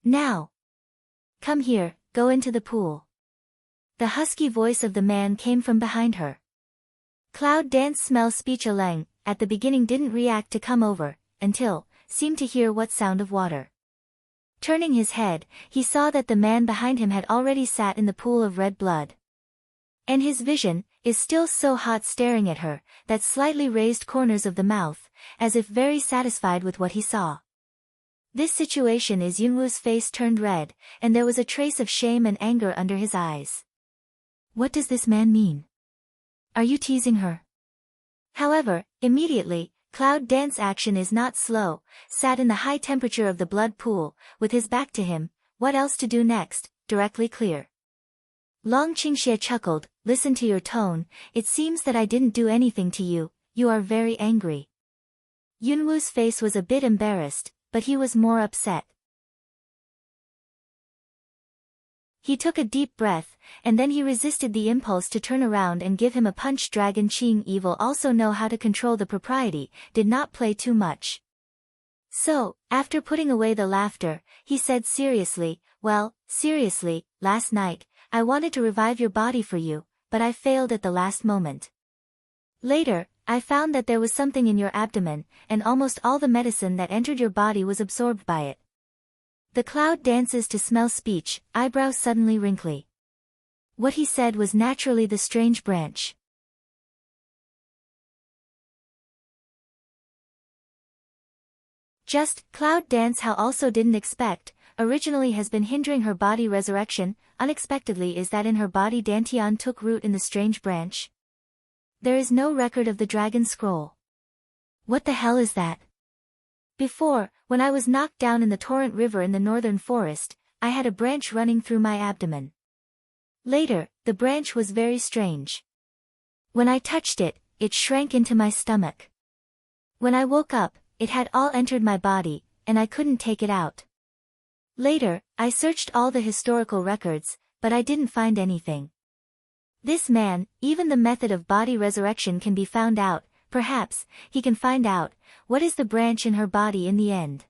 Now! Come here, go into the pool. The husky voice of the man came from behind her. Cloud Dance smell speech Aleng, at the beginning didn't react to come over, until, seemed to hear what sound of water. Turning his head, he saw that the man behind him had already sat in the pool of red blood. And his vision, is still so hot staring at her, that slightly raised corners of the mouth, as if very satisfied with what he saw. This situation is Yunwoo's face turned red, and there was a trace of shame and anger under his eyes. What does this man mean? Are you teasing her? However, immediately, Cloud Dance action is not slow, sat in the high temperature of the blood pool, with his back to him, what else to do next, directly clear. Long Qingxie chuckled, listen to your tone, it seems that I didn't do anything to you, you are very angry. Yunwoo's face was a bit embarrassed, but he was more upset. He took a deep breath, and then he resisted the impulse to turn around and give him a punch. Dragon Qing Evil also know how to control the propriety, did not play too much. So, after putting away the laughter, he said seriously, well, seriously, last night, I wanted to revive your body for you, but I failed at the last moment. Later, I found that there was something in your abdomen, and almost all the medicine that entered your body was absorbed by it. The cloud dances to smell speech, eyebrows suddenly wrinkly. What he said was naturally the strange branch. Just, cloud dance how also didn't expect, originally has been hindering her body resurrection, unexpectedly is that in her body Dantian took root in the strange branch. There is no record of the dragon scroll. What the hell is that? Before, when I was knocked down in the torrent river in the northern forest, I had a branch running through my abdomen. Later, the branch was very strange. When I touched it, it shrank into my stomach. When I woke up, it had all entered my body, and I couldn't take it out. Later, I searched all the historical records, but I didn't find anything. This man, even the method of body resurrection can be found out, perhaps, he can find out, what is the branch in her body in the end.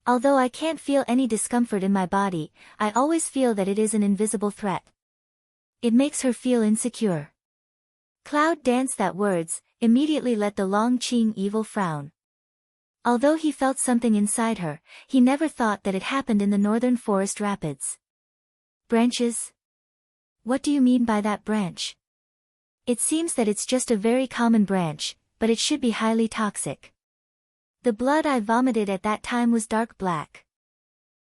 Although I can't feel any discomfort in my body, I always feel that it is an invisible threat. It makes her feel insecure. Cloud danced that words, immediately let the Long Qing evil frown. Although he felt something inside her, he never thought that it happened in the northern forest rapids. Branches? What do you mean by that branch? It seems that it's just a very common branch, but it should be highly toxic. The blood I vomited at that time was dark black.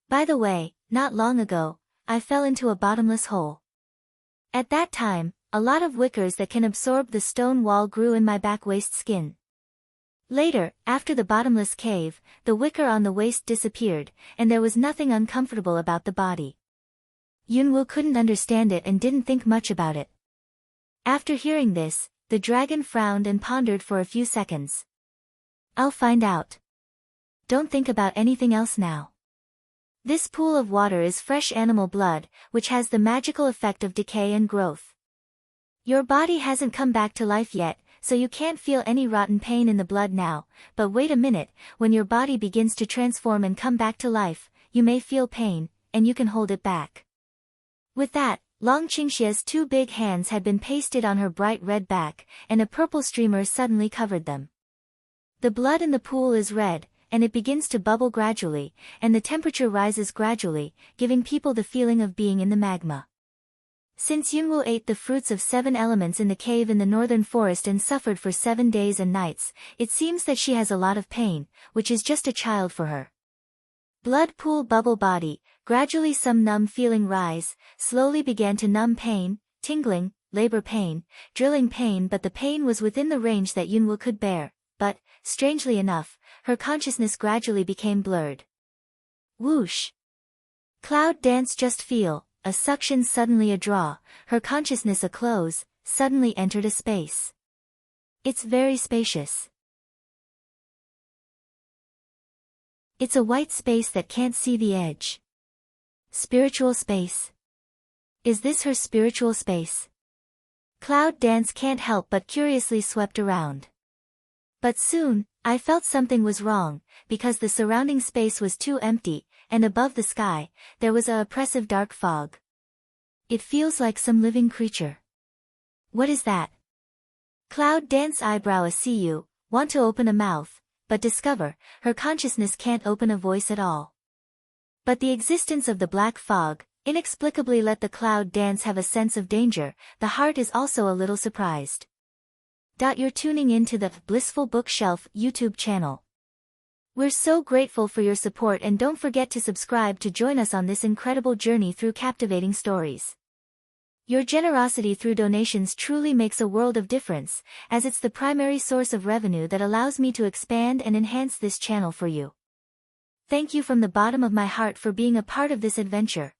By the way, not long ago, I fell into a bottomless hole. At that time, a lot of wickers that can absorb the stone wall grew in my back waist skin. Later, after the bottomless cave, the wicker on the waist disappeared, and there was nothing uncomfortable about the body. Yunwu couldn't understand it and didn't think much about it. After hearing this, the dragon frowned and pondered for a few seconds. I'll find out. Don't think about anything else now. This pool of water is fresh animal blood, which has the magical effect of decay and growth. Your body hasn't come back to life yet, so you can't feel any rotten pain in the blood now, but wait a minute, when your body begins to transform and come back to life, you may feel pain, and you can hold it back. With that, Long Qingxia's 2 big hands had been pasted on her bright red back, and a purple streamer suddenly covered them. The blood in the pool is red, and it begins to bubble gradually, and the temperature rises gradually, giving people the feeling of being in the magma. Since Yunwu ate the fruits of 7 elements in the cave in the northern forest and suffered for 7 days and nights, it seems that she has a lot of pain, which is just a child for her. Blood pool bubble body, gradually some numb feeling rise, slowly began to numb pain, tingling, labor pain, drilling pain, but the pain was within the range that Yunwu could bear, but, strangely enough, her consciousness gradually became blurred. Whoosh! Cloud dance just feel. A suction suddenly a draw, her consciousness a close, suddenly entered a space. It's very spacious. It's a white space that can't see the edge. Spiritual space. Is this her spiritual space? Cloud dance can't help but curiously swept around. But soon, I felt something was wrong, because the surrounding space was too empty, and above the sky, there was a oppressive dark fog. It feels like some living creature. What is that? Cloud dance eyebrow a see you, want to open a mouth, but discover, her consciousness can't open a voice at all. But the existence of the black fog, inexplicably let the cloud dance have a sense of danger, the heart is also a little surprised. You're tuning in to the Blissful Bookshelf YouTube channel. We're so grateful for your support, and don't forget to subscribe to join us on this incredible journey through captivating stories. Your generosity through donations truly makes a world of difference, as it's the primary source of revenue that allows me to expand and enhance this channel for you. Thank you from the bottom of my heart for being a part of this adventure.